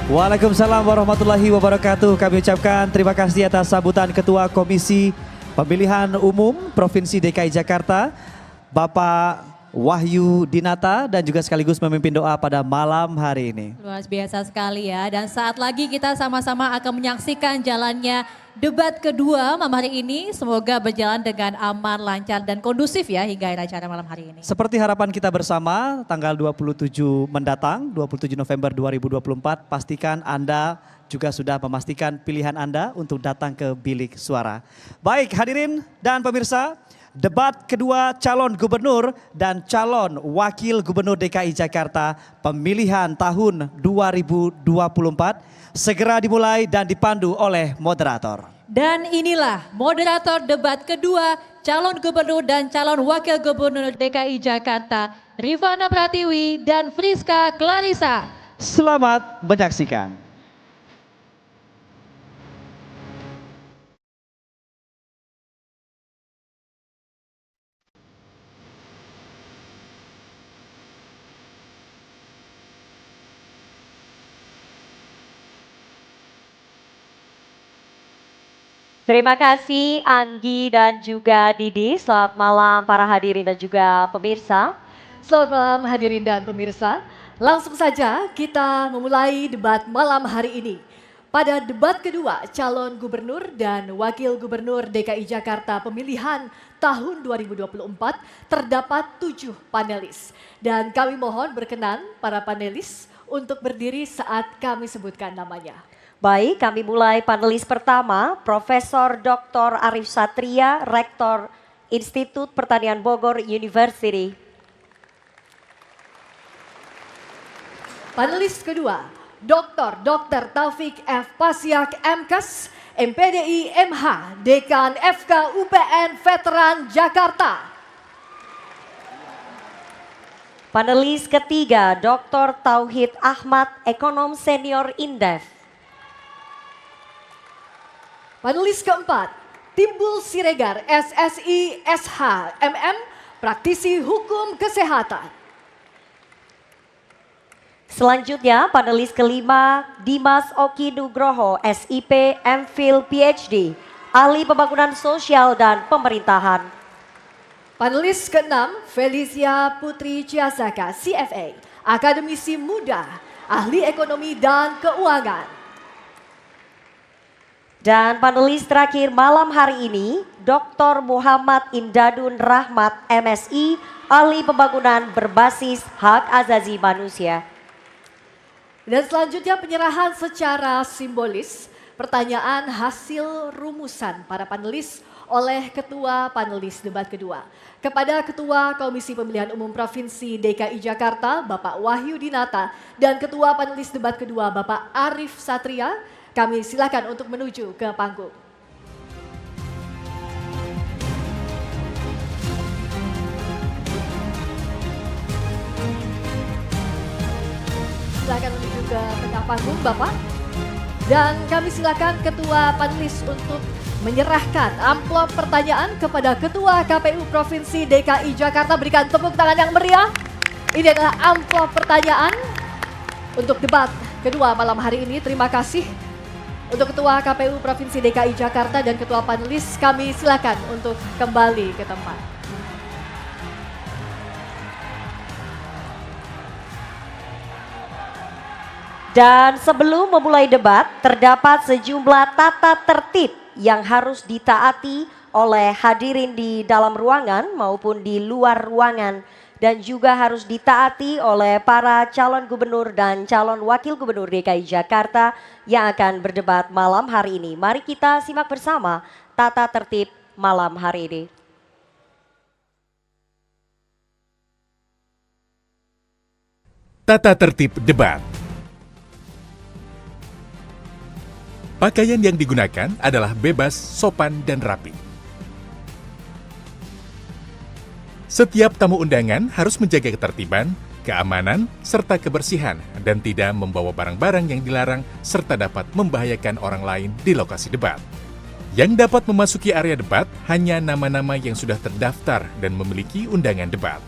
Waalaikumsalam warahmatullahi wabarakatuh. Kami ucapkan terima kasih atas sambutan Ketua Komisi Pemilihan Umum Provinsi DKI Jakarta, Bapak Wahyu Dinata, dan juga sekaligus memimpin doa pada malam hari ini. Luar biasa sekali ya, dan saat lagi kita sama-sama akan menyaksikan jalannya debat kedua malam hari ini. Semoga berjalan dengan aman, lancar, dan kondusif ya hingga akhir acara malam hari ini. Seperti harapan kita bersama, tanggal 27 mendatang, 27 November 2024, pastikan Anda juga sudah memastikan pilihan Anda untuk datang ke bilik suara. Baik hadirin dan pemirsa, debat kedua calon gubernur dan calon wakil gubernur DKI Jakarta pemilihan tahun 2024 segera dimulai dan dipandu oleh moderator. Dan inilah moderator debat kedua calon gubernur dan calon wakil gubernur DKI Jakarta, Rifana Pratiwi dan Friska Clarissa. Selamat menyaksikan. Terima kasih Anggi dan juga Didi. Selamat malam para hadirin dan juga pemirsa. Selamat malam hadirin dan pemirsa. Langsung saja kita memulai debat malam hari ini. Pada debat kedua calon gubernur dan wakil gubernur DKI Jakarta pemilihan tahun 2024 terdapat 7 panelis. Dan kami mohon berkenan para panelis untuk berdiri saat kami sebutkan namanya. Baik, kami mulai panelis pertama, Profesor Dr. Arif Satria, Rektor Institut Pertanian Bogor University. Panelis kedua, Dr. Taufik F. Pasiak MKes, MPDI MH, Dekan FK UPN Veteran Jakarta. Panelis ketiga, Dr. Tauhid Ahmad, Ekonom Senior Indef. Panelis keempat, Timbul Siregar, SSI SH MM, praktisi hukum kesehatan. Selanjutnya panelis kelima, Dimas Oki Nugroho, SIP MPhil PhD, ahli pembangunan sosial dan pemerintahan. Panelis keenam, Felicia Putri Ciasaka, CFA, akademisi muda, ahli ekonomi dan keuangan. Dan panelis terakhir malam hari ini, Dr. Muhammad Indadun Rahmat, MSI, ahli pembangunan berbasis hak asasi manusia. Dan selanjutnya penyerahan secara simbolis pertanyaan hasil rumusan para panelis oleh Ketua Panelis Debat Kedua. Kepada Ketua Komisi Pemilihan Umum Provinsi DKI Jakarta, Bapak Wahyu Dinata, dan Ketua Panelis Debat Kedua, Bapak Arif Satria, kami silakan untuk menuju ke panggung. Silakan menuju ke tengah panggung, Bapak. Dan kami silakan Ketua Panelis untuk menyerahkan amplop pertanyaan kepada Ketua KPU Provinsi DKI Jakarta. Berikan tepuk tangan yang meriah. Ini adalah amplop pertanyaan untuk debat kedua malam hari ini. Terima kasih. Untuk Ketua KPU Provinsi DKI Jakarta dan Ketua Panelis, kami silakan untuk kembali ke tempat. Dan sebelum memulai debat, terdapat sejumlah tata tertib yang harus ditaati oleh hadirin di dalam ruangan maupun di luar ruangan, dan juga harus ditaati oleh para calon gubernur dan calon wakil gubernur DKI Jakarta yang akan berdebat malam hari ini. Mari kita simak bersama tata tertib malam hari ini. Tata tertib debat. Pakaian yang digunakan adalah bebas, sopan, dan rapi. Setiap tamu undangan harus menjaga ketertiban, keamanan, serta kebersihan dan tidak membawa barang-barang yang dilarang serta dapat membahayakan orang lain di lokasi debat. Yang dapat memasuki area debat hanya nama-nama yang sudah terdaftar dan memiliki undangan debat.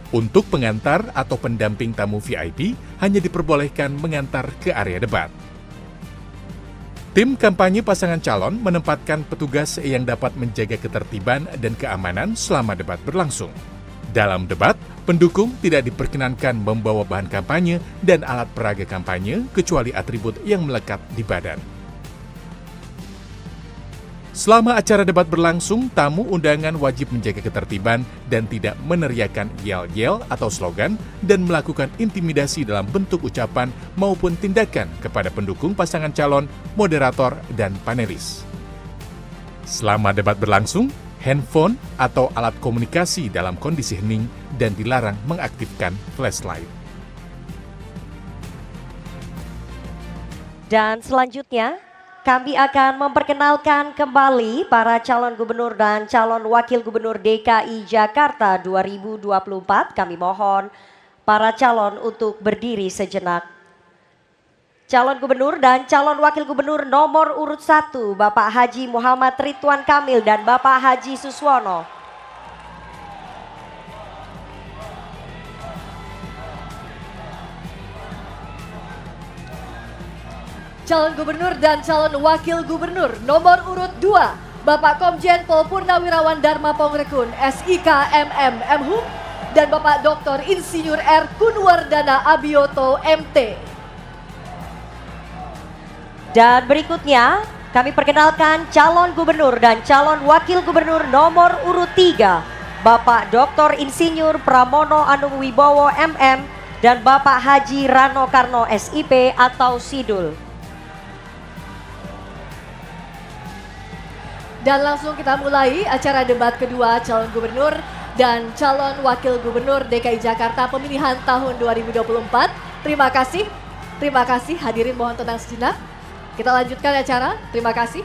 Untuk pengantar atau pendamping tamu VIP hanya diperbolehkan mengantar ke area debat. Tim kampanye pasangan calon menempatkan petugas yang dapat menjaga ketertiban dan keamanan selama debat berlangsung. Dalam debat, pendukung tidak diperkenankan membawa bahan kampanye dan alat peraga kampanye kecuali atribut yang melekat di badan. Selama acara debat berlangsung, tamu undangan wajib menjaga ketertiban dan tidak meneriakan yel-yel atau slogan dan melakukan intimidasi dalam bentuk ucapan maupun tindakan kepada pendukung pasangan calon, moderator, dan panelis. Selama debat berlangsung, handphone atau alat komunikasi dalam kondisi hening dan dilarang mengaktifkan flashlight. Dan selanjutnya, kami akan memperkenalkan kembali para calon gubernur dan calon wakil gubernur DKI Jakarta 2024. Kami mohon para calon untuk berdiri sejenak. Calon gubernur dan calon wakil gubernur nomor urut 1, Bapak Haji Muhammad Ridwan Kamil dan Bapak Haji Suswono. Calon gubernur dan calon wakil gubernur nomor urut 2, Bapak Komjen Pol Purnawirawan Dharma Pongrekun, SIK MM Mhum, dan Bapak Dr. Insinyur R. Kunwardana Abioto MT. Dan berikutnya kami perkenalkan calon gubernur dan calon wakil gubernur nomor urut 3, Bapak Dr. Insinyur Pramono Anung Wibowo MM dan Bapak Haji Rano Karno SIP atau Sidul. Dan langsung kita mulai acara debat kedua calon gubernur dan calon wakil gubernur DKI Jakarta pemilihan tahun 2024. Terima kasih hadirin, mohon tenang sejenak. Kita lanjutkan acara, terima kasih.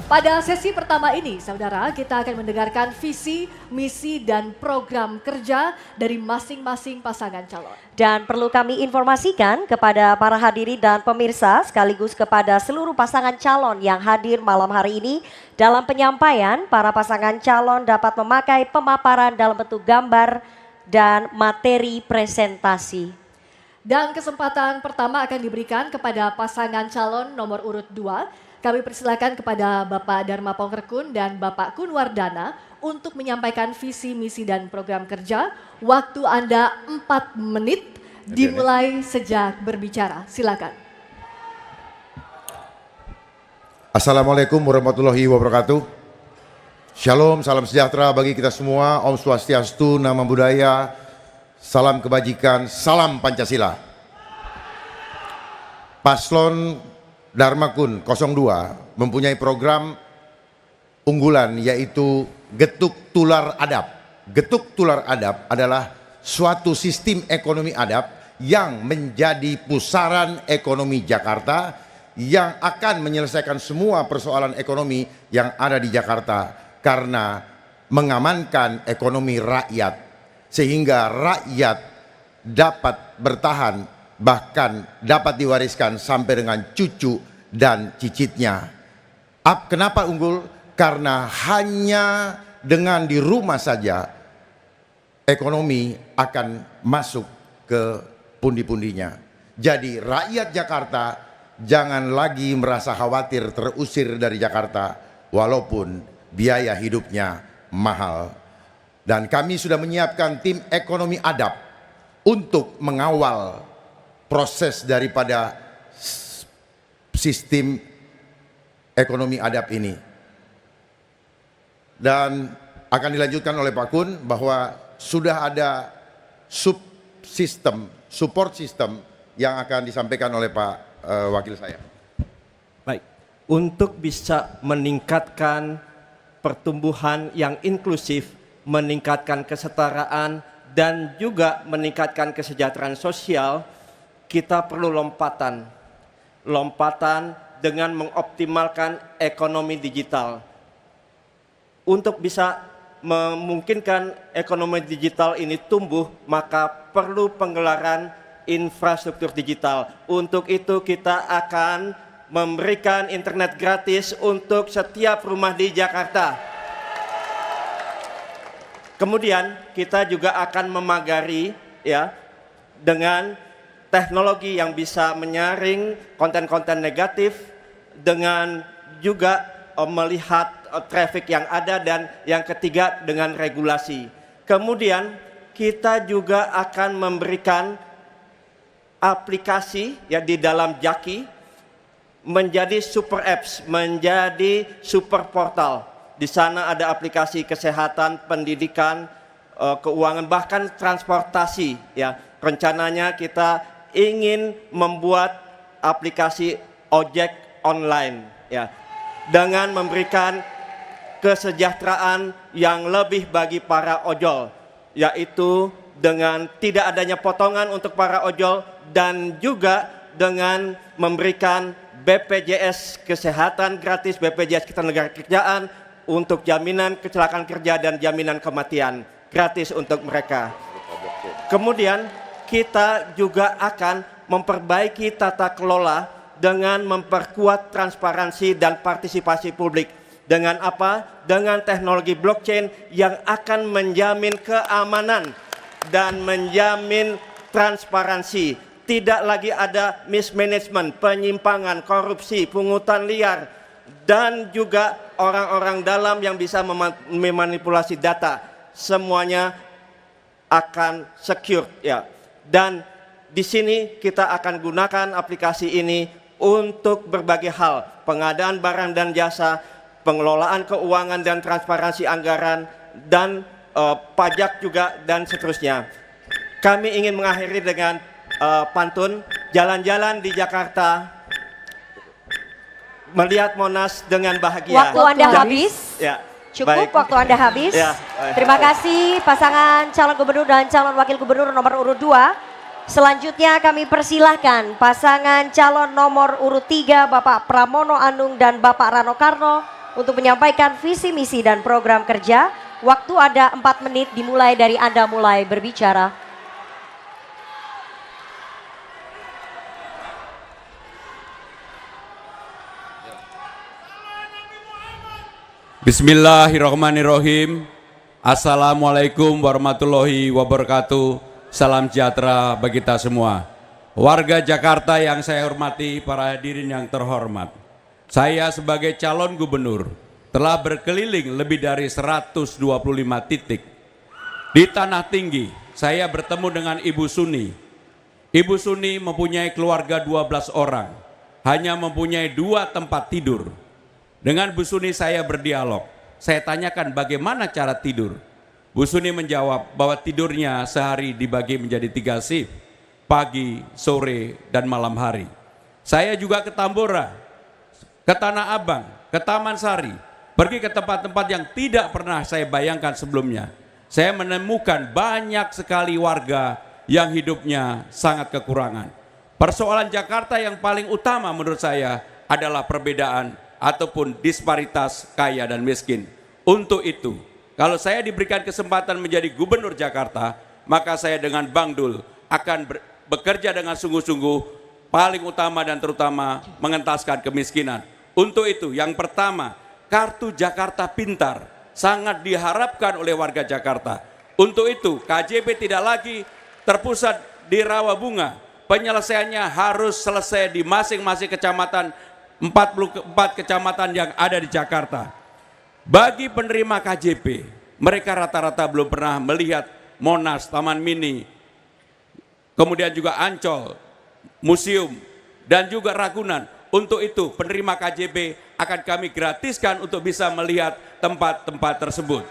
Pada sesi pertama ini, saudara, kita akan mendengarkan visi, misi, dan program kerja dari masing-masing pasangan calon. Dan perlu kami informasikan kepada para hadirin dan pemirsa sekaligus kepada seluruh pasangan calon yang hadir malam hari ini, dalam penyampaian para pasangan calon dapat memakai pemaparan dalam bentuk gambar dan materi presentasi. Dan kesempatan pertama akan diberikan kepada pasangan calon nomor urut 2. Kami persilakan kepada Bapak Dharma Pongrekun dan Bapak Kunwardana untuk menyampaikan visi, misi, dan program kerja. Waktu Anda 4 menit dimulai sejak berbicara. Silakan. Assalamualaikum warahmatullahi wabarakatuh. Shalom, salam sejahtera bagi kita semua. Om Swastiastu, Namo Buddhaya, salam kebajikan, salam Pancasila. Paslon Dharma Kun 02 mempunyai program unggulan yaitu Getuk Tular Adab. Getuk Tular Adab adalah suatu sistem ekonomi adab yang menjadi pusaran ekonomi Jakarta yang akan menyelesaikan semua persoalan ekonomi yang ada di Jakarta karena mengamankan ekonomi rakyat sehingga rakyat dapat bertahan bahkan dapat diwariskan sampai dengan cucu dan cicitnya. Kenapa unggul? Karena hanya dengan di rumah saja ekonomi akan masuk ke pundi-pundinya. Jadi rakyat Jakarta jangan lagi merasa khawatir terusir dari Jakarta walaupun biaya hidupnya mahal. Dan kami sudah menyiapkan tim ekonomi adab untuk mengawal proses daripada sistem ekonomi adab ini. Dan akan dilanjutkan oleh Pak Kun bahwa sudah ada support system yang akan disampaikan oleh Pak Wakil saya. Baik, untuk bisa meningkatkan pertumbuhan yang inklusif, meningkatkan kesetaraan, dan juga meningkatkan kesejahteraan sosial, kita perlu lompatan dengan mengoptimalkan ekonomi digital. Untuk bisa memungkinkan ekonomi digital ini tumbuh, maka perlu penggelaran infrastruktur digital. Untuk itu kita akan memberikan internet gratis untuk setiap rumah di Jakarta. Kemudian kita juga akan memagari ya dengan teknologi yang bisa menyaring konten-konten negatif dengan juga melihat traffic yang ada, dan yang ketiga dengan regulasi. Kemudian kita juga akan memberikan aplikasi ya di dalam Jaki menjadi super apps, menjadi super portal. Di sana ada aplikasi kesehatan, pendidikan, keuangan, bahkan transportasi ya. Rencananya kita ingin membuat aplikasi ojek online ya, dengan memberikan kesejahteraan yang lebih bagi para ojol, yaitu dengan tidak adanya potongan untuk para ojol, dan juga dengan memberikan BPJS kesehatan gratis, BPJS ketenagakerjaan untuk jaminan kecelakaan kerja dan jaminan kematian gratis untuk mereka. Kemudian kita juga akan memperbaiki tata kelola dengan memperkuat transparansi dan partisipasi publik. Dengan apa? Dengan teknologi blockchain yang akan menjamin keamanan dan menjamin transparansi. Tidak lagi ada mismanagement, penyimpangan, korupsi, pungutan liar, dan juga orang-orang dalam yang bisa memanipulasi data. Semuanya akan secure ya. Dan di sini kita akan gunakan aplikasi ini untuk berbagai hal, pengadaan barang dan jasa, pengelolaan keuangan dan transparansi anggaran, dan pajak juga, dan seterusnya. Kami ingin mengakhiri dengan pantun, jalan-jalan di Jakarta, melihat Monas dengan bahagia. Waktu Anda habis. Ya, Cukup, baik. waktu Anda habis. Ya, Terima kasih pasangan calon gubernur dan calon wakil gubernur nomor urut 2. Selanjutnya kami persilahkan pasangan calon nomor urut 3 Bapak Pramono Anung dan Bapak Rano Karno untuk menyampaikan visi misi dan program kerja. Waktu ada 4 menit dimulai dari Anda mulai berbicara. Bismillahirrahmanirrahim. Assalamualaikum warahmatullahi wabarakatuh. Salam sejahtera bagi kita semua. Warga Jakarta yang saya hormati, para hadirin yang terhormat. Saya sebagai calon gubernur telah berkeliling lebih dari 125 titik. Di Tanah Tinggi, saya bertemu dengan Ibu Suni. Ibu Suni mempunyai keluarga 12 orang, hanya mempunyai 2 tempat tidur. Dengan Bu Suni saya berdialog. Saya tanyakan bagaimana cara tidur. Bu Suni menjawab bahwa tidurnya sehari dibagi menjadi 3 shift, pagi, sore, dan malam hari. Saya juga ke Tambora, ke Tanah Abang, ke Taman Sari, pergi ke tempat-tempat yang tidak pernah saya bayangkan sebelumnya. Saya menemukan banyak sekali warga yang hidupnya sangat kekurangan. Persoalan Jakarta yang paling utama menurut saya adalah perbedaan ataupun disparitas kaya dan miskin. Untuk itu, kalau saya diberikan kesempatan menjadi gubernur Jakarta, maka saya dengan Bang Dul akan bekerja dengan sungguh-sungguh, paling utama dan terutama mengentaskan kemiskinan. Untuk itu, yang pertama, kartu Jakarta Pintar sangat diharapkan oleh warga Jakarta. Untuk itu, KJP tidak lagi terpusat di Rawabunga. Penyelesaiannya harus selesai di masing-masing kecamatan, 44 kecamatan yang ada di Jakarta. Bagi penerima KJP, mereka rata-rata belum pernah melihat Monas, Taman Mini, kemudian juga Ancol, museum, dan juga Ragunan. Untuk itu penerima KJP akan kami gratiskan untuk bisa melihat tempat-tempat tersebut.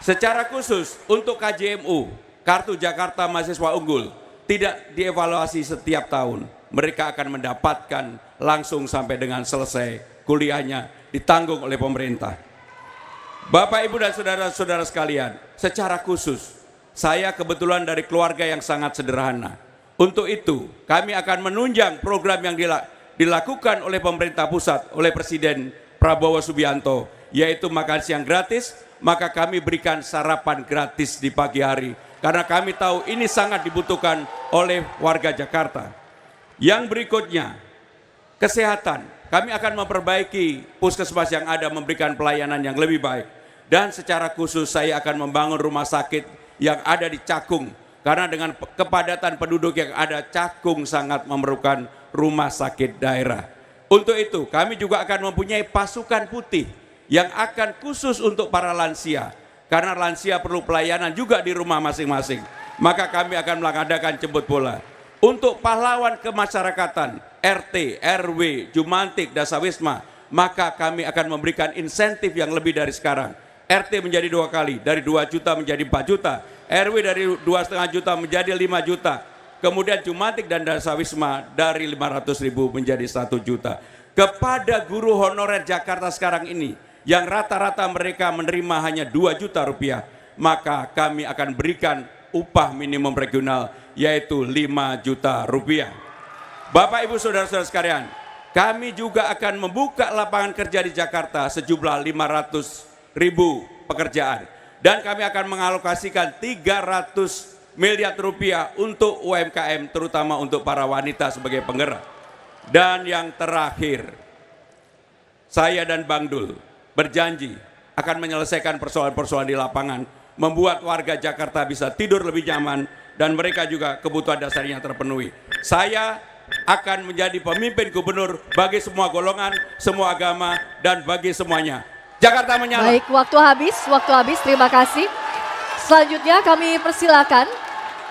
Secara khusus untuk KJMU, Kartu Jakarta Mahasiswa Unggul, tidak dievaluasi setiap tahun. Mereka akan mendapatkan langsung sampai dengan selesai kuliahnya, ditanggung oleh pemerintah. Bapak, Ibu, dan saudara-saudara sekalian, secara khusus saya kebetulan dari keluarga yang sangat sederhana. Untuk itu kami akan menunjang program yang dilakukan oleh pemerintah pusat, oleh Presiden Prabowo Subianto, yaitu makan siang gratis. Maka kami berikan sarapan gratis di pagi hari, karena kami tahu ini sangat dibutuhkan oleh warga Jakarta. Yang berikutnya, kesehatan. Kami akan memperbaiki puskesmas yang ada, memberikan pelayanan yang lebih baik. Dan secara khusus saya akan membangun rumah sakit yang ada di Cakung. Karena dengan kepadatan penduduk yang ada, Cakung sangat memerlukan rumah sakit daerah. Untuk itu kami juga akan mempunyai pasukan putih yang akan khusus untuk para lansia. Karena lansia perlu pelayanan juga di rumah masing-masing. Maka kami akan mengadakan jemput bola. Untuk pahlawan kemasyarakatan, RT, RW, Jumantik, Dasawisma, maka kami akan memberikan insentif yang lebih dari sekarang. RT menjadi 2 kali, dari 2 juta menjadi 4 juta, RW dari 2,5 juta menjadi 5 juta, kemudian Jumantik dan Dasawisma dari 500.000 menjadi 1 juta. Kepada guru honorer Jakarta sekarang ini, yang rata-rata mereka menerima hanya 2 juta rupiah, maka kami akan berikan upah minimum regional yaitu 5 juta rupiah. Bapak Ibu Saudara-saudara sekalian, kami juga akan membuka lapangan kerja di Jakarta sejumlah 500.000 pekerjaan. Dan kami akan mengalokasikan 300 miliar rupiah untuk UMKM, terutama untuk para wanita sebagai penggerak. Dan yang terakhir, saya dan Bang Dul berjanji akan menyelesaikan persoalan-persoalan di lapangan, membuat warga Jakarta bisa tidur lebih nyaman, dan mereka juga kebutuhan dasarnya terpenuhi. Saya akan menjadi pemimpin gubernur bagi semua golongan, semua agama, dan bagi semuanya. Jakarta menyala. Baik, waktu habis. Terima kasih. Selanjutnya kami persilakan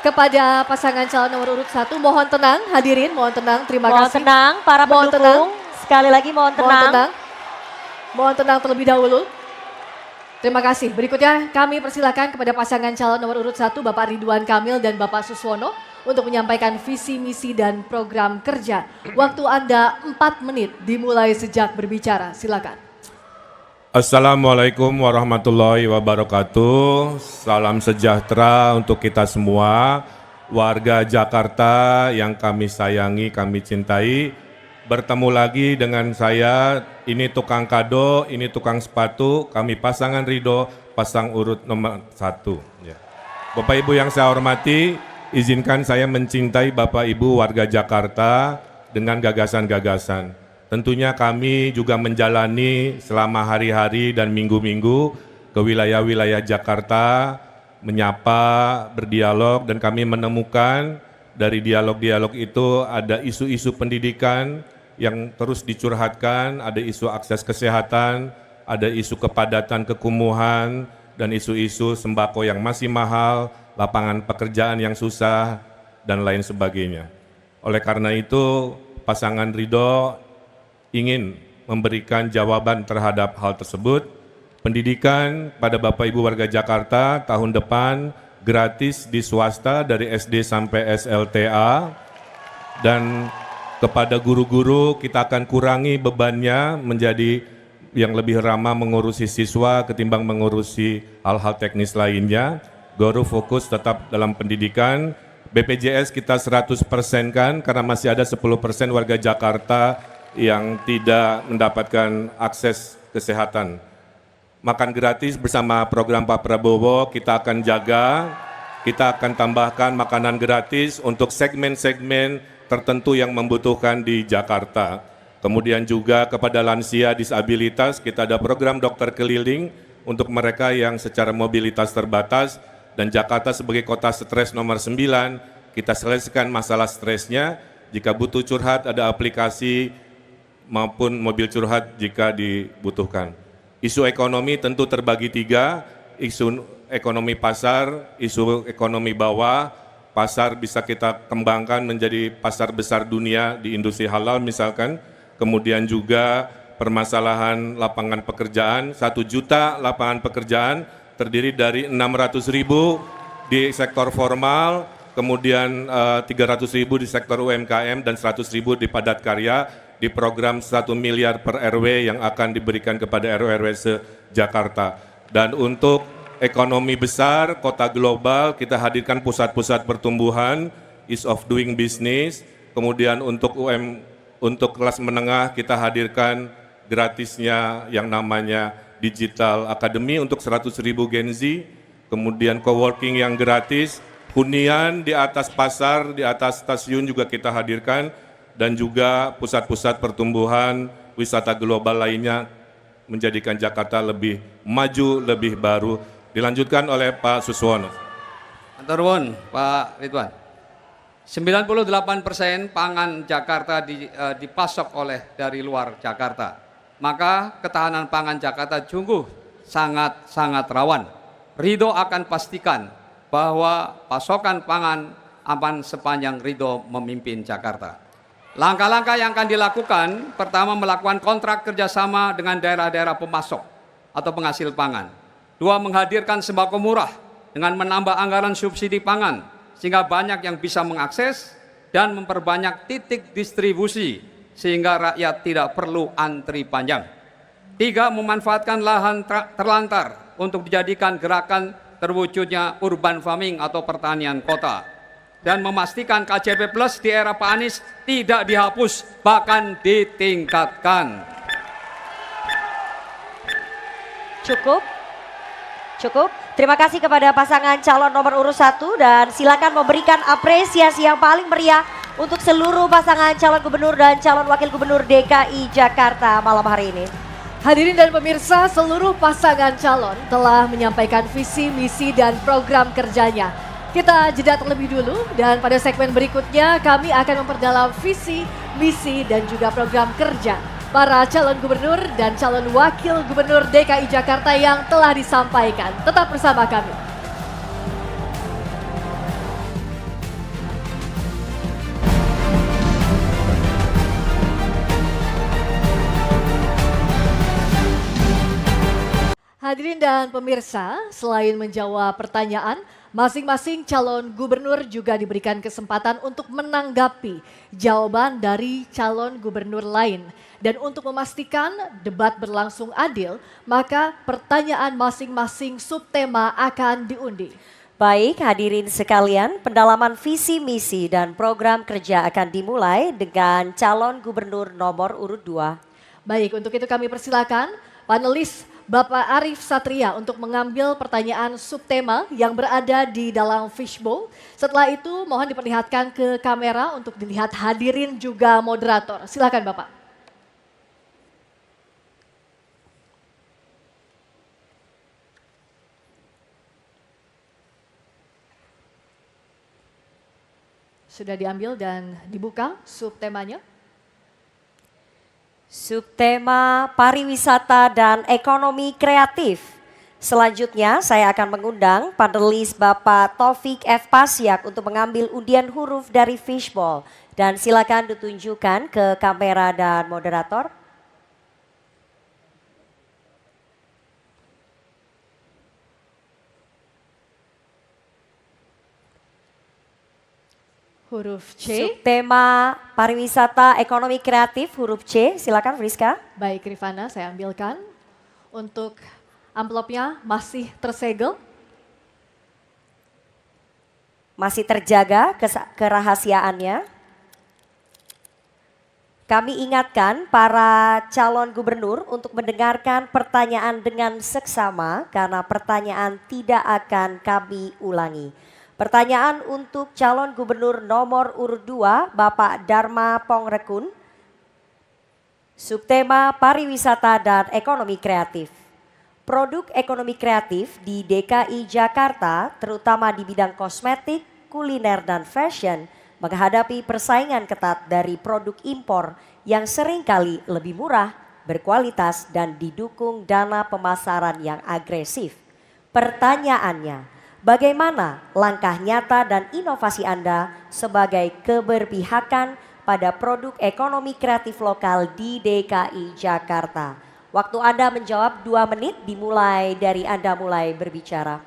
kepada pasangan calon nomor urut 1. Mohon tenang hadirin, mohon tenang. Terima Mohon kasih. tenang para Mohon pendukung. tenang. Sekali lagi mohon tenang. Mohon tenang terlebih dahulu. Terima kasih. Berikutnya kami persilakan kepada pasangan calon nomor urut 1 Bapak Ridwan Kamil dan Bapak Suswono untuk menyampaikan visi, misi, dan program kerja. Waktu Anda 4 menit dimulai sejak berbicara. Silakan. Assalamualaikum warahmatullahi wabarakatuh. Salam sejahtera untuk kita semua. Warga Jakarta yang kami sayangi, kami cintai. Bertemu lagi dengan saya, ini tukang kado, ini tukang sepatu, kami pasangan Ridho, pasang urut nomor 1. Ya. Bapak Ibu yang saya hormati, izinkan saya mencintai Bapak Ibu warga Jakarta dengan gagasan-gagasan. Tentunya kami juga menjalani selama hari-hari dan minggu-minggu ke wilayah-wilayah Jakarta, menyapa, berdialog, dan kami menemukan dari dialog-dialog itu ada isu-isu pendidikan yang terus dicurhatkan, ada isu akses kesehatan, ada isu kepadatan kekumuhan, dan isu-isu sembako yang masih mahal, lapangan pekerjaan yang susah, dan lain sebagainya. Oleh karena itu, pasangan Ridho ingin memberikan jawaban terhadap hal tersebut. Pendidikan pada Bapak Ibu warga Jakarta tahun depan gratis di swasta dari SD sampai SLTA, dan kepada guru-guru kita akan kurangi bebannya menjadi yang lebih ramah mengurusi siswa ketimbang mengurusi hal-hal teknis lainnya. Guru fokus tetap dalam pendidikan. BPJS kita 100% kan karena masih ada 10% warga Jakarta yang tidak mendapatkan akses kesehatan. Makan gratis bersama program Pak Prabowo kita akan jaga, kita akan tambahkan makanan gratis untuk segmen-segmen tertentu yang membutuhkan di Jakarta. Kemudian juga kepada lansia disabilitas kita ada program dokter keliling untuk mereka yang secara mobilitas terbatas, dan Jakarta sebagai kota stres nomor 9, kita selesaikan masalah stresnya. Jika butuh curhat ada aplikasi maupun mobil curhat jika dibutuhkan. Isu ekonomi tentu terbagi 3, isu ekonomi pasar, isu ekonomi bawah. Pasar bisa kita kembangkan menjadi pasar besar dunia di industri halal misalkan. Kemudian juga permasalahan lapangan pekerjaan, 1 juta lapangan pekerjaan terdiri dari 600.000 di sektor formal, kemudian 300.000 di sektor UMKM dan 100.000 di padat karya di program 1 miliar per RW yang akan diberikan kepada RW-RW se-Jakarta. Dan untuk ekonomi besar, kota global, kita hadirkan pusat-pusat pertumbuhan, ease of doing business. Kemudian untuk untuk kelas menengah kita hadirkan gratisnya yang namanya Digital Academy untuk 100.000 Gen Z. Kemudian coworking yang gratis, hunian di atas pasar, di atas stasiun juga kita hadirkan. Dan juga pusat-pusat pertumbuhan wisata global lainnya menjadikan Jakarta lebih maju, lebih baru. Dilanjutkan oleh Pak Suswono. Matur nuwun, Pak Ridwan. 98% pangan Jakarta dipasok oleh dari luar Jakarta. Maka ketahanan pangan Jakarta sungguh sangat rawan. Ridho akan pastikan bahwa pasokan pangan aman sepanjang Ridho memimpin Jakarta. Langkah-langkah yang akan dilakukan, pertama melakukan kontrak kerjasama dengan daerah-daerah pemasok atau penghasil pangan. 2, menghadirkan sembako murah dengan menambah anggaran subsidi pangan sehingga banyak yang bisa mengakses dan memperbanyak titik distribusi sehingga rakyat tidak perlu antri panjang. 3, memanfaatkan lahan terlantar untuk dijadikan gerakan terwujudnya urban farming atau pertanian kota. Dan memastikan KJP Plus di era Pak Anies tidak dihapus, bahkan ditingkatkan. Cukup. Terima kasih kepada pasangan calon nomor urut 1 dan silakan memberikan apresiasi yang paling meriah untuk seluruh pasangan calon gubernur dan calon wakil gubernur DKI Jakarta malam hari ini. Hadirin dan pemirsa, seluruh pasangan calon telah menyampaikan visi, misi, dan program kerjanya. Kita jeda terlebih dulu dan pada segmen berikutnya kami akan memperdalam visi, misi, dan juga program kerja para calon gubernur dan calon wakil gubernur DKI Jakarta yang telah disampaikan. Tetap bersama kami. Hadirin dan pemirsa, selain menjawab pertanyaan, masing-masing calon gubernur juga diberikan kesempatan untuk menanggapi jawaban dari calon gubernur lain. Dan untuk memastikan debat berlangsung adil, maka pertanyaan masing-masing subtema akan diundi. Baik, hadirin sekalian, pendalaman visi, misi, dan program kerja akan dimulai dengan calon gubernur nomor urut 2. Baik, untuk itu kami persilakan panelis Bapak Arief Satria untuk mengambil pertanyaan subtema yang berada di dalam fishbowl. Setelah itu mohon diperlihatkan ke kamera untuk dilihat hadirin juga moderator. Silakan Bapak. Sudah diambil dan dibuka subtemanya. Subtema pariwisata dan ekonomi kreatif. Selanjutnya saya akan mengundang panelis Bapak Taufik F. Pasyak untuk mengambil undian huruf dari fishbowl. Dan silakan ditunjukkan ke kamera dan moderator. Huruf C. Subtema pariwisata ekonomi kreatif huruf C. Silakan Friska. Baik Rifana, saya ambilkan. Untuk amplopnya masih tersegel. Masih terjaga kerahasiaannya. Kami ingatkan para calon gubernur untuk mendengarkan pertanyaan dengan seksama karena pertanyaan tidak akan kami ulangi. Pertanyaan untuk calon gubernur nomor urut 2, Bapak Dharma Pongrekun. Subtema pariwisata dan ekonomi kreatif. Produk ekonomi kreatif di DKI Jakarta, terutama di bidang kosmetik, kuliner, dan fashion, menghadapi persaingan ketat dari produk impor yang seringkali lebih murah, berkualitas, dan didukung dana pemasaran yang agresif. Pertanyaannya, bagaimana langkah nyata dan inovasi Anda sebagai keberpihakan pada produk ekonomi kreatif lokal di DKI Jakarta? Waktu Anda menjawab 2 menit dimulai dari Anda mulai berbicara.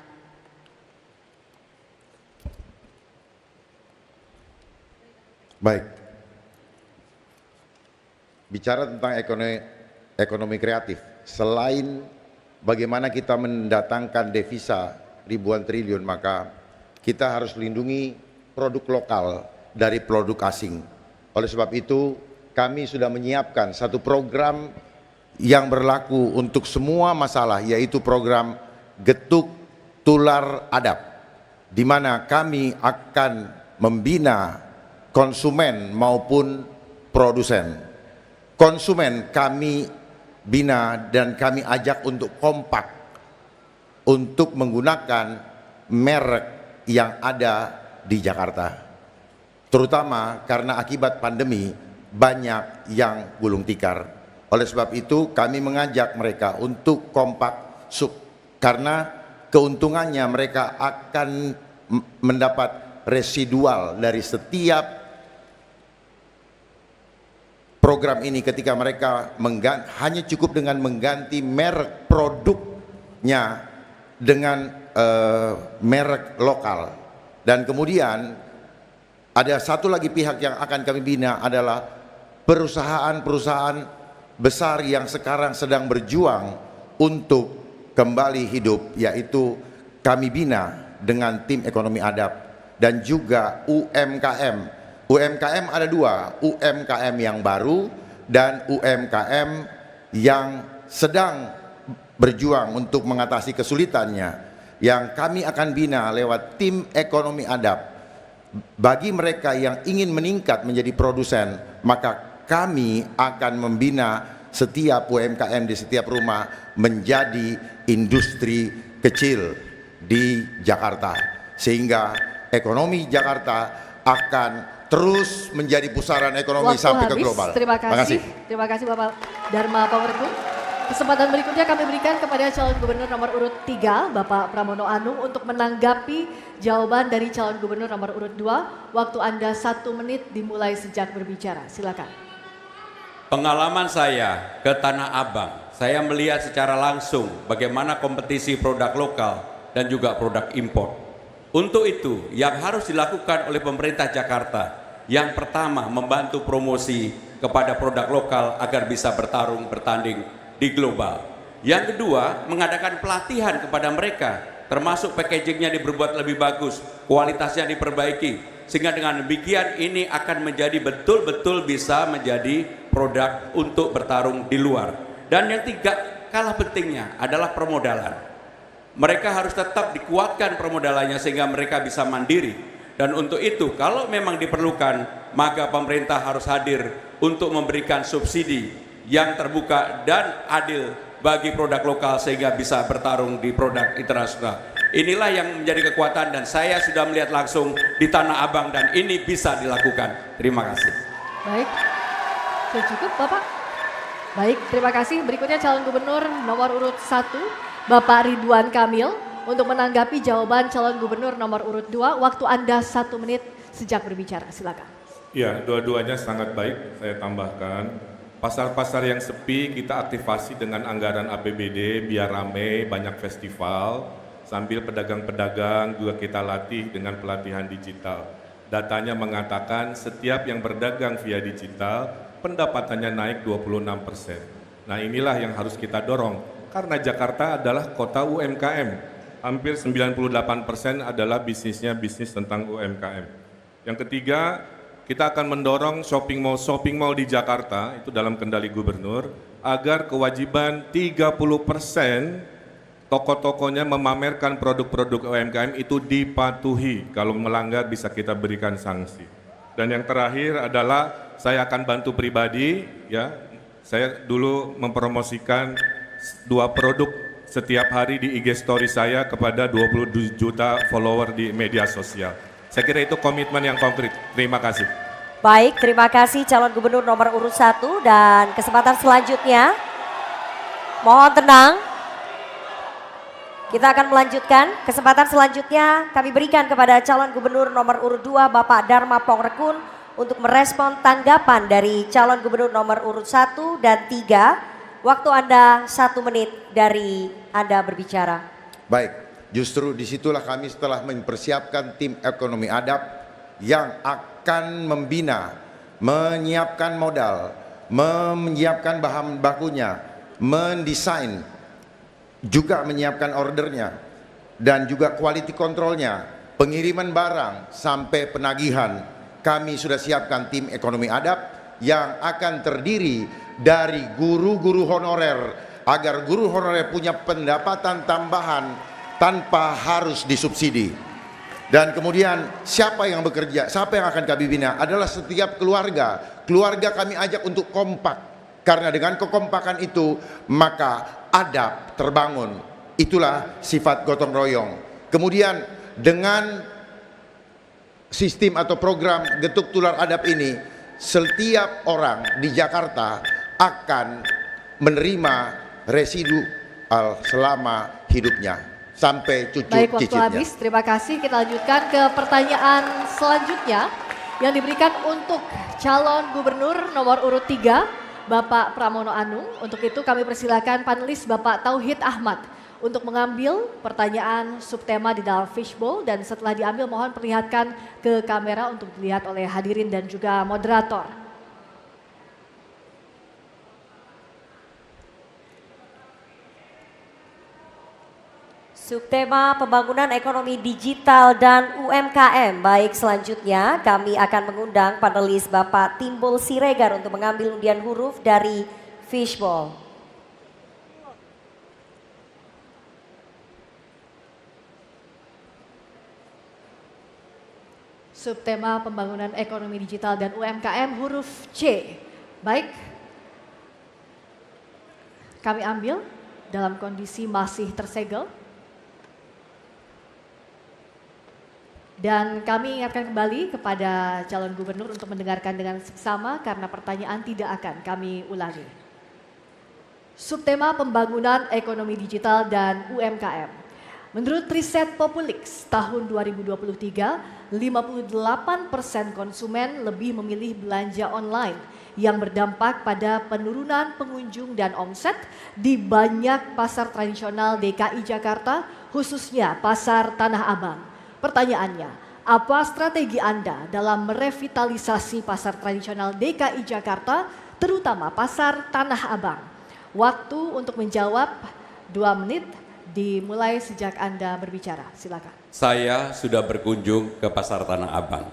Baik. Bicara tentang ekonomi kreatif, selain bagaimana kita mendatangkan devisa ribuan triliun, maka kita harus melindungi produk lokal dari produk asing. Oleh sebab itu, kami sudah menyiapkan satu program yang berlaku untuk semua masalah, yaitu program Getuk Tular Adab, di mana kami akan membina konsumen maupun produsen. Konsumen kami bina dan kami ajak untuk kompak untuk menggunakan merek yang ada di Jakarta. Terutama karena akibat pandemi banyak yang gulung tikar. Oleh sebab itu kami mengajak mereka untuk kompak karena keuntungannya mereka akan mendapat residual dari setiap program ini ketika mereka hanya cukup dengan mengganti merek produknya dengan merek lokal. Dan kemudian ada satu lagi pihak yang akan kami bina adalah perusahaan-perusahaan besar yang sekarang sedang berjuang untuk kembali hidup, yaitu kami bina dengan tim ekonomi adab dan juga UMKM. UMKM ada dua, UMKM yang baru dan UMKM yang sedang berjuang untuk mengatasi kesulitannya, yang kami akan bina lewat tim ekonomi adab. Bagi mereka yang ingin meningkat menjadi produsen, maka kami akan membina setiap UMKM di setiap rumah menjadi industri kecil di Jakarta, sehingga ekonomi Jakarta akan terus menjadi pusaran ekonomi sampai ke global. Terima kasih Bapak Dharma Pongrekun. Kesempatan berikutnya kami berikan kepada calon gubernur nomor urut 3, Bapak Pramono Anung, untuk menanggapi jawaban dari calon gubernur nomor urut 2. Waktu Anda 1 menit dimulai sejak berbicara. Silakan. Pengalaman saya ke Tanah Abang, saya melihat secara langsung bagaimana kompetisi produk lokal dan juga produk impor. Untuk itu, yang harus dilakukan oleh pemerintah Jakarta, yang pertama membantu promosi kepada produk lokal agar bisa bertanding di global. Yang kedua, mengadakan pelatihan kepada mereka, termasuk packagingnya diperbuat lebih bagus, kualitasnya diperbaiki, sehingga dengan demikian ini akan menjadi betul-betul bisa menjadi produk untuk bertarung di luar. Dan yang tiga, kalah pentingnya adalah permodalan. Mereka harus tetap dikuatkan permodalannya sehingga mereka bisa mandiri. Dan untuk itu, kalau memang diperlukan, maka pemerintah harus hadir untuk memberikan subsidi yang terbuka dan adil bagi produk lokal sehingga bisa bertarung di produk internasional. Inilah yang menjadi kekuatan dan saya sudah melihat langsung di Tanah Abang dan ini bisa dilakukan. Terima kasih. Baik, sudah cukup Bapak? Baik, terima kasih. Berikutnya calon gubernur nomor urut 1, Bapak Ridwan Kamil, untuk menanggapi jawaban calon gubernur nomor urut 2. Waktu Anda 1 menit sejak berbicara. Silakan. Ya, dua-duanya sangat baik. Saya tambahkan, pasar-pasar yang sepi kita aktifasi dengan anggaran APBD biar rame, banyak festival, sambil pedagang-pedagang juga kita latih dengan pelatihan digital. Datanya mengatakan setiap yang berdagang via digital pendapatannya naik 26%. Nah, inilah yang harus kita dorong karena Jakarta adalah kota UMKM. Hampir 98% adalah bisnisnya bisnis tentang UMKM. Yang ketiga, kita akan mendorong shopping mall di Jakarta, itu dalam kendali gubernur, agar kewajiban 30% toko-tokonya memamerkan produk-produk UMKM itu dipatuhi. Kalau melanggar bisa kita berikan sanksi. Dan yang terakhir adalah saya akan bantu pribadi, ya. Saya dulu mempromosikan 2 produk setiap hari di IG story saya kepada 20 juta follower di media sosial. Saya kira itu komitmen yang konkret. Terima kasih. Baik, terima kasih calon gubernur nomor urut 1 dan kesempatan selanjutnya. Mohon tenang. Kita akan melanjutkan. Kesempatan selanjutnya kami berikan kepada calon gubernur nomor urut 2 Bapak Dharma Pongrekun untuk merespon tanggapan dari calon gubernur nomor urut 1 dan 3. Waktu Anda 1 menit dari Anda berbicara. Baik. Justru disitulah kami setelah mempersiapkan tim ekonomi adab yang akan membina, menyiapkan modal, menyiapkan bahan bakunya, mendesain, juga menyiapkan ordernya, dan juga quality controlnya, pengiriman barang sampai penagihan. Kami sudah siapkan tim ekonomi adab yang akan terdiri dari guru-guru honorer, agar guru honorer punya pendapatan tambahan tanpa harus disubsidi. Dan kemudian siapa yang bekerja, siapa yang akan kami bina adalah setiap keluarga. Keluarga kami ajak untuk kompak, Karena dengan kekompakan itu maka adab terbangun. Itulah sifat gotong royong. Kemudian dengan sistem atau program getuk tular adab ini, setiap orang di Jakarta akan menerima residu selama hidupnya sampai cucu Baik, waktu cicitnya. habis. Terima kasih. Kita lanjutkan ke pertanyaan selanjutnya yang diberikan untuk calon gubernur nomor urut 3, Bapak Pramono Anung. Untuk itu kami persilakan panelis Bapak Tauhid Ahmad untuk mengambil pertanyaan subtema di dalam fishbowl, dan setelah diambil mohon perlihatkan ke kamera untuk dilihat oleh hadirin dan juga moderator. Subtema pembangunan ekonomi digital dan UMKM. Baik, selanjutnya kami akan mengundang panelis Bapak Timbul Siregar untuk mengambil undian huruf dari fishbowl. Subtema pembangunan ekonomi digital dan UMKM huruf C. Baik, kami ambil dalam kondisi masih tersegel. Dan kami ingatkan kembali kepada calon gubernur untuk mendengarkan dengan seksama karena pertanyaan tidak akan kami ulangi. Subtema pembangunan ekonomi digital dan UMKM. Menurut riset Populix tahun 2023, 58% konsumen lebih memilih belanja online yang berdampak pada penurunan pengunjung dan omset di banyak pasar tradisional DKI Jakarta, khususnya pasar Tanah Abang. Pertanyaannya, apa strategi Anda dalam merevitalisasi pasar tradisional DKI Jakarta, terutama pasar Tanah Abang? Waktu untuk menjawab 2 menit. Dimulai sejak Anda berbicara, silakan. Saya sudah berkunjung ke pasar Tanah Abang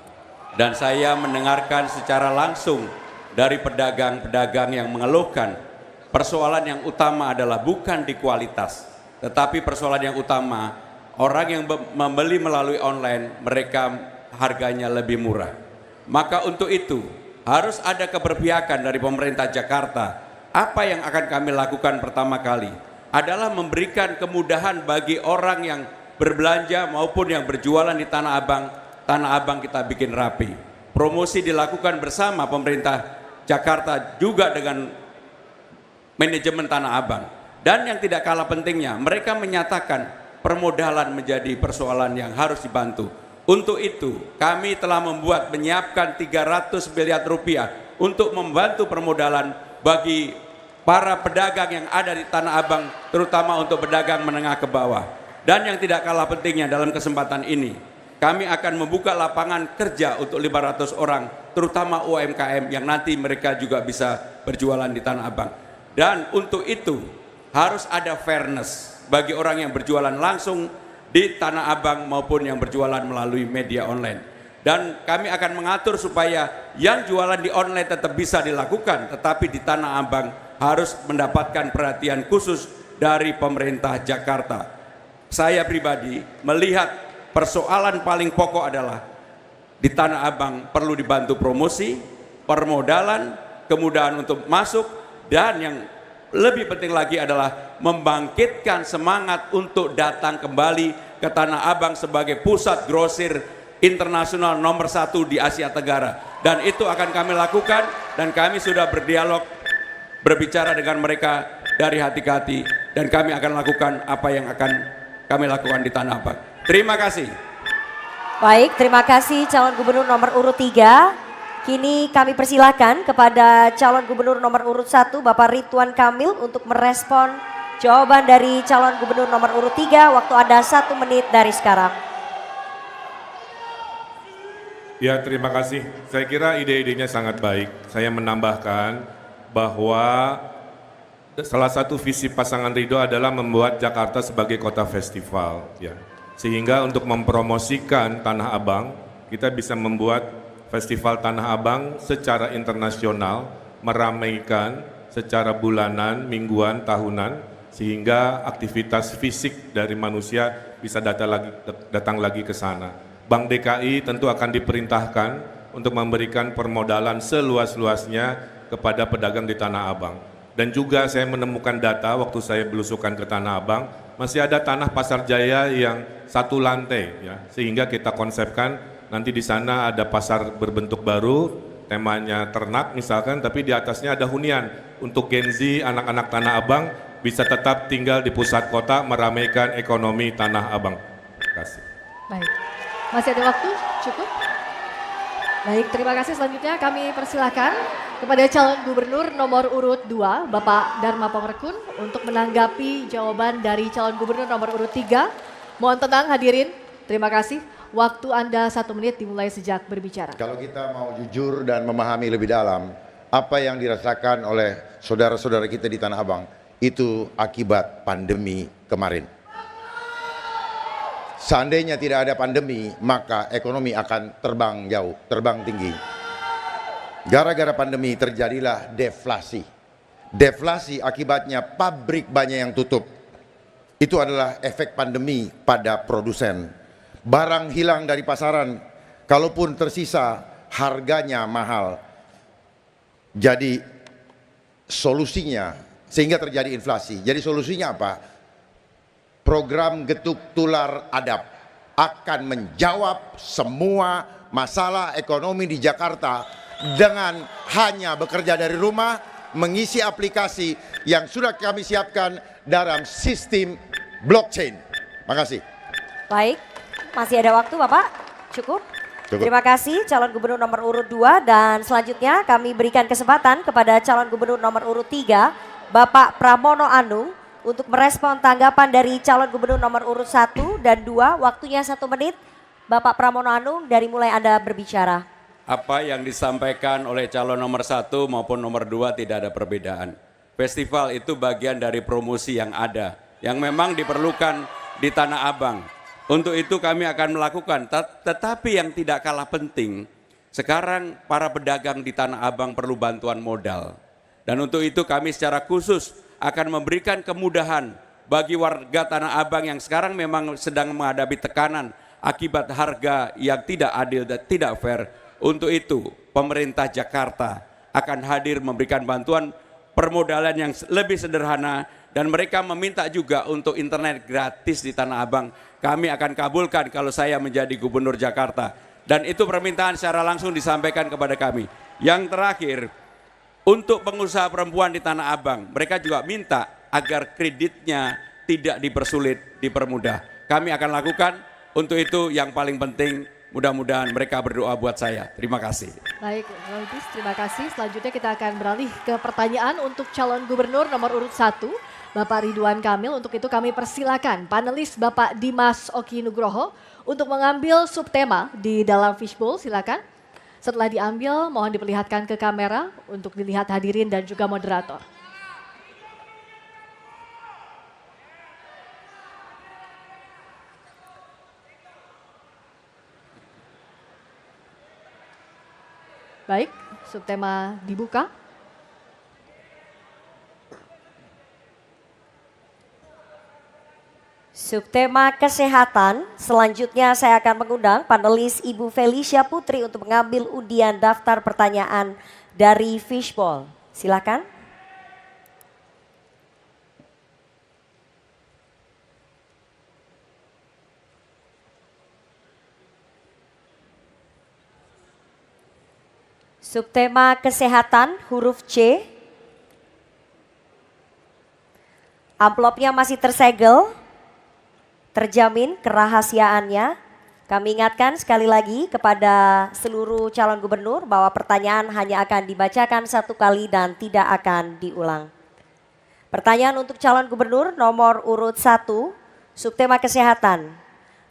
dan saya mendengarkan secara langsung dari pedagang-pedagang yang mengeluhkan persoalan yang utama adalah bukan di kualitas, tetapi persoalan yang utama orang yang membeli melalui online mereka harganya lebih murah. Maka untuk itu harus ada keberpihakan dari pemerintah Jakarta. Apa yang akan kami lakukan pertama kali adalah memberikan kemudahan bagi orang yang berbelanja maupun yang berjualan di Tanah Abang. Tanah Abang kita bikin rapi. Promosi dilakukan bersama pemerintah Jakarta juga dengan manajemen Tanah Abang. Dan yang tidak kalah pentingnya, mereka menyatakan permodalan menjadi persoalan yang harus dibantu. Untuk itu, kami telah menyiapkan 300 miliar rupiah untuk membantu permodalan bagi para pedagang yang ada di Tanah Abang, terutama untuk pedagang menengah ke bawah. Dan yang tidak kalah pentingnya dalam kesempatan ini, kami akan membuka lapangan kerja untuk 500 orang, terutama UMKM yang nanti mereka juga bisa berjualan di Tanah Abang. Dan untuk itu harus ada fairness bagi orang yang berjualan langsung di Tanah Abang maupun yang berjualan melalui media online. Dan kami akan mengatur supaya yang jualan di online tetap bisa dilakukan, tetapi di Tanah Abang harus mendapatkan perhatian khusus dari pemerintah Jakarta. Saya pribadi melihat persoalan paling pokok adalah di Tanah Abang perlu dibantu promosi, permodalan, kemudahan untuk masuk, dan yang lebih penting lagi adalah membangkitkan semangat untuk datang kembali ke Tanah Abang sebagai pusat grosir internasional nomor 1 di Asia Tenggara. Dan itu akan kami lakukan, dan kami sudah berbicara dengan mereka dari hati ke hati, dan kami akan lakukan apa yang akan kami lakukan di Tanah Abang. Terima kasih. Baik, terima kasih calon gubernur nomor urut 3. Kini kami persilakan kepada calon gubernur nomor urut 1 Bapak Ridwan Kamil untuk merespon jawaban dari calon gubernur nomor urut 3. Waktu Anda 1 menit dari sekarang. Ya, terima kasih. Saya kira ide-idenya sangat baik. Saya menambahkan bahwa salah satu visi pasangan Ridho adalah membuat Jakarta sebagai kota festival, ya. Sehingga untuk mempromosikan Tanah Abang, kita bisa membuat festival Tanah Abang secara internasional, meramaikan secara bulanan, mingguan, tahunan, sehingga aktivitas fisik dari manusia bisa datang lagi ke sana. Bank DKI tentu akan diperintahkan untuk memberikan permodalan seluas-luasnya kepada pedagang di Tanah Abang. Dan juga saya menemukan data waktu saya belusukan ke Tanah Abang, masih ada tanah Pasar Jaya yang satu lantai, ya, sehingga kita konsepkan nanti di sana ada pasar berbentuk baru, temanya ternak misalkan, tapi di atasnya ada hunian untuk Gen Z, anak-anak Tanah Abang bisa tetap tinggal di pusat kota meramaikan ekonomi Tanah Abang. Terima kasih. Baik, masih ada waktu? Cukup? Baik, terima kasih. Selanjutnya kami persilakan kepada calon gubernur nomor urut 2, Bapak Dharma Pongrekun, untuk menanggapi jawaban dari calon gubernur nomor urut 3. Mohon tenang hadirin, terima kasih. Waktu Anda 1 menit dimulai sejak berbicara. Kalau kita mau jujur dan memahami lebih dalam apa yang dirasakan oleh saudara-saudara kita di Tanah Abang, itu akibat pandemi kemarin. Seandainya tidak ada pandemi, maka ekonomi akan terbang jauh, terbang tinggi. Gara-gara pandemi terjadilah deflasi. Deflasi akibatnya pabrik banyak yang tutup. Itu adalah efek pandemi pada produsen. Barang hilang dari pasaran, kalaupun tersisa harganya mahal. Jadi solusinya, sehingga terjadi inflasi. Jadi solusinya apa? Program Getuk Tular Adab akan menjawab semua masalah ekonomi di Jakarta dengan hanya bekerja dari rumah, mengisi aplikasi yang sudah kami siapkan dalam sistem blockchain. Makasih. Baik, masih ada waktu Bapak? Cukup? Cukup. Terima kasih calon gubernur nomor urut 2 dan selanjutnya kami berikan kesempatan kepada calon gubernur nomor urut 3, Bapak Pramono Anung, untuk merespon tanggapan dari calon gubernur nomor urut 1 dan 2, waktunya 1 menit. Bapak Pramono Anung, dari mulai Anda berbicara. Apa yang disampaikan oleh calon nomor 1 maupun nomor 2 tidak ada perbedaan. Festival itu bagian dari promosi yang ada, yang memang diperlukan di Tanah Abang. Untuk itu kami akan melakukan, tetapi yang tidak kalah penting, sekarang para pedagang di Tanah Abang perlu bantuan modal. Dan untuk itu kami secara khusus akan memberikan kemudahan bagi warga Tanah Abang yang sekarang memang sedang menghadapi tekanan akibat harga yang tidak adil dan tidak fair. Untuk itu pemerintah Jakarta akan hadir memberikan bantuan permodalan yang lebih sederhana dan mereka meminta juga untuk internet gratis di Tanah Abang. Kami akan kabulkan kalau saya menjadi gubernur Jakarta. Dan itu permintaan secara langsung disampaikan kepada kami. Yang terakhir, untuk pengusaha perempuan di Tanah Abang, mereka juga minta agar kreditnya tidak dipersulit, dipermudah. Kami akan lakukan, untuk itu yang paling penting mudah-mudahan mereka berdoa buat saya. Terima kasih. Baik, Roytis, terima kasih. Selanjutnya kita akan beralih ke pertanyaan untuk calon gubernur nomor urut 1, Bapak Ridwan Kamil. Untuk itu kami persilakan panelis Bapak Dimas Oki Nugroho untuk mengambil subtema di dalam fishbowl, silakan. Setelah diambil, mohon diperlihatkan ke kamera untuk dilihat hadirin dan juga moderator. Baik, subtema dibuka. Subtema kesehatan, selanjutnya saya akan mengundang panelis Ibu Felicia Putri untuk mengambil undian daftar pertanyaan dari fishbowl. Silakan. Subtema kesehatan huruf C. Amplopnya masih tersegel. Terjamin kerahasiaannya. Kami ingatkan sekali lagi kepada seluruh calon gubernur bahwa pertanyaan hanya akan dibacakan 1 kali dan tidak akan diulang. Pertanyaan untuk calon gubernur nomor urut 1, subtema kesehatan.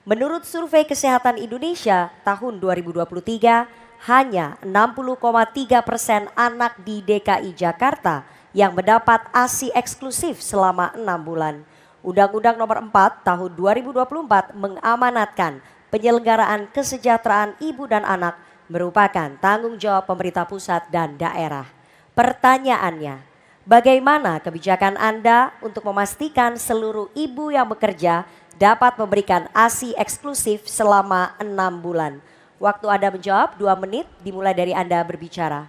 Menurut Survei Kesehatan Indonesia tahun 2023, hanya 60,3% anak di DKI Jakarta yang mendapat ASI eksklusif selama 6 bulan. Undang-Undang Nomor 4 Tahun 2024 mengamanatkan penyelenggaraan kesejahteraan ibu dan anak merupakan tanggung jawab pemerintah pusat dan daerah. Pertanyaannya, bagaimana kebijakan Anda untuk memastikan seluruh ibu yang bekerja dapat memberikan ASI eksklusif selama 6 bulan? Waktu Anda menjawab 2 menit dimulai dari Anda berbicara.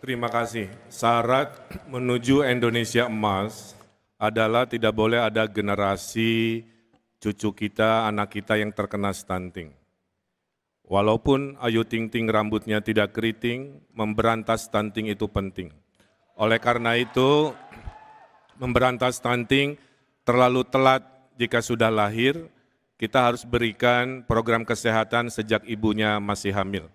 Terima kasih. Syarat menuju Indonesia emas adalah tidak boleh ada generasi cucu kita, anak kita yang terkena stunting. Walaupun Ayu Ting Ting rambutnya tidak keriting, memberantas stunting itu penting. Oleh karena itu, memberantas stunting terlalu telat jika sudah lahir, kita harus berikan program kesehatan sejak ibunya masih hamil.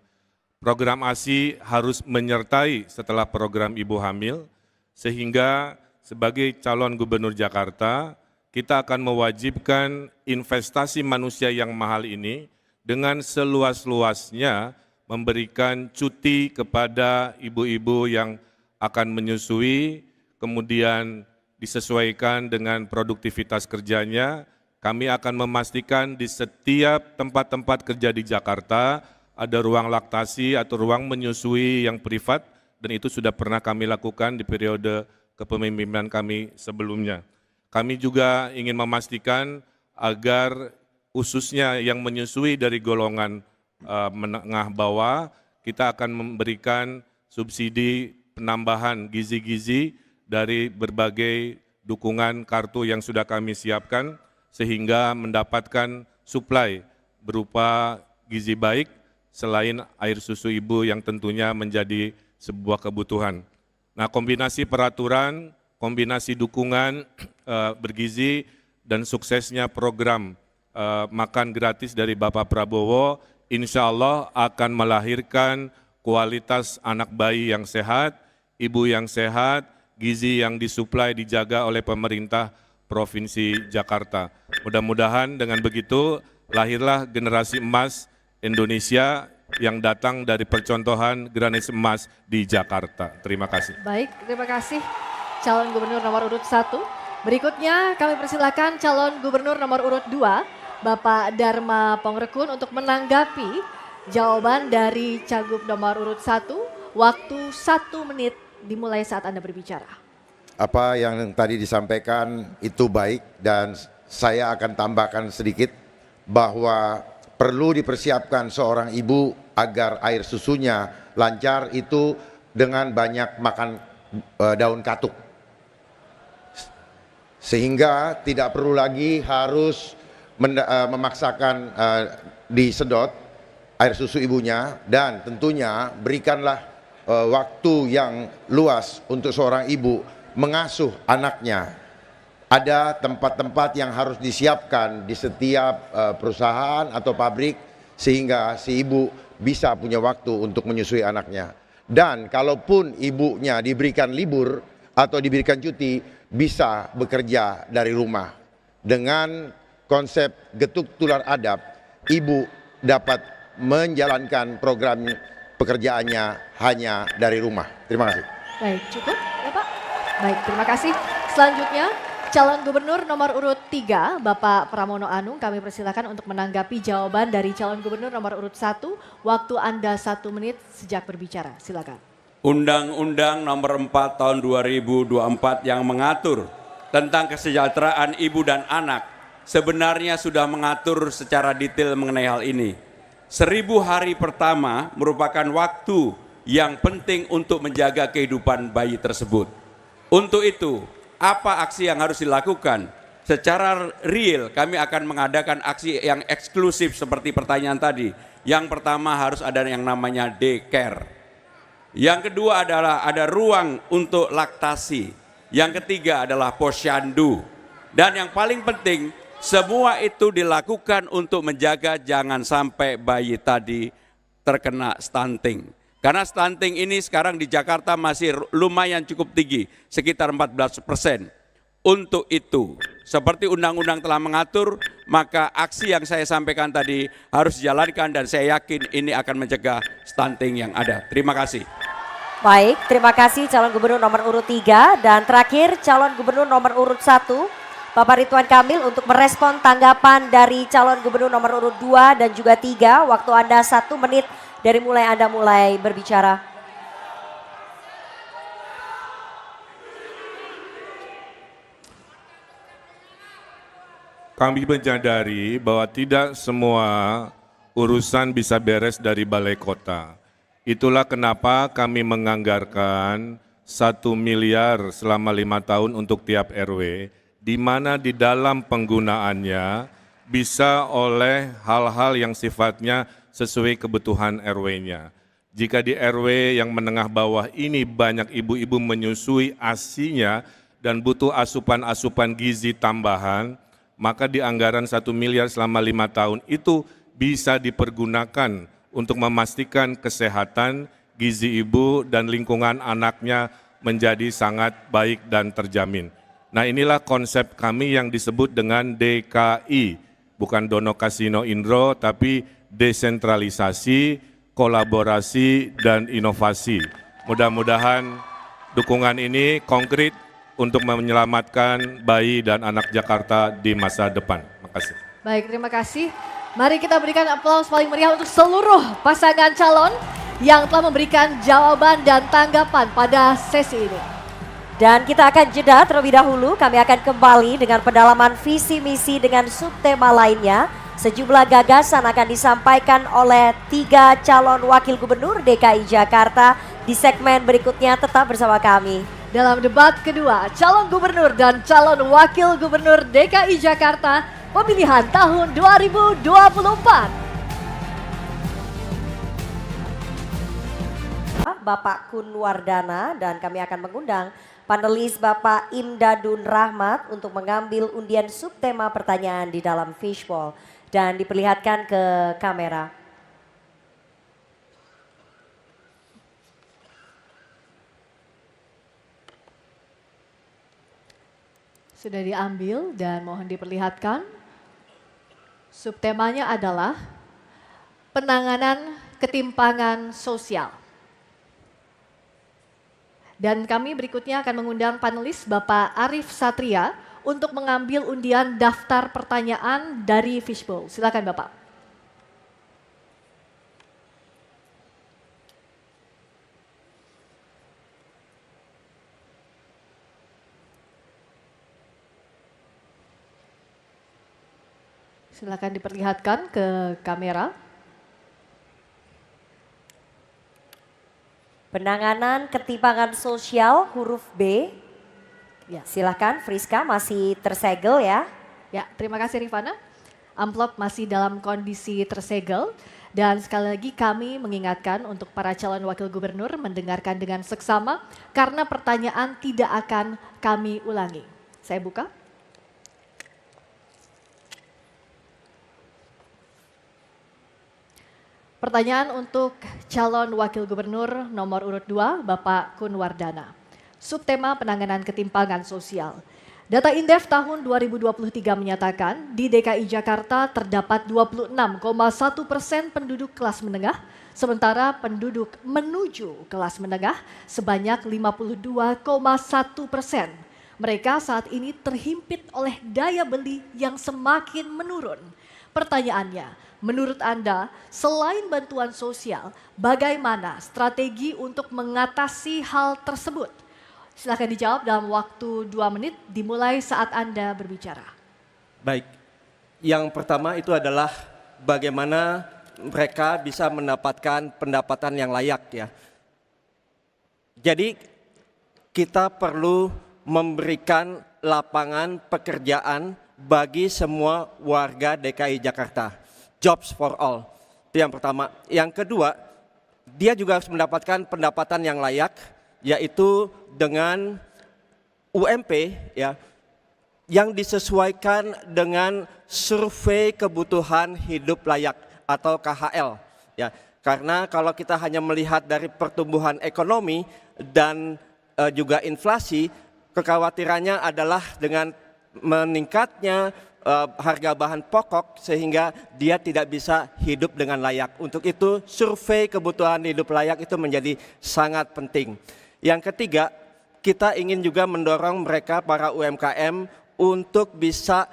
Program ASI harus menyertai setelah program ibu hamil, sehingga sebagai calon gubernur Jakarta, kita akan mewajibkan investasi manusia yang mahal ini dengan seluas-luasnya memberikan cuti kepada ibu-ibu yang akan menyusui, kemudian disesuaikan dengan produktivitas kerjanya. Kami akan memastikan di setiap tempat-tempat kerja di Jakarta ada ruang laktasi atau ruang menyusui yang privat, dan itu sudah pernah kami lakukan di periode kepemimpinan kami sebelumnya. Kami juga ingin memastikan agar khususnya yang menyusui dari golongan menengah bawah, kita akan memberikan subsidi penambahan gizi-gizi dari berbagai dukungan kartu yang sudah kami siapkan, sehingga mendapatkan suplai berupa gizi baik selain air susu ibu yang tentunya menjadi sebuah kebutuhan. Nah, kombinasi peraturan, kombinasi dukungan bergizi, dan suksesnya program makan gratis dari Bapak Prabowo, insya Allah akan melahirkan kualitas anak bayi yang sehat, ibu yang sehat, gizi yang disuplai dijaga oleh pemerintah Provinsi Jakarta. Mudah-mudahan dengan begitu lahirlah generasi emas Indonesia yang datang dari percontohan generasi emas di Jakarta. Terima kasih. Baik, terima kasih calon gubernur nomor urut 1. Berikutnya kami persilakan calon gubernur nomor urut 2, Bapak Dharma Pongrekun untuk menanggapi jawaban dari cagup nomor urut 1. Waktu 1 menit dimulai saat Anda berbicara. Apa yang tadi disampaikan itu baik, dan saya akan tambahkan sedikit bahwa perlu dipersiapkan seorang ibu agar air susunya lancar itu dengan banyak makan daun katuk. Sehingga tidak perlu lagi harus memaksakan disedot air susu ibunya, dan tentunya berikanlah waktu yang luas untuk seorang ibu mengasuh anaknya. Ada tempat-tempat yang harus disiapkan di setiap perusahaan atau pabrik sehingga si ibu bisa punya waktu untuk menyusui anaknya. Dan kalaupun ibunya diberikan libur atau diberikan cuti, bisa bekerja dari rumah. Dengan konsep getuk tular adab, ibu dapat menjalankan program pekerjaannya hanya dari rumah. Terima kasih. Baik, cukup ya Pak? Baik, terima kasih. Selanjutnya calon gubernur nomor urut 3, Bapak Pramono Anung, kami persilakan untuk menanggapi jawaban dari calon gubernur nomor urut 1. Waktu Anda 1 menit sejak berbicara, silakan. Undang-Undang nomor 4 tahun 2024 yang mengatur tentang kesejahteraan ibu dan anak sebenarnya sudah mengatur secara detail mengenai hal ini. 1000 hari pertama merupakan waktu yang penting untuk menjaga kehidupan bayi tersebut. Untuk itu, apa aksi yang harus dilakukan? Secara real kami akan mengadakan aksi yang eksklusif seperti pertanyaan tadi. Yang pertama harus ada yang namanya daycare. Yang kedua adalah ada ruang untuk laktasi. Yang ketiga adalah posyandu. Dan yang paling penting, semua itu dilakukan untuk menjaga jangan sampai bayi tadi terkena stunting. Karena stunting ini sekarang di Jakarta masih lumayan cukup tinggi, sekitar 14%. Untuk itu, seperti undang-undang telah mengatur, maka aksi yang saya sampaikan tadi harus dijalankan, dan saya yakin ini akan mencegah stunting yang ada. Terima kasih. Baik, terima kasih calon gubernur nomor urut 3, dan terakhir calon gubernur nomor urut 1, Bapak Ridwan Kamil untuk merespon tanggapan dari calon gubernur nomor urut 2 dan juga 3. Waktu Anda 1 menit dari mulai Anda mulai berbicara. Kami menyadari bahwa tidak semua urusan bisa beres dari balai kota. Itulah kenapa kami menganggarkan 1 miliar selama 5 tahun untuk tiap RW, di mana di dalam penggunaannya bisa oleh hal-hal yang sifatnya sesuai kebutuhan RW-nya. Jika di RW yang menengah bawah ini banyak ibu-ibu menyusui ASI-nya dan butuh asupan-asupan gizi tambahan, maka di anggaran 1 miliar selama 5 tahun itu bisa dipergunakan untuk memastikan kesehatan, gizi ibu dan lingkungan anaknya menjadi sangat baik dan terjamin. Nah, inilah konsep kami yang disebut dengan DKI, bukan Dono Kasino Indro, tapi desentralisasi, kolaborasi, dan inovasi. Mudah-mudahan dukungan ini konkret untuk menyelamatkan bayi dan anak Jakarta di masa depan. Terima kasih. Baik, terima kasih. Mari kita berikan aplaus paling meriah untuk seluruh pasangan calon yang telah memberikan jawaban dan tanggapan pada sesi ini. Dan kita akan jeda terlebih dahulu, kami akan kembali dengan pendalaman visi misi dengan subtema lainnya. Sejumlah gagasan akan disampaikan oleh 3 calon wakil gubernur DKI Jakarta di segmen berikutnya, tetap bersama kami. Dalam debat kedua, calon gubernur dan calon wakil gubernur DKI Jakarta pemilihan tahun 2024. Bapak Kun Wardana, dan kami akan mengundang panelis Bapak Imdadun Rahmat untuk mengambil undian subtema pertanyaan di dalam fishbowl dan diperlihatkan ke kamera. Sudah diambil dan mohon diperlihatkan. Subtemanya adalah penanganan ketimpangan sosial. Dan kami berikutnya akan mengundang panelis Bapak Arif Satria untuk mengambil undian daftar pertanyaan dari fishbowl. Silakan Bapak. Silakan diperlihatkan ke kamera. Penanganan ketimpangan sosial huruf B. Ya, silakan Friska, masih tersegel ya. Ya, terima kasih Rifana. Amplop masih dalam kondisi tersegel. Dan sekali lagi kami mengingatkan untuk para calon wakil gubernur mendengarkan dengan seksama karena pertanyaan tidak akan kami ulangi. Saya buka. Pertanyaan untuk calon wakil gubernur nomor urut 2, Bapak Kun Wardana. Subtema penanganan ketimpangan sosial. Data Indef tahun 2023 menyatakan di DKI Jakarta terdapat 26,1% penduduk kelas menengah, sementara penduduk menuju kelas menengah sebanyak 52,1%. Mereka saat ini terhimpit oleh daya beli yang semakin menurun. Pertanyaannya, menurut Anda, selain bantuan sosial, bagaimana strategi untuk mengatasi hal tersebut? Silakan dijawab dalam waktu 2 menit, dimulai saat Anda berbicara. Baik, yang pertama itu adalah bagaimana mereka bisa mendapatkan pendapatan yang layak ya. Jadi kita perlu memberikan lapangan pekerjaan bagi semua warga DKI Jakarta. Jobs for all, itu yang pertama. Yang kedua, dia juga harus mendapatkan pendapatan yang layak, yaitu dengan UMP ya, yang disesuaikan dengan survei kebutuhan hidup layak atau KHL ya. Karena kalau kita hanya melihat dari pertumbuhan ekonomi dan juga inflasi, kekhawatirannya adalah dengan meningkatnya harga bahan pokok sehingga dia tidak bisa hidup dengan layak. Untuk itu survei kebutuhan hidup layak itu menjadi sangat penting. Yang ketiga, kita ingin juga mendorong mereka para UMKM untuk bisa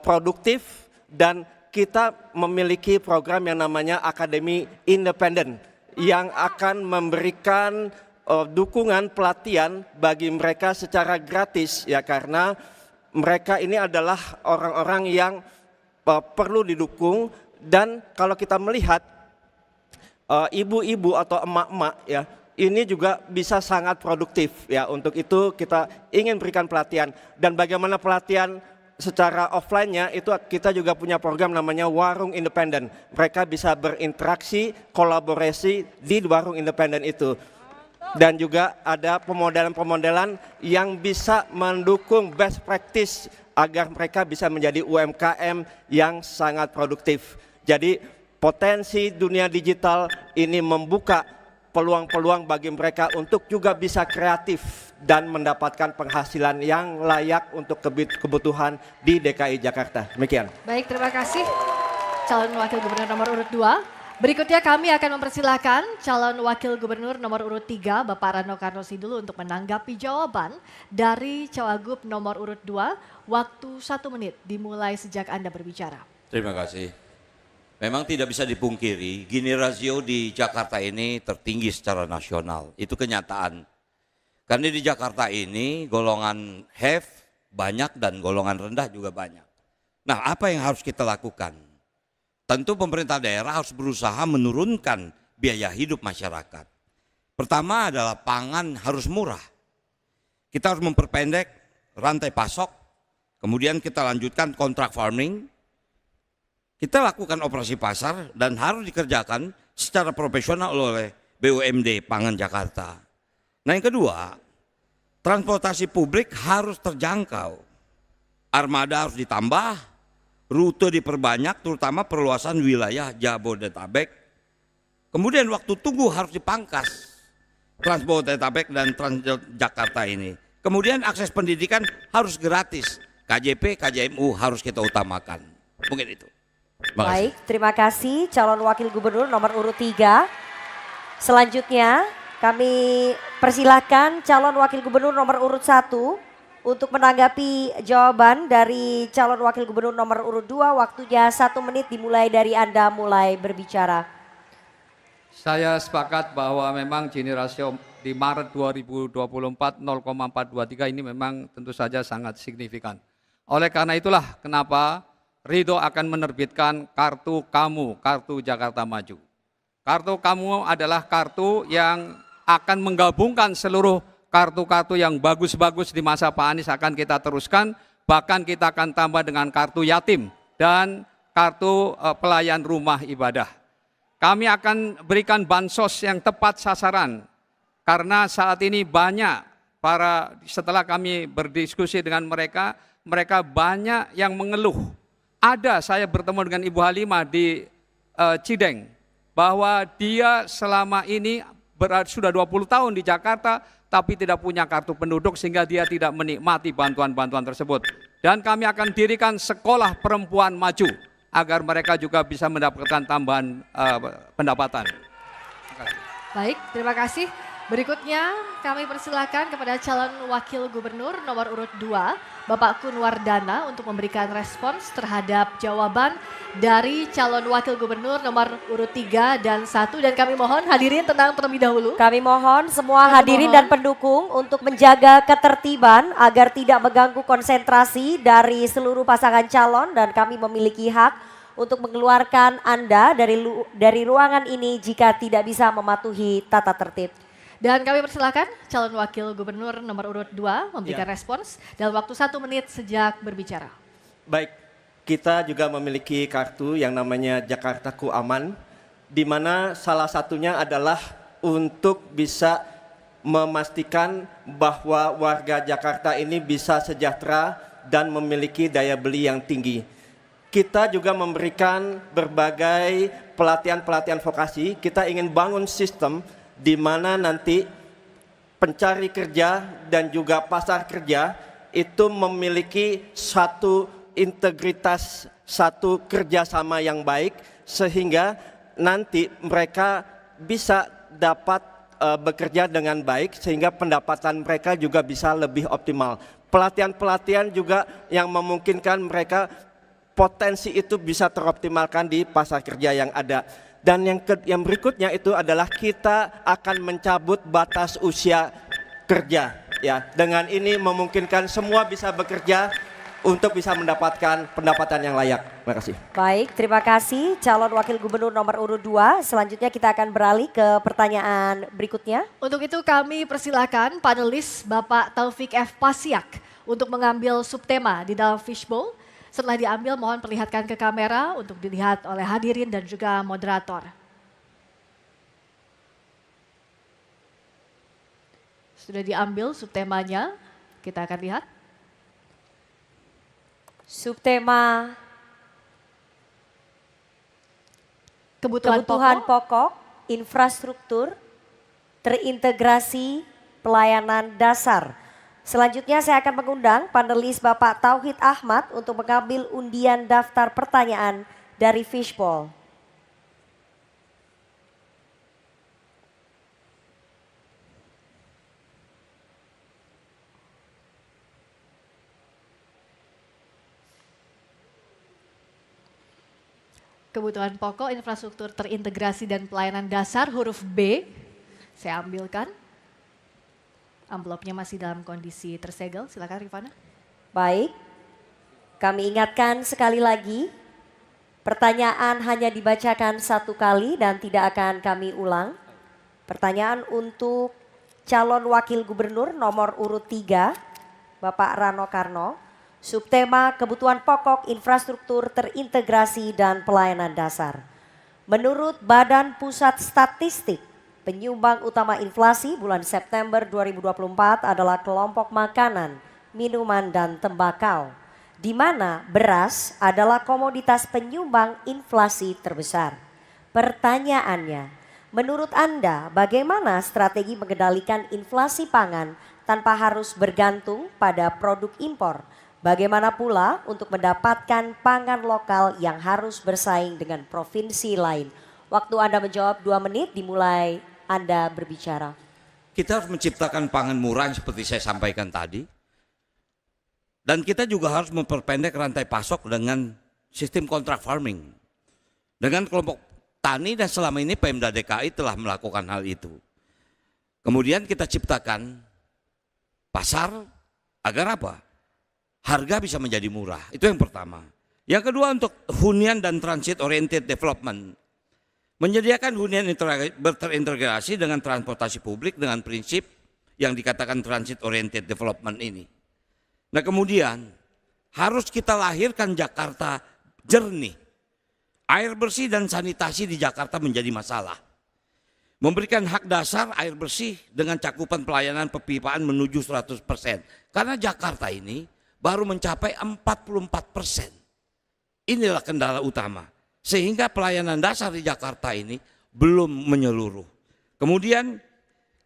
produktif, dan kita memiliki program yang namanya Akademi Independen yang akan memberikan dukungan pelatihan bagi mereka secara gratis ya, karena mereka ini adalah orang-orang yang perlu didukung. Dan kalau kita melihat ibu-ibu atau emak-emak ya, ini juga bisa sangat produktif ya. Untuk itu kita ingin berikan pelatihan, dan bagaimana pelatihan secara offline-nya itu kita juga punya program namanya Warung Independen. Mereka bisa berinteraksi, kolaborasi di warung independen itu. Dan juga ada pemodelan-pemodelan yang bisa mendukung best practice agar mereka bisa menjadi UMKM yang sangat produktif. Jadi potensi dunia digital ini membuka peluang-peluang bagi mereka untuk juga bisa kreatif dan mendapatkan penghasilan yang layak untuk kebutuhan di DKI Jakarta. Demikian. Baik, terima kasih calon wakil gubernur nomor urut 2. Berikutnya kami akan mempersilahkan calon wakil gubernur nomor urut 3 Bapak Rano Karno Sidulu untuk menanggapi jawaban dari cawagup nomor urut 2. Waktu 1 menit dimulai sejak Anda berbicara. Terima kasih. Memang tidak bisa dipungkiri, Gini rasio di Jakarta ini tertinggi secara nasional. Itu kenyataan. Karena di Jakarta ini golongan have banyak dan golongan rendah juga banyak. Nah, apa yang harus kita lakukan? Tentu pemerintah daerah harus berusaha menurunkan biaya hidup masyarakat. Pertama adalah pangan harus murah. Kita harus memperpendek rantai pasok, kemudian kita lanjutkan kontrak farming. Kita lakukan operasi pasar dan harus dikerjakan secara profesional oleh BUMD Pangan Jakarta. Nah, yang kedua, transportasi publik harus terjangkau. Armada harus ditambah, rute diperbanyak, terutama perluasan wilayah Jabodetabek. Kemudian waktu tunggu harus dipangkas, Transjabodetabek dan Transjakarta ini. Kemudian akses pendidikan harus gratis, KJP, KJMU harus kita utamakan. Mungkin itu. Baik, terima kasih calon wakil gubernur nomor urut 3. Selanjutnya kami persilahkan calon wakil gubernur nomor urut 1 untuk menanggapi jawaban dari calon wakil gubernur nomor urut 2. Waktunya 1 menit dimulai dari Anda mulai berbicara. Saya sepakat bahwa memang Gini rasio di Maret 2024 0,423 ini memang tentu saja sangat signifikan. Oleh karena itulah kenapa Ridho akan menerbitkan kartu kamu, kartu Jakarta Maju. Kartu kamu adalah kartu yang akan menggabungkan seluruh kartu-kartu yang bagus-bagus di masa Pak Anies akan kita teruskan. Bahkan kita akan tambah dengan kartu yatim dan kartu pelayan rumah ibadah. Kami akan berikan bansos yang tepat sasaran. Karena saat ini banyak setelah kami berdiskusi dengan mereka, mereka banyak yang mengeluh. Saya bertemu dengan Ibu Halimah di Cideng, bahwa dia selama ini sudah 20 tahun di Jakarta, tapi tidak punya kartu penduduk sehingga dia tidak menikmati bantuan-bantuan tersebut. Dan kami akan dirikan sekolah perempuan maju, agar mereka juga bisa mendapatkan tambahan pendapatan. Baik, terima kasih. Berikutnya kami persilakan kepada calon wakil gubernur nomor urut 2, Bapak Kunwardana untuk memberikan respons terhadap jawaban dari calon wakil gubernur nomor urut 3 dan 1. Dan kami mohon hadirin tenang terlebih dahulu. Kami mohon semua hadirin dan pendukung untuk menjaga ketertiban agar tidak mengganggu konsentrasi dari seluruh pasangan calon, dan kami memiliki hak untuk mengeluarkan Anda dari ruangan ini jika tidak bisa mematuhi tata tertib. Dan kami persilakan calon wakil gubernur nomor urut 2 memberikan respons dalam waktu 1 menit sejak berbicara. Baik, kita juga memiliki kartu yang namanya Jakartaku Aman, di mana salah satunya adalah untuk bisa memastikan bahwa warga Jakarta ini bisa sejahtera dan memiliki daya beli yang tinggi. Kita juga memberikan berbagai pelatihan-pelatihan vokasi. Kita ingin bangun sistem di mana nanti pencari kerja dan juga pasar kerja itu memiliki satu integritas, satu kerjasama yang baik, sehingga nanti mereka bisa dapat bekerja dengan baik, sehingga pendapatan mereka juga bisa lebih optimal. Pelatihan-pelatihan juga yang memungkinkan mereka potensi itu bisa teroptimalkan di pasar kerja yang ada. Dan yang berikutnya itu adalah kita akan mencabut batas usia kerja. Ya, dengan ini memungkinkan semua bisa bekerja untuk bisa mendapatkan pendapatan yang layak. Terima kasih. Baik, terima kasih calon wakil gubernur nomor urut 2. Selanjutnya kita akan beralih ke pertanyaan berikutnya. Untuk itu kami persilakan panelis Bapak Taufik F. Pasiak untuk mengambil subtema di dalam fishbowl. Setelah diambil mohon perlihatkan ke kamera untuk dilihat oleh hadirin dan juga moderator. Sudah diambil subtemanya, kita akan lihat. Subtema Kebutuhan pokok, infrastruktur, terintegrasi, pelayanan dasar. Selanjutnya saya akan mengundang panelis Bapak Tauhid Ahmad untuk mengambil undian daftar pertanyaan dari fishbowl. Kebutuhan pokok, infrastruktur terintegrasi dan pelayanan dasar huruf B. Saya ambilkan. Amplopnya masih dalam kondisi tersegel. Silakan Rifana. Baik, kami ingatkan sekali lagi, pertanyaan hanya dibacakan satu kali dan tidak akan kami ulang. Pertanyaan untuk calon wakil gubernur nomor urut 3, Bapak Rano Karno. Subtema kebutuhan pokok, infrastruktur terintegrasi dan pelayanan dasar. Menurut Badan Pusat Statistik, penyumbang utama inflasi bulan September 2024 adalah kelompok makanan, minuman dan tembakau, di mana beras adalah komoditas penyumbang inflasi terbesar. Pertanyaannya, menurut Anda bagaimana strategi mengendalikan inflasi pangan tanpa harus bergantung pada produk impor? Bagaimana pula untuk mendapatkan pangan lokal yang harus bersaing dengan provinsi lain? Waktu Anda menjawab 2 menit, dimulai Anda berbicara. Kita harus menciptakan pangan murah yang seperti saya sampaikan tadi. Dan kita juga harus memperpendek rantai pasok dengan sistem kontrak farming. Dengan kelompok tani dan selama ini Pemda DKI telah melakukan hal itu. Kemudian kita ciptakan pasar agar apa? Harga bisa menjadi murah, itu yang pertama. Yang kedua untuk hunian dan transit oriented development. Menyediakan hunian terintegrasi dengan transportasi publik dengan prinsip yang dikatakan transit oriented development ini. Nah kemudian harus kita lahirkan Jakarta jernih. Air bersih dan sanitasi di Jakarta menjadi masalah. Memberikan hak dasar air bersih dengan cakupan pelayanan pepipaan menuju 100%. Karena Jakarta ini baru mencapai 44%. Inilah kendala utama. Sehingga pelayanan dasar di Jakarta ini belum menyeluruh. Kemudian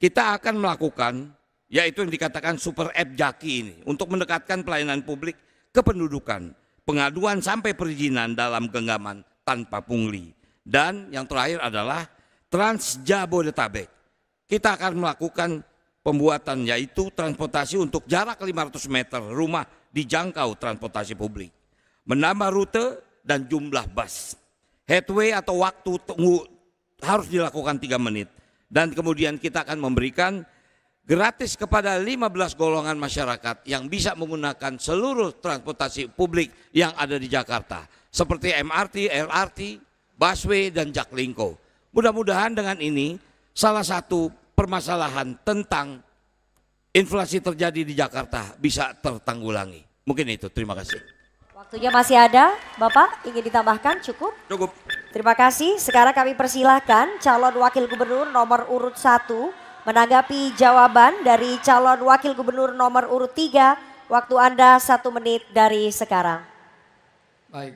kita akan melakukan, yaitu yang dikatakan super app Jaki ini, untuk mendekatkan pelayanan publik ke pendudukan, pengaduan sampai perizinan dalam genggaman tanpa pungli. Dan yang terakhir adalah Trans Jabodetabek. Kita akan melakukan pembuatan yaitu transportasi untuk jarak 500 meter rumah dijangkau transportasi publik. Menambah rute dan jumlah bus. Headway atau waktu tunggu harus dilakukan 3 menit. Dan kemudian kita akan memberikan gratis kepada 15 golongan masyarakat yang bisa menggunakan seluruh transportasi publik yang ada di Jakarta. Seperti MRT, LRT, busway, dan Jaklingko. Mudah-mudahan dengan ini salah satu permasalahan tentang inflasi terjadi di Jakarta bisa tertanggulangi. Mungkin itu, terima kasih. Waktunya masih ada, Bapak ingin ditambahkan cukup? Cukup. Terima kasih, sekarang kami persilahkan calon wakil gubernur nomor urut 1 menanggapi jawaban dari calon wakil gubernur nomor urut 3. Waktu Anda 1 menit dari sekarang. Baik,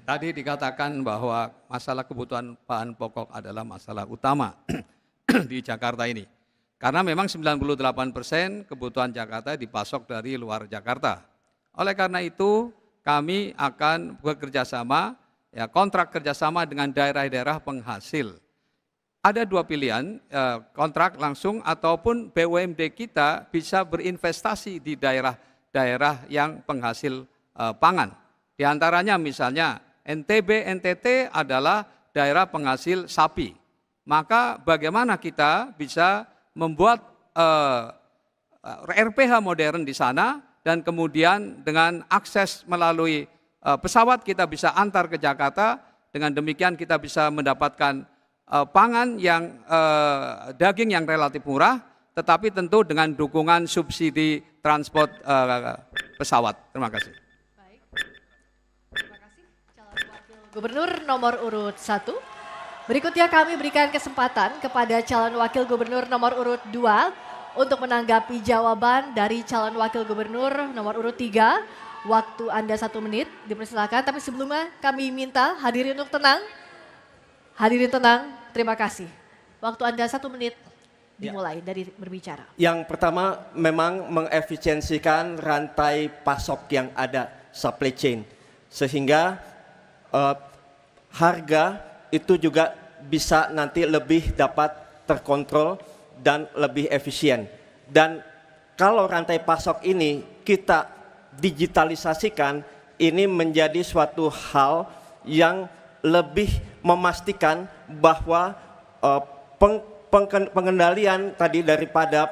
tadi dikatakan bahwa masalah kebutuhan bahan pokok adalah masalah utama di Jakarta ini. Karena memang 98% kebutuhan Jakarta dipasok dari luar Jakarta. Oleh karena itu kami akan bekerja sama, ya, kontrak kerjasama dengan daerah-daerah penghasil. Ada 2 pilihan, kontrak langsung ataupun BUMD kita bisa berinvestasi di daerah-daerah yang penghasil pangan. Di antaranya misalnya NTB, NTT adalah daerah penghasil sapi. Maka bagaimana kita bisa membuat RPH modern di sana dan kemudian dengan akses melalui pesawat kita bisa antar ke Jakarta. Dengan demikian kita bisa mendapatkan pangan yang daging yang relatif murah, tetapi tentu dengan dukungan subsidi transport pesawat. Terima kasih. Baik. Terima kasih calon wakil gubernur nomor urut 1. Berikutnya kami berikan kesempatan kepada calon wakil gubernur nomor urut 2 untuk menanggapi jawaban dari calon wakil gubernur nomor urut 3. Waktu Anda 1 menit, dipersilakan. Tapi sebelumnya kami minta hadirin untuk tenang. Hadirin tenang, terima kasih. Waktu Anda 1 menit dimulai dari berbicara. Yang pertama memang mengefisiensikan rantai pasok yang ada, supply chain. Sehingga harga itu juga bisa nanti lebih dapat terkontrol dan lebih efisien. Dan kalau rantai pasok ini kita digitalisasikan, ini menjadi suatu hal yang lebih memastikan bahwa pengendalian tadi daripada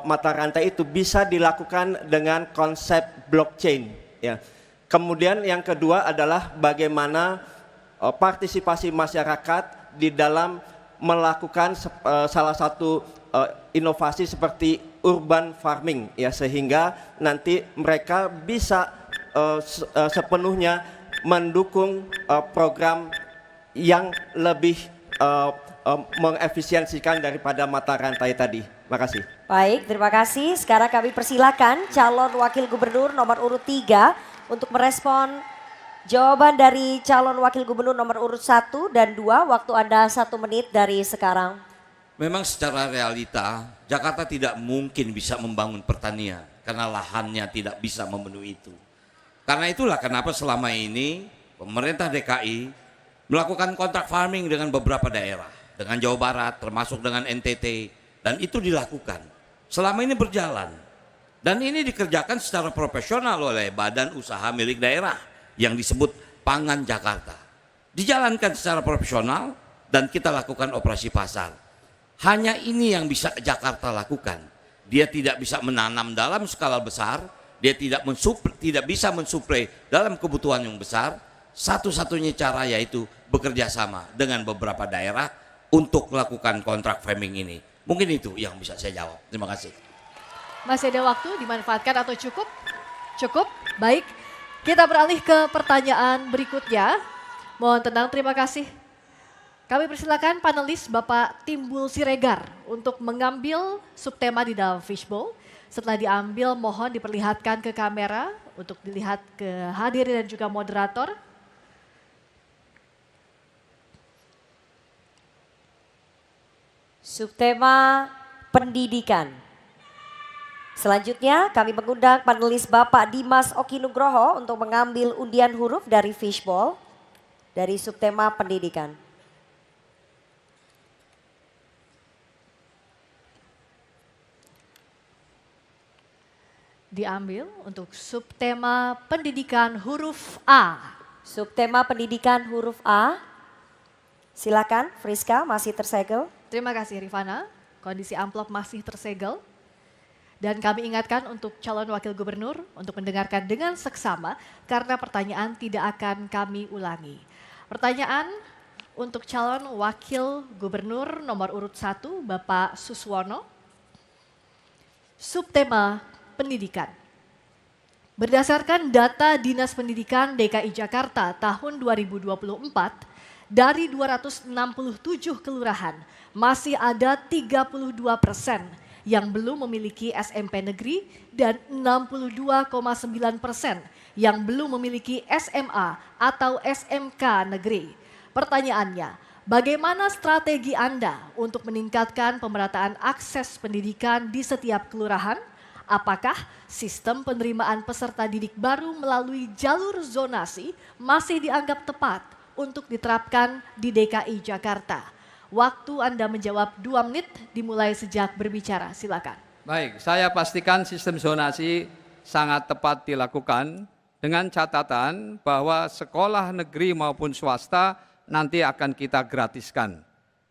mata rantai itu bisa dilakukan dengan konsep blockchain. Ya. Kemudian yang kedua adalah bagaimana partisipasi masyarakat di dalam melakukan salah satu inovasi seperti urban farming, ya, sehingga nanti mereka bisa sepenuhnya mendukung program yang lebih mengefisiensikan daripada mata rantai tadi. Terima kasih. Baik, terima kasih. Sekarang kami persilakan calon wakil gubernur nomor urut 3 untuk merespon jawaban dari calon wakil gubernur nomor urut 1 dan 2. Waktu Anda 1 menit dari sekarang. Memang secara realita Jakarta tidak mungkin bisa membangun pertanian karena lahannya tidak bisa memenuhi itu. Karena itulah kenapa selama ini pemerintah DKI melakukan kontrak farming dengan beberapa daerah, dengan Jawa Barat termasuk dengan NTT, dan itu dilakukan. Selama ini berjalan dan ini dikerjakan secara profesional oleh badan usaha milik daerah yang disebut Pangan Jakarta. Dijalankan secara profesional dan kita lakukan operasi pasar. Hanya ini yang bisa Jakarta lakukan. Dia tidak bisa menanam dalam skala besar, dia tidak bisa mensuplai dalam kebutuhan yang besar. Satu-satunya cara yaitu bekerja sama dengan beberapa daerah untuk melakukan kontrak farming ini. Mungkin itu yang bisa saya jawab. Terima kasih. Masih ada waktu dimanfaatkan atau cukup? Cukup? Baik. Kita beralih ke pertanyaan berikutnya. Mohon tenang, terima kasih. Kami persilakan panelis Bapak Timbul Siregar untuk mengambil subtema di dalam fishbowl. Setelah diambil mohon diperlihatkan ke kamera untuk dilihat ke hadirin dan juga moderator. Subtema pendidikan. Selanjutnya kami mengundang panelis Bapak Dimas Oki Nugroho untuk mengambil undian huruf dari fishbowl dari subtema pendidikan. Diambil untuk subtema pendidikan huruf A. Subtema pendidikan huruf A. Silakan Friska, masih tersegel. Terima kasih Rifana, kondisi amplop masih tersegel. Dan kami ingatkan untuk calon wakil gubernur untuk mendengarkan dengan seksama karena pertanyaan tidak akan kami ulangi. Pertanyaan untuk calon wakil gubernur nomor urut 1 Bapak Suswono. Subtema pendidikan. Berdasarkan data Dinas Pendidikan DKI Jakarta tahun 2024, dari 267 kelurahan masih ada 32% yang belum memiliki SMP negeri dan 62,9% yang belum memiliki SMA atau SMK negeri. Pertanyaannya, bagaimana strategi Anda untuk meningkatkan pemerataan akses pendidikan di setiap kelurahan? Apakah sistem penerimaan peserta didik baru melalui jalur zonasi masih dianggap tepat untuk diterapkan di DKI Jakarta? Waktu Anda menjawab 2 menit dimulai sejak berbicara, silakan. Baik, saya pastikan sistem zonasi sangat tepat dilakukan dengan catatan bahwa sekolah negeri maupun swasta nanti akan kita gratiskan.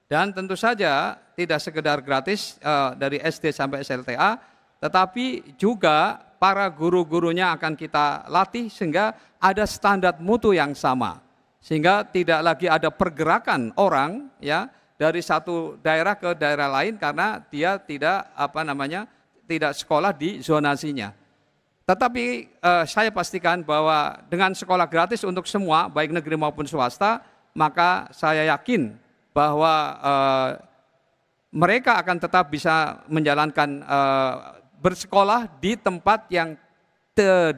Dan tentu saja tidak sekedar gratis dari SD sampai SLTA, tetapi juga para guru-gurunya akan kita latih sehingga ada standar mutu yang sama. Sehingga tidak lagi ada pergerakan orang ya dari satu daerah ke daerah lain karena dia tidak tidak sekolah di zonasinya. Tetapi saya pastikan bahwa dengan sekolah gratis untuk semua baik negeri maupun swasta, maka saya yakin bahwa mereka akan tetap bisa menjalankan bersekolah di tempat yang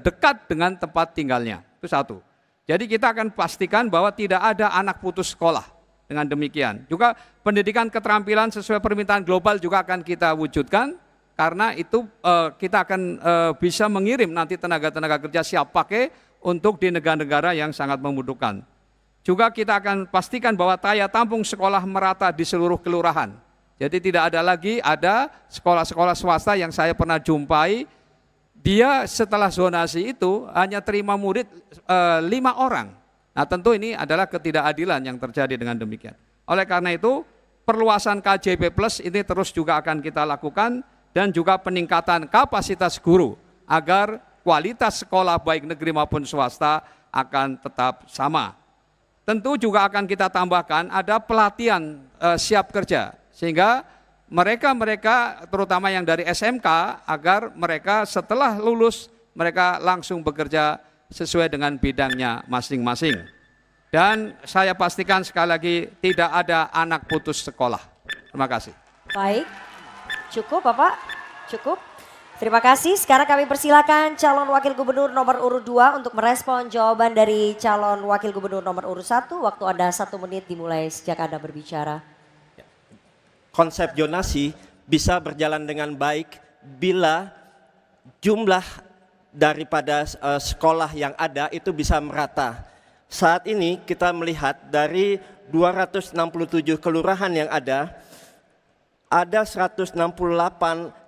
dekat dengan tempat tinggalnya. Itu satu. Jadi kita akan pastikan bahwa tidak ada anak putus sekolah dengan demikian. Juga pendidikan keterampilan sesuai permintaan global juga akan kita wujudkan, karena itu kita akan bisa mengirim nanti tenaga-tenaga kerja siap pakai untuk di negara-negara yang sangat membutuhkan. Juga kita akan pastikan bahwa daya tampung sekolah merata di seluruh kelurahan. Jadi tidak ada lagi ada sekolah-sekolah swasta yang saya pernah jumpai, dia setelah zonasi itu hanya terima murid 5 orang. Nah tentu ini adalah ketidakadilan yang terjadi dengan demikian. Oleh karena itu perluasan KJP Plus ini terus juga akan kita lakukan dan juga peningkatan kapasitas guru agar kualitas sekolah baik negeri maupun swasta akan tetap sama. Tentu juga akan kita tambahkan ada pelatihan siap kerja sehingga mereka terutama yang dari SMK agar mereka setelah lulus mereka langsung bekerja sesuai dengan bidangnya masing-masing. Dan saya pastikan sekali lagi tidak ada anak putus sekolah. Terima kasih. Baik, cukup Bapak, cukup. Terima kasih. Sekarang kami persilakan calon wakil gubernur nomor urut 2 untuk merespon jawaban dari calon wakil gubernur nomor urut 1. Waktu Anda 1 menit dimulai sejak Anda berbicara. Konsep zonasi bisa berjalan dengan baik bila jumlah daripada sekolah yang ada itu bisa merata. Saat ini kita melihat dari 267 kelurahan yang ada 168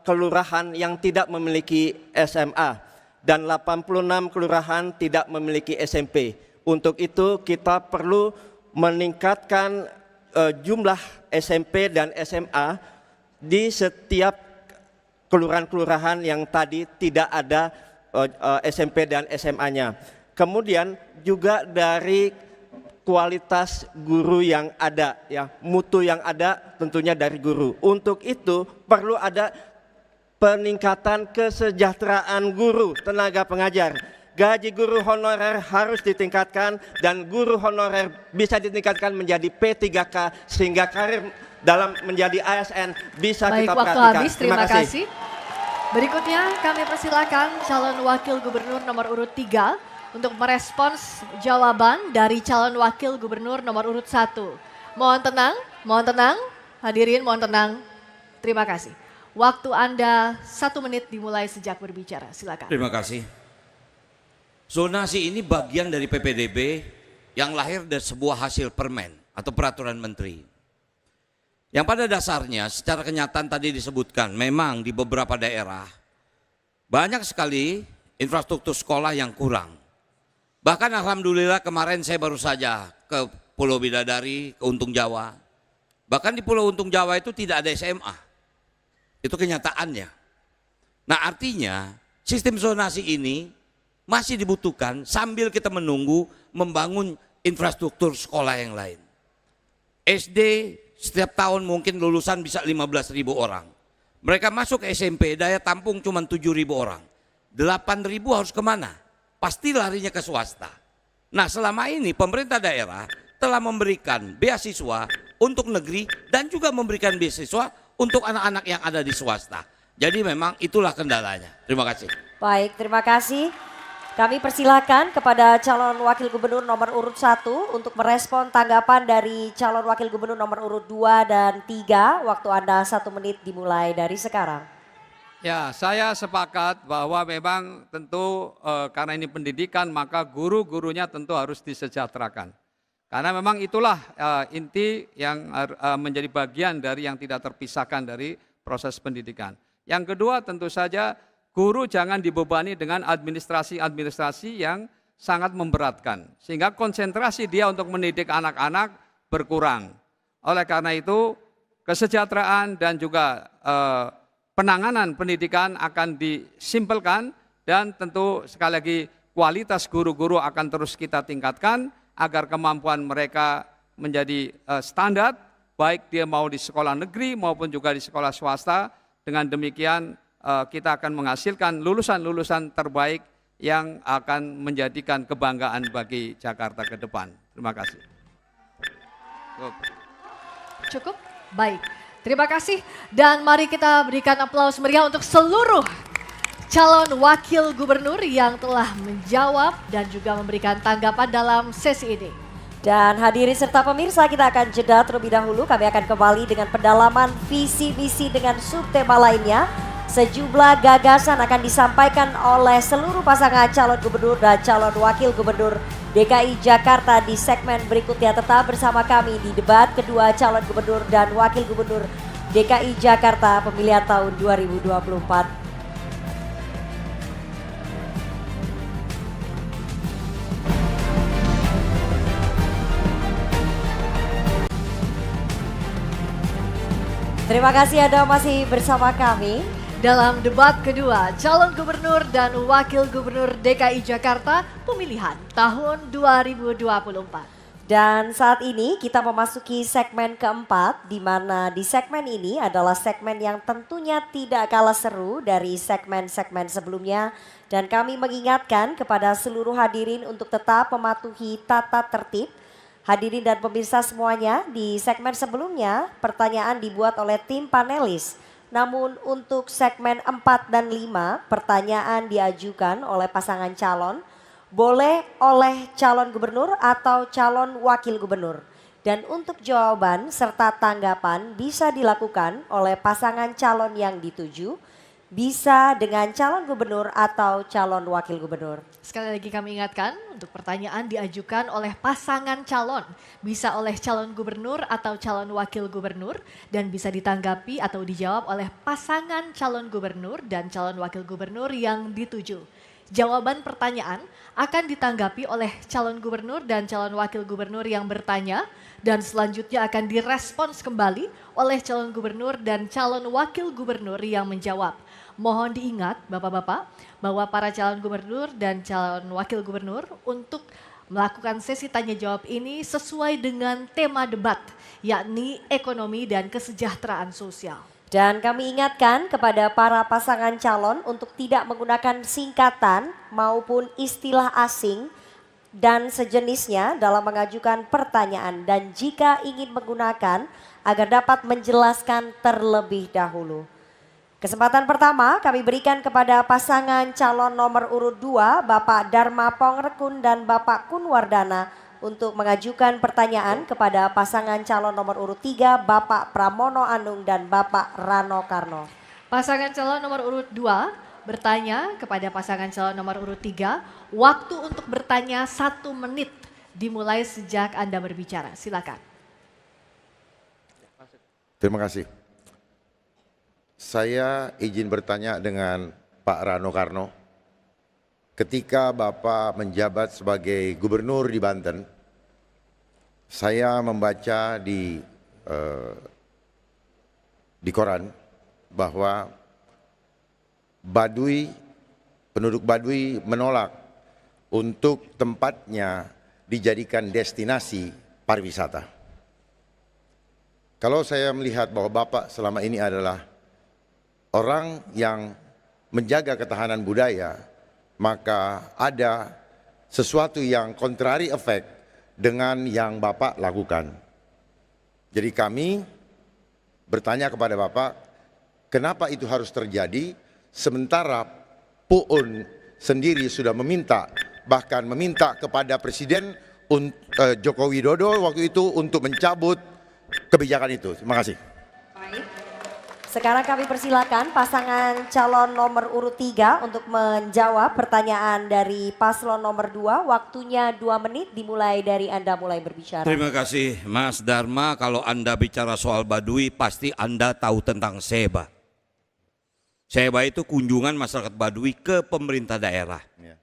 kelurahan yang tidak memiliki SMA dan 86 kelurahan tidak memiliki SMP. Untuk itu kita perlu meningkatkan jumlah SMP dan SMA di setiap kelurahan-kelurahan yang tadi tidak ada SMP dan SMA-nya. Kemudian juga dari kualitas guru yang ada, ya, mutu yang ada tentunya dari guru. Untuk itu perlu ada peningkatan kesejahteraan guru, tenaga pengajar. Gaji guru honorer harus ditingkatkan dan guru honorer bisa ditingkatkan menjadi P3K sehingga karir dalam menjadi ASN bisa Baik, kita waktu perhatikan. habis, terima kasih. Berikutnya kami persilakan calon wakil gubernur nomor urut 3 untuk merespons jawaban dari calon wakil gubernur nomor urut 1. Mohon tenang, hadirin mohon tenang. Terima kasih. Waktu Anda 1 menit dimulai sejak berbicara, silakan. Terima kasih. Zonasi ini bagian dari PPDB yang lahir dari sebuah hasil permen atau peraturan menteri. Yang pada dasarnya secara kenyataan tadi disebutkan memang di beberapa daerah banyak sekali infrastruktur sekolah yang kurang. Bahkan alhamdulillah kemarin saya baru saja ke Pulau Bidadari, ke Untung Jawa. Bahkan di Pulau Untung Jawa itu tidak ada SMA. Itu kenyataannya. Nah artinya sistem zonasi ini masih dibutuhkan sambil kita menunggu membangun infrastruktur sekolah yang lain. SD setiap tahun mungkin lulusan bisa 15.000 orang. Mereka masuk ke SMP daya tampung cuma 7.000 orang. 8.000 harus kemana? Pasti larinya ke swasta. Nah selama ini pemerintah daerah telah memberikan beasiswa untuk negeri dan juga memberikan beasiswa untuk anak-anak yang ada di swasta. Jadi memang itulah kendalanya. Terima kasih. Baik, terima kasih. Kami persilakan kepada calon wakil gubernur nomor urut 1 untuk merespon tanggapan dari calon wakil gubernur nomor urut 2 dan 3. Waktu Anda 1 menit dimulai dari sekarang. Ya, saya sepakat bahwa memang tentu karena ini pendidikan maka guru-gurunya tentu harus disejahterakan. Karena memang itulah inti yang menjadi bagian dari yang tidak terpisahkan dari proses pendidikan. Yang kedua tentu saja guru jangan dibebani dengan administrasi-administrasi yang sangat memberatkan. Sehingga konsentrasi dia untuk mendidik anak-anak berkurang. Oleh karena itu kesejahteraan dan juga penanganan pendidikan akan disimpelkan Dan tentu sekali lagi kualitas guru-guru akan terus kita tingkatkan agar kemampuan mereka menjadi standar, baik dia mau di sekolah negeri maupun juga di sekolah swasta. Dengan demikian kita akan menghasilkan lulusan-lulusan terbaik yang akan menjadikan kebanggaan bagi Jakarta ke depan. Terima kasih. Cukup? Baik. Terima kasih dan mari kita berikan aplaus meriah untuk seluruh calon wakil gubernur yang telah menjawab dan juga memberikan tanggapan dalam sesi ini. Dan hadirin serta pemirsa, kita akan jeda terlebih dahulu. Kami akan kembali dengan pendalaman visi misi dengan subtema lainnya. Sejumlah gagasan akan disampaikan oleh seluruh pasangan calon gubernur dan calon wakil gubernur DKI Jakarta di segmen berikutnya. Tetap bersama kami di debat kedua calon gubernur dan wakil gubernur DKI Jakarta pemilihan tahun 2024. Terima kasih Anda masih bersama kami dalam debat kedua calon gubernur dan wakil gubernur DKI Jakarta pemilihan tahun 2024. Dan saat ini kita memasuki segmen keempat, di mana di segmen ini adalah segmen yang tentunya tidak kalah seru dari segmen-segmen sebelumnya. Dan kami mengingatkan kepada seluruh hadirin untuk tetap mematuhi tata tertib. Hadirin dan pemirsa semuanya, di segmen sebelumnya pertanyaan dibuat oleh tim panelis. Namun untuk segmen 4 dan 5 pertanyaan diajukan oleh pasangan calon, boleh oleh calon gubernur atau calon wakil gubernur. Dan untuk jawaban serta tanggapan bisa dilakukan oleh pasangan calon yang dituju, bisa dengan calon gubernur atau calon wakil gubernur. Sekali lagi kami ingatkan untuk pertanyaan diajukan oleh pasangan calon. Bisa oleh calon gubernur atau calon wakil gubernur dan bisa ditanggapi atau dijawab oleh pasangan calon gubernur dan calon wakil gubernur yang dituju. Jawaban pertanyaan akan ditanggapi oleh calon gubernur dan calon wakil gubernur yang bertanya dan selanjutnya akan direspons kembali oleh calon gubernur dan calon wakil gubernur yang menjawab. Mohon diingat Bapak-Bapak bahwa para calon gubernur dan calon wakil gubernur untuk melakukan sesi tanya jawab ini sesuai dengan tema debat, yakni ekonomi dan kesejahteraan sosial. Dan kami ingatkan kepada para pasangan calon untuk tidak menggunakan singkatan maupun istilah asing dan sejenisnya dalam mengajukan pertanyaan. Dan jika ingin menggunakan agar dapat menjelaskan terlebih dahulu. Kesempatan pertama kami berikan kepada pasangan calon nomor urut 2 Bapak Dharma Pongrekun dan Bapak Kunwardana untuk mengajukan pertanyaan kepada pasangan calon nomor urut 3 Bapak Pramono Anung dan Bapak Rano Karno. Pasangan calon nomor urut 2 bertanya kepada pasangan calon nomor urut 3, waktu untuk bertanya 1 menit dimulai sejak Anda berbicara. Silakan. Terima kasih. Saya izin bertanya dengan Pak Rano Karno. Ketika Bapak menjabat sebagai gubernur di Banten, saya membaca di koran bahwa Baduy, penduduk Baduy menolak untuk tempatnya dijadikan destinasi pariwisata. Kalau saya melihat bahwa Bapak selama ini adalah orang yang menjaga ketahanan budaya, maka ada sesuatu yang kontrari efek dengan yang Bapak lakukan. Jadi kami bertanya kepada Bapak, kenapa itu harus terjadi sementara Puun sendiri sudah meminta, bahkan meminta kepada Presiden Joko Widodo waktu itu untuk mencabut kebijakan itu. Terima kasih. Sekarang kami persilakan pasangan calon nomor urut 3 untuk menjawab pertanyaan dari paslon nomor 2. Waktunya 2 menit dimulai dari Anda mulai berbicara. Terima kasih Mas Dharma. Kalau Anda bicara soal Baduy pasti Anda tahu tentang SEBA. SEBA itu kunjungan masyarakat Baduy ke pemerintah daerah. Ya.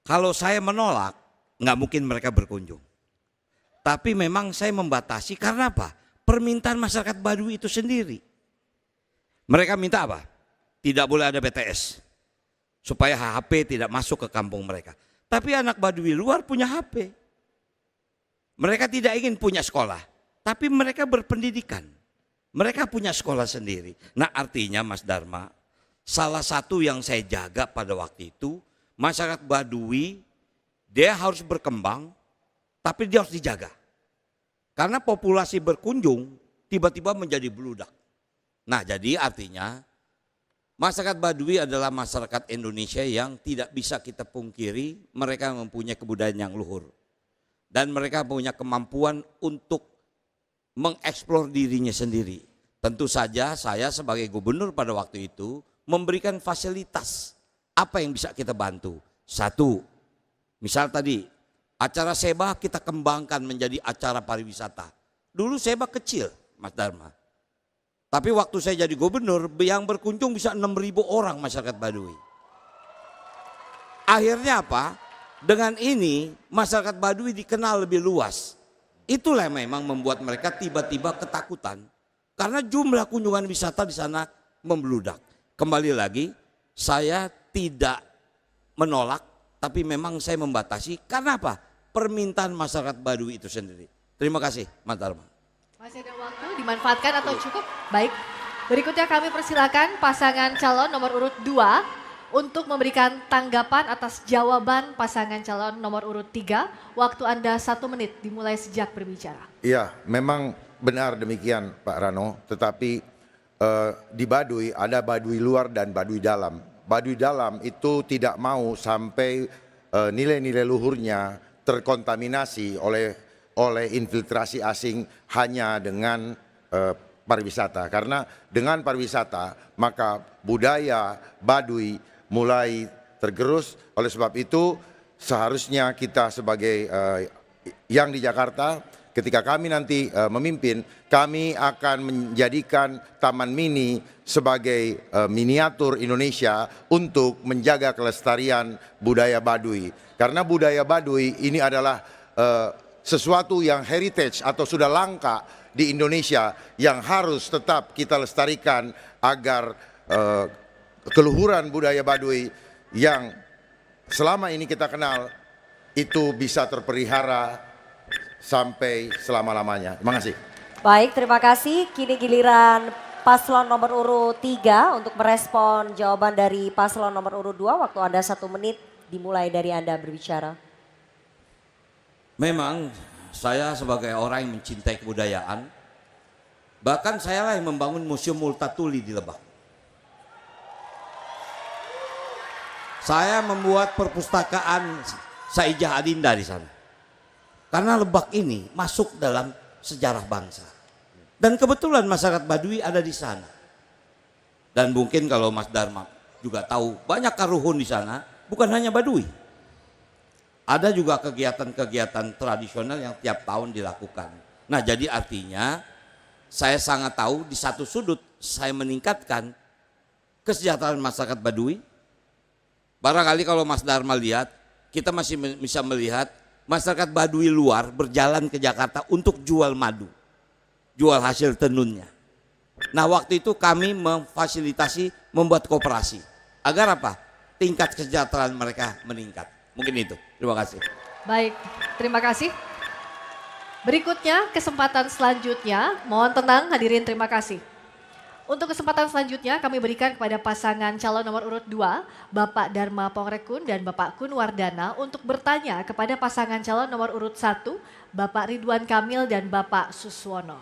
Kalau saya menolak nggak mungkin mereka berkunjung. Tapi memang saya membatasi karena apa? Permintaan masyarakat Baduy itu sendiri. Mereka minta apa? Tidak boleh ada BTS. supaya HP tidak masuk ke kampung mereka. Tapi anak Baduy luar punya HP. Mereka tidak ingin punya sekolah, tapi mereka berpendidikan. Mereka punya sekolah sendiri. Nah artinya Mas Dharma, salah satu yang saya jaga pada waktu itu, masyarakat Baduy, dia harus berkembang, tapi dia harus dijaga. Karena populasi berkunjung, tiba-tiba menjadi bludak. Nah jadi artinya, masyarakat Baduy adalah masyarakat Indonesia yang tidak bisa kita pungkiri, mereka mempunyai kebudayaan yang luhur. Dan mereka punya kemampuan untuk mengeksplor dirinya sendiri. Tentu saja saya sebagai gubernur pada waktu itu memberikan fasilitas apa yang bisa kita bantu. Satu, misal tadi acara Seba kita kembangkan menjadi acara pariwisata. Dulu Seba kecil Mas Dharma. Tapi waktu saya jadi gubernur yang berkunjung bisa 6.000 orang masyarakat Baduy. Akhirnya apa? Dengan ini masyarakat Baduy dikenal lebih luas. Itulah yang memang membuat mereka tiba-tiba ketakutan. Karena jumlah kunjungan wisata di sana membludak. Kembali lagi, saya tidak menolak, tapi memang saya membatasi. Karena apa? Permintaan masyarakat Baduy itu sendiri. Terima kasih, Mas Dharma. Masih ada waktu, dimanfaatkan atau cukup? Baik. Berikutnya kami persilakan pasangan calon nomor urut 2 untuk memberikan tanggapan atas jawaban pasangan calon nomor urut 3. Waktu Anda 1 menit dimulai sejak berbicara. Iya, memang benar demikian Pak Rano, tetapi di Baduy ada Baduy luar dan Baduy dalam. Baduy dalam itu tidak mau sampai nilai-nilai luhurnya terkontaminasi oleh infiltrasi asing hanya dengan pariwisata. Karena dengan pariwisata maka budaya Baduy mulai tergerus. Oleh sebab itu seharusnya kita sebagai yang di Jakarta, ketika kami nanti memimpin, kami akan menjadikan Taman Mini sebagai miniatur Indonesia untuk menjaga kelestarian budaya Baduy. Karena budaya Baduy ini adalah sesuatu yang heritage atau sudah langka di Indonesia yang harus tetap kita lestarikan agar keluhuran budaya Baduy yang selama ini kita kenal itu bisa terpelihara sampai selama-lamanya. Terima kasih. Baik, terima kasih. Kini giliran paslon nomor urut 3 untuk merespon jawaban dari paslon nomor urut 2. Waktu Anda 1 menit dimulai dari Anda berbicara. Memang saya sebagai orang yang mencintai kebudayaan, bahkan saya lah yang membangun Museum Multatuli di Lebak. Saya membuat perpustakaan Saijah Adinda di sana. Karena Lebak ini masuk dalam sejarah bangsa. Dan kebetulan masyarakat Baduy ada di sana. Dan mungkin kalau Mas Dharma juga tahu, banyak karuhun di sana, bukan hanya Baduy. Ada juga kegiatan-kegiatan tradisional yang tiap tahun dilakukan. Nah jadi artinya saya sangat tahu di satu sudut saya meningkatkan kesejahteraan masyarakat Baduy. Barangkali kalau Mas Dharma lihat, kita masih bisa melihat masyarakat Baduy luar berjalan ke Jakarta untuk jual madu, jual hasil tenunnya. Nah waktu itu kami memfasilitasi membuat koperasi. Agar apa? Tingkat kesejahteraan mereka meningkat. Mungkin itu. Terima kasih. Baik, terima kasih. Berikutnya kesempatan selanjutnya, mohon tenang hadirin, terima kasih. Untuk kesempatan selanjutnya kami berikan kepada pasangan calon nomor urut 2, Bapak Dharma Pongrekun dan Bapak Kun Wardana untuk bertanya kepada pasangan calon nomor urut 1, Bapak Ridwan Kamil dan Bapak Suswono.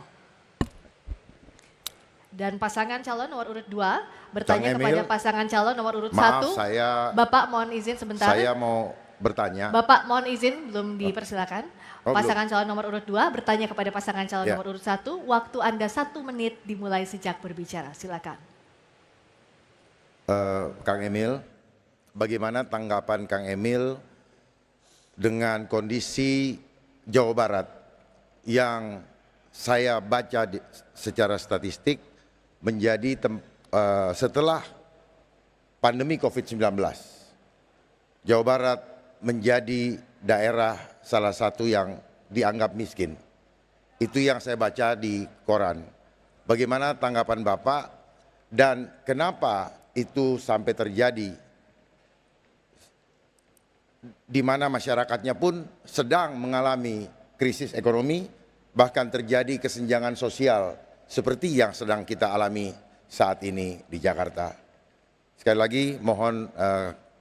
Dan pasangan calon nomor urut 2 bertanya kepada pasangan calon nomor urut 1. Bapak mohon izin sebentar. Saya mau bertanya. Bapak mohon izin, belum dipersilakan. Pasangan calon nomor urut 2 bertanya kepada pasangan calon nomor urut 1. Waktu Anda 1 menit dimulai sejak berbicara. Silakan. Kang Emil, bagaimana tanggapan Kang Emil dengan kondisi Jawa Barat yang saya baca secara statistik menjadi setelah pandemi COVID-19, Jawa Barat menjadi daerah salah satu yang dianggap miskin. Itu yang saya baca di koran. Bagaimana tanggapan Bapak dan kenapa itu sampai terjadi di mana masyarakatnya pun sedang mengalami krisis ekonomi, bahkan terjadi kesenjangan sosial seperti yang sedang kita alami saat ini di Jakarta. Sekali lagi mohon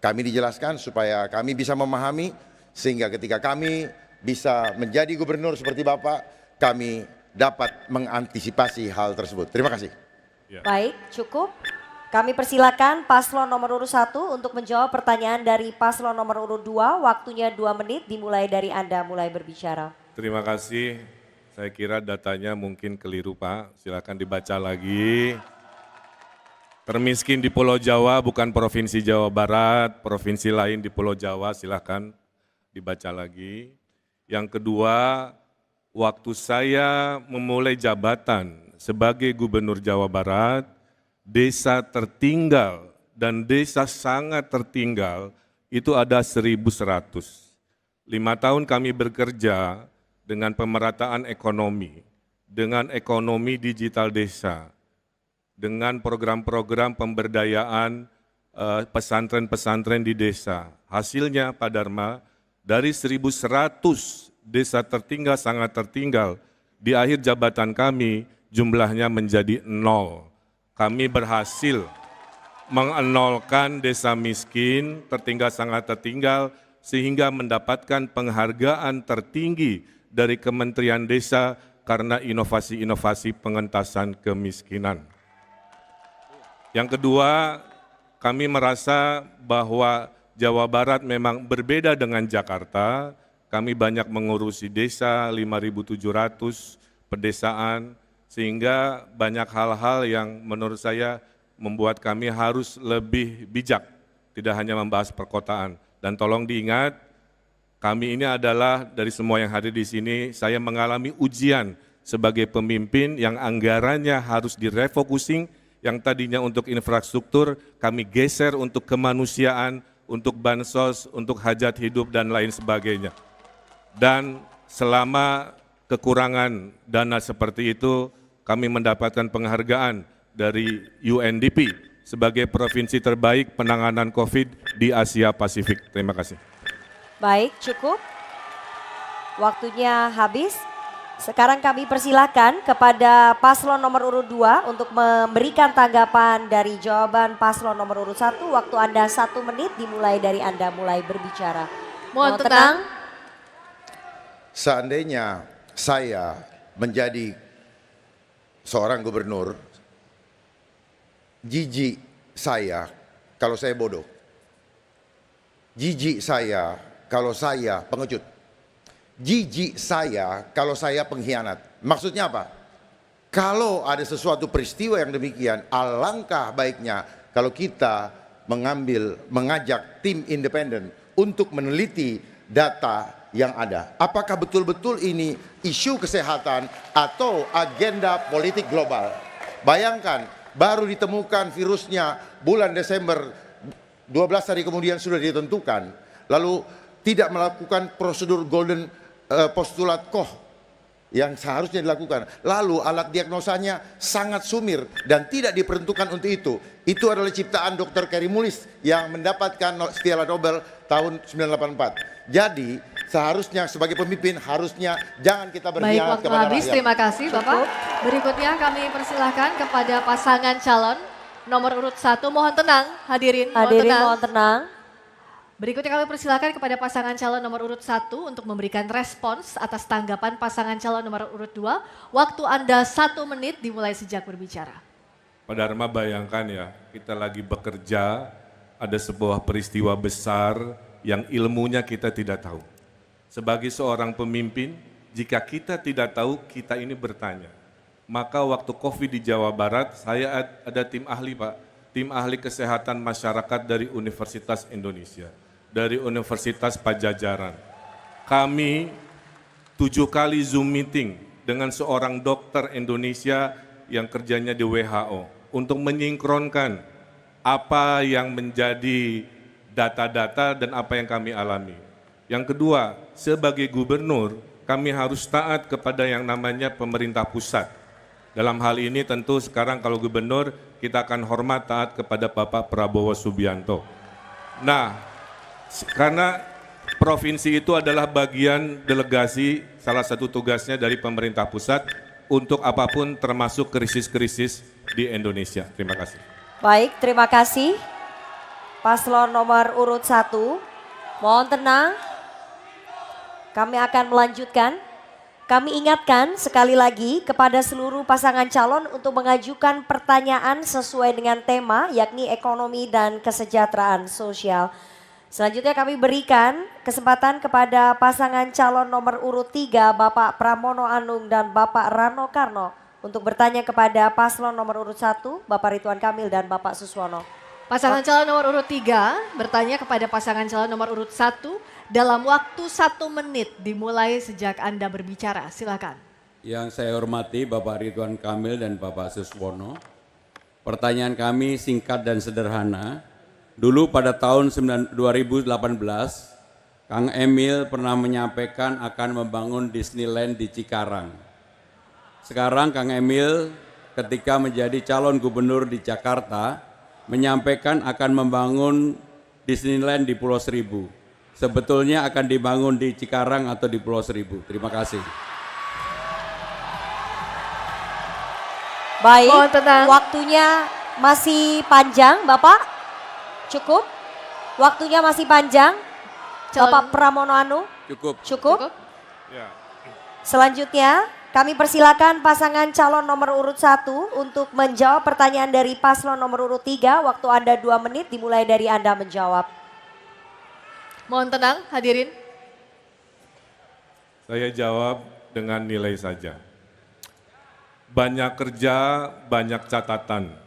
kami dijelaskan supaya kami bisa memahami, sehingga ketika kami bisa menjadi gubernur seperti Bapak, kami dapat mengantisipasi hal tersebut. Terima kasih. Baik, cukup. Kami persilakan paslon nomor urut 1 untuk menjawab pertanyaan dari paslon nomor urut 2. Waktunya 2 menit dimulai dari Anda mulai berbicara. Terima kasih. Saya kira datanya mungkin keliru Pak, silakan dibaca lagi. Termiskin di Pulau Jawa bukan Provinsi Jawa Barat, provinsi lain di Pulau Jawa silakan dibaca lagi. Yang kedua, waktu saya memulai jabatan sebagai Gubernur Jawa Barat, desa tertinggal dan desa sangat tertinggal itu ada 1.100. 5 tahun kami bekerja dengan pemerataan ekonomi, dengan ekonomi digital desa, dengan program-program pemberdayaan pesantren-pesantren di desa. Hasilnya Pak Dharma, dari 1.100 desa tertinggal, sangat tertinggal, di akhir jabatan kami jumlahnya menjadi 0. Kami berhasil mengenolkan desa miskin, tertinggal sangat tertinggal, sehingga mendapatkan penghargaan tertinggi dari Kementerian Desa karena inovasi-inovasi pengentasan kemiskinan. Yang kedua, kami merasa bahwa Jawa Barat memang berbeda dengan Jakarta. Kami banyak mengurusi desa, 5.700 pedesaan, sehingga banyak hal-hal yang menurut saya membuat kami harus lebih bijak, tidak hanya membahas perkotaan. Dan tolong diingat, kami ini adalah dari semua yang hadir di sini, saya mengalami ujian sebagai pemimpin yang anggarannya harus direfocusing, yang tadinya untuk infrastruktur, kami geser untuk kemanusiaan, untuk bansos, untuk hajat hidup, dan lain sebagainya. Dan selama kekurangan dana seperti itu, kami mendapatkan penghargaan dari UNDP sebagai provinsi terbaik penanganan COVID di Asia Pasifik. Terima kasih. Baik, cukup. Waktunya habis. Sekarang kami persilakan kepada paslon nomor urut 2 untuk memberikan tanggapan dari jawaban paslon nomor urut 1. Waktu Anda 1 menit dimulai dari Anda mulai berbicara. Mohon tenang. Seandainya saya menjadi seorang gubernur, jijik saya kalau saya bodoh. Jijik saya kalau saya pengecut. Jijik saya kalau saya pengkhianat. Maksudnya apa? Kalau ada sesuatu peristiwa yang demikian, alangkah baiknya kalau kita mengajak tim independen untuk meneliti data yang ada. Apakah betul-betul ini isu kesehatan atau agenda politik global? Bayangkan, baru ditemukan virusnya bulan Desember, 12 hari kemudian sudah ditentukan. Lalu tidak melakukan prosedur golden postulat Koch yang seharusnya dilakukan. Lalu alat diagnosanya sangat sumir dan tidak diperuntukkan untuk itu. Itu adalah ciptaan Dr. Carey Mullis yang mendapatkan Piala Nobel tahun 1984. Jadi seharusnya sebagai pemimpin harusnya jangan kita berkhianat kepada rakyat. Baik, waktu habis. Terima kasih Bapak. Berikutnya kami persilahkan kepada pasangan calon nomor urut 1. Mohon tenang hadirin. Mohon tenang. Berikutnya kami persilakan kepada pasangan calon nomor urut 1 untuk memberikan respons atas tanggapan pasangan calon nomor urut 2. Waktu Anda 1 menit dimulai sejak berbicara. Pak Dharma, bayangkan ya, kita lagi bekerja, ada sebuah peristiwa besar yang ilmunya kita tidak tahu. Sebagai seorang pemimpin, jika kita tidak tahu, kita ini bertanya. Maka waktu COVID di Jawa Barat, saya ada tim ahli Pak, tim ahli kesehatan masyarakat dari Universitas Indonesia, dari Universitas Pajajaran. Kami 7 kali Zoom meeting dengan seorang dokter Indonesia yang kerjanya di WHO untuk menyinkronkan apa yang menjadi data-data dan apa yang kami alami. Yang kedua, sebagai gubernur, kami harus taat kepada yang namanya pemerintah pusat. Dalam hal ini tentu sekarang kalau gubernur, kita akan hormat taat kepada Bapak Prabowo Subianto. Nah, karena provinsi itu adalah bagian delegasi, salah satu tugasnya dari pemerintah pusat untuk apapun termasuk krisis-krisis di Indonesia. Terima kasih. Baik, terima kasih. Paslon nomor urut 1, mohon tenang. Kami akan melanjutkan. Kami ingatkan sekali lagi kepada seluruh pasangan calon untuk mengajukan pertanyaan sesuai dengan tema, yakni ekonomi dan kesejahteraan sosial. Selanjutnya kami berikan kesempatan kepada pasangan calon nomor urut 3, Bapak Pramono Anung dan Bapak Rano Karno, untuk bertanya kepada paslon nomor urut 1, Bapak Ridwan Kamil dan Bapak Suswono. Pasangan calon nomor urut 3 bertanya kepada pasangan calon nomor urut 1 dalam waktu 1 menit dimulai sejak Anda berbicara. Silakan. Yang saya hormati Bapak Ridwan Kamil dan Bapak Suswono, pertanyaan kami singkat dan sederhana. Dulu pada tahun 2018, Kang Emil pernah menyampaikan akan membangun Disneyland di Cikarang. Sekarang Kang Emil ketika menjadi calon gubernur di Jakarta, menyampaikan akan membangun Disneyland di Pulau Seribu. Sebetulnya akan dibangun di Cikarang atau di Pulau Seribu. Terima kasih. Baik, Mohon tenang. waktunya masih panjang Bapak. Cukup? Waktunya masih panjang. Bapak Pramono Anung. Cukup. Cukup? Ya. Selanjutnya kami persilakan pasangan calon nomor urut 1 untuk menjawab pertanyaan dari paslon nomor urut 3. Waktu Anda 2 menit dimulai dari Anda menjawab. Mohon tenang hadirin. Saya jawab dengan nilai saja. Banyak kerja, banyak catatan.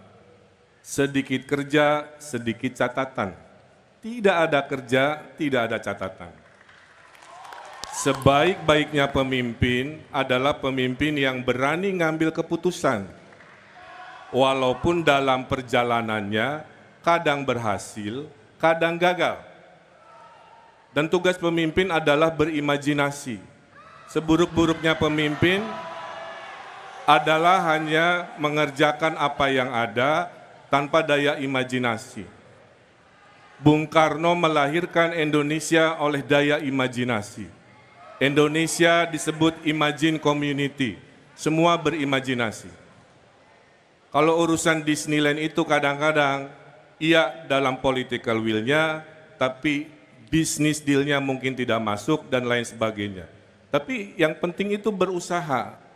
Sedikit kerja, sedikit catatan. Tidak ada kerja, tidak ada catatan. Sebaik-baiknya pemimpin adalah pemimpin yang berani ngambil keputusan. Walaupun dalam perjalanannya kadang berhasil, kadang gagal. Dan tugas pemimpin adalah berimajinasi. Seburuk-buruknya pemimpin adalah hanya mengerjakan apa yang ada tanpa daya imajinasi. Bung Karno melahirkan Indonesia oleh daya imajinasi. Indonesia disebut Imagine Community, semua berimajinasi. Kalau urusan Disneyland itu kadang-kadang, iya dalam political will-nya, tapi bisnis deal-nya mungkin tidak masuk dan lain sebagainya. Tapi yang penting itu berusaha.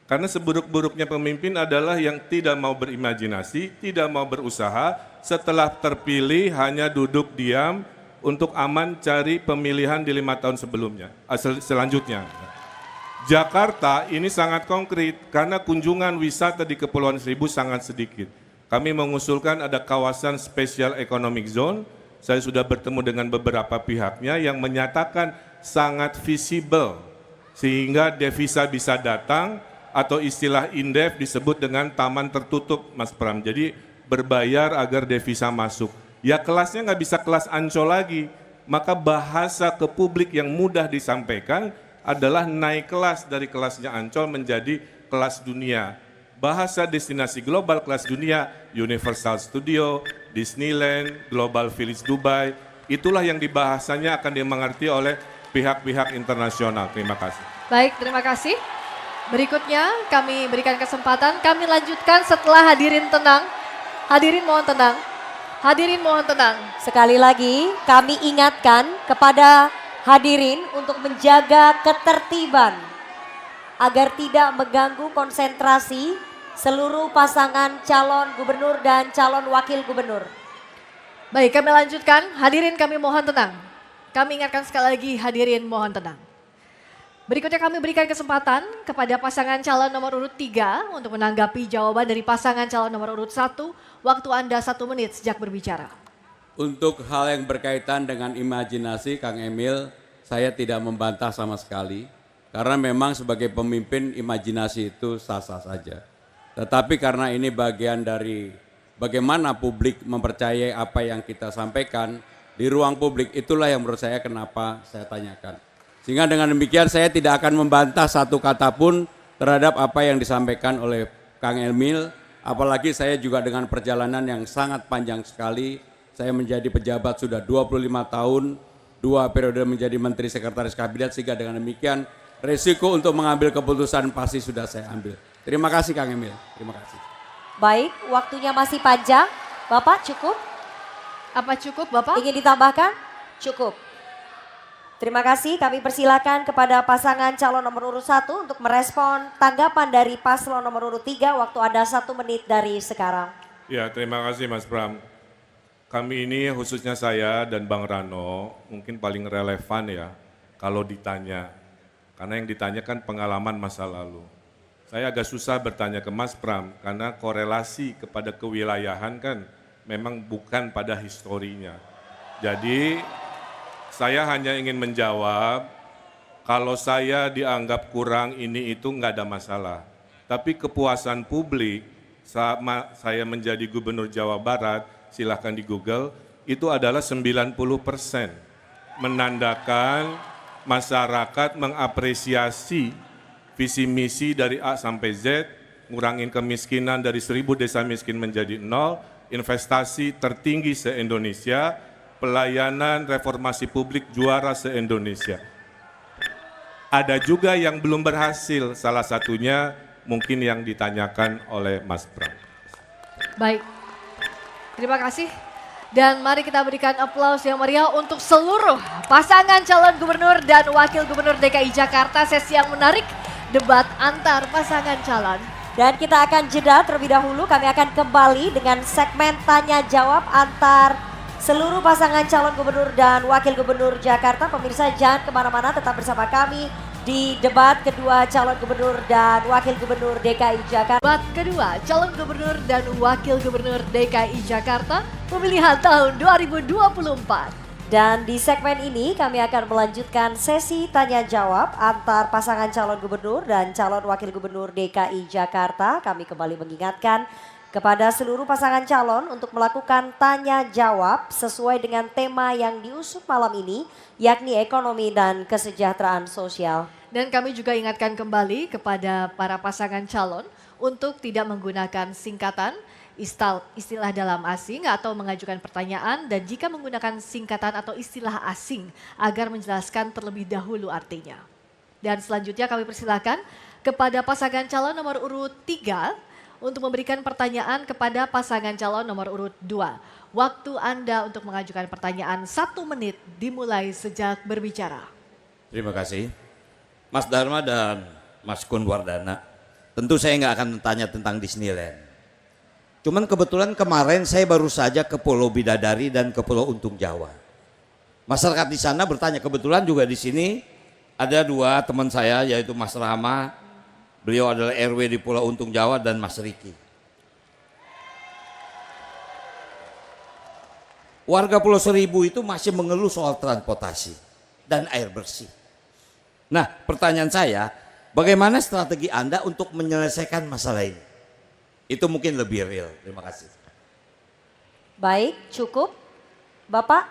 Karena seburuk-buruknya pemimpin adalah yang tidak mau berimajinasi, tidak mau berusaha, setelah terpilih hanya duduk diam untuk aman cari pemilihan di 5 tahun sebelumnya, selanjutnya. Jakarta ini sangat konkret karena kunjungan wisata di Kepulauan Seribu sangat sedikit. Kami mengusulkan ada kawasan Special Economic Zone. Saya sudah bertemu dengan beberapa pihaknya yang menyatakan sangat visible sehingga devisa bisa datang atau istilah indef disebut dengan taman tertutup, Mas Pram. Jadi berbayar agar devisa masuk. Ya kelasnya nggak bisa kelas Ancol lagi, maka bahasa ke publik yang mudah disampaikan adalah naik kelas dari kelasnya Ancol menjadi kelas dunia. Bahasa destinasi global kelas dunia, Universal Studio, Disneyland, Global Village Dubai, itulah yang dibahasanya akan dimengerti oleh pihak-pihak internasional. Terima kasih. Baik, terima kasih. Berikutnya kami berikan kesempatan, kami lanjutkan setelah hadirin tenang. Hadirin mohon tenang. Hadirin mohon tenang. Sekali lagi kami ingatkan kepada hadirin untuk menjaga ketertiban agar tidak mengganggu konsentrasi seluruh pasangan calon gubernur dan calon wakil gubernur. Baik, kami lanjutkan. Hadirin kami mohon tenang. Kami ingatkan sekali lagi hadirin mohon tenang. Berikutnya kami berikan kesempatan kepada pasangan calon nomor urut 3 untuk menanggapi jawaban dari pasangan calon nomor urut 1. Waktu Anda 1 menit sejak berbicara. Untuk hal yang berkaitan dengan imajinasi, Kang Emil, saya tidak membantah sama sekali. Karena memang sebagai pemimpin imajinasi itu sah-sah saja. Tetapi karena ini bagian dari bagaimana publik mempercayai apa yang kita sampaikan di ruang publik, itulah yang menurut saya kenapa saya tanyakan. Sehingga dengan demikian saya tidak akan membantah satu kata pun terhadap apa yang disampaikan oleh Kang Emil. Apalagi saya juga dengan perjalanan yang sangat panjang sekali. Saya menjadi pejabat sudah 25 tahun 2 periode menjadi Menteri Sekretaris Kabinet, sehingga dengan demikian resiko untuk mengambil keputusan pasti sudah saya ambil. Terima kasih Kang Emil, terima kasih. Baik, waktunya masih panjang. Bapak cukup? Apa cukup Bapak? Ingin ditambahkan? Cukup. Terima kasih, kami persilakan kepada pasangan calon nomor urut 1 untuk merespon tanggapan dari paslon nomor urut 3. Waktu Anda 1 menit dari sekarang. Ya, terima kasih Mas Bram. Kami ini khususnya saya dan Bang Rano mungkin paling relevan ya kalau ditanya. Karena yang ditanya kan pengalaman masa lalu. Saya agak susah bertanya ke Mas Bram karena korelasi kepada kewilayahan kan memang bukan pada historinya. Jadi saya hanya ingin menjawab, kalau saya dianggap kurang ini itu nggak ada masalah. Tapi kepuasan publik sama saya menjadi Gubernur Jawa Barat, silahkan di Google, itu adalah 90%. Menandakan masyarakat mengapresiasi visi misi dari A sampai Z, ngurangin kemiskinan dari 1000 desa miskin menjadi 0, investasi tertinggi se-Indonesia, pelayanan reformasi publik juara se-Indonesia. Ada juga yang belum berhasil, salah satunya mungkin yang ditanyakan oleh Mas Bram. Baik, terima kasih. Dan mari kita berikan aplaus yang meriah untuk seluruh pasangan calon gubernur dan wakil gubernur DKI Jakarta. Sesi yang menarik, debat antar pasangan calon. Dan kita akan jeda terlebih dahulu, kami akan kembali dengan segmen tanya jawab antar seluruh pasangan calon gubernur dan wakil gubernur Jakarta. Pemirsa jangan kemana-mana, tetap bersama kami di debat kedua calon gubernur dan wakil gubernur DKI Jakarta. Debat kedua calon gubernur dan wakil gubernur DKI Jakarta pemilihan tahun 2024. Dan di segmen ini kami akan melanjutkan sesi tanya jawab antar pasangan calon gubernur dan calon wakil gubernur DKI Jakarta. Kami kembali mengingatkan kepada seluruh pasangan calon untuk melakukan tanya jawab sesuai dengan tema yang diusung malam ini, yakni ekonomi dan kesejahteraan sosial. Dan kami juga ingatkan kembali kepada para pasangan calon untuk tidak menggunakan singkatan, istilah dalam asing atau mengajukan pertanyaan, dan jika menggunakan singkatan atau istilah asing agar menjelaskan terlebih dahulu artinya. Dan selanjutnya kami persilakan kepada pasangan calon nomor urut 3 untuk memberikan pertanyaan kepada pasangan calon nomor urut 2. Waktu Anda untuk mengajukan pertanyaan 1 menit dimulai sejak berbicara. Terima kasih. Mas Dharma dan Mas Kun Wardana, tentu saya nggak akan tanya tentang Disneyland. Cuman kebetulan kemarin saya baru saja ke Pulau Bidadari dan ke Pulau Untung Jawa. Masyarakat di sana bertanya, kebetulan juga di sini ada 2 teman saya, yaitu Mas Rama, beliau adalah RW di Pulau Untung Jawa, dan Mas Riki. Warga Pulau Seribu itu masih mengeluh soal transportasi dan air bersih. Nah, pertanyaan saya, bagaimana strategi Anda untuk menyelesaikan masalah ini? Itu mungkin lebih real. Terima kasih. Baik, cukup. Bapak,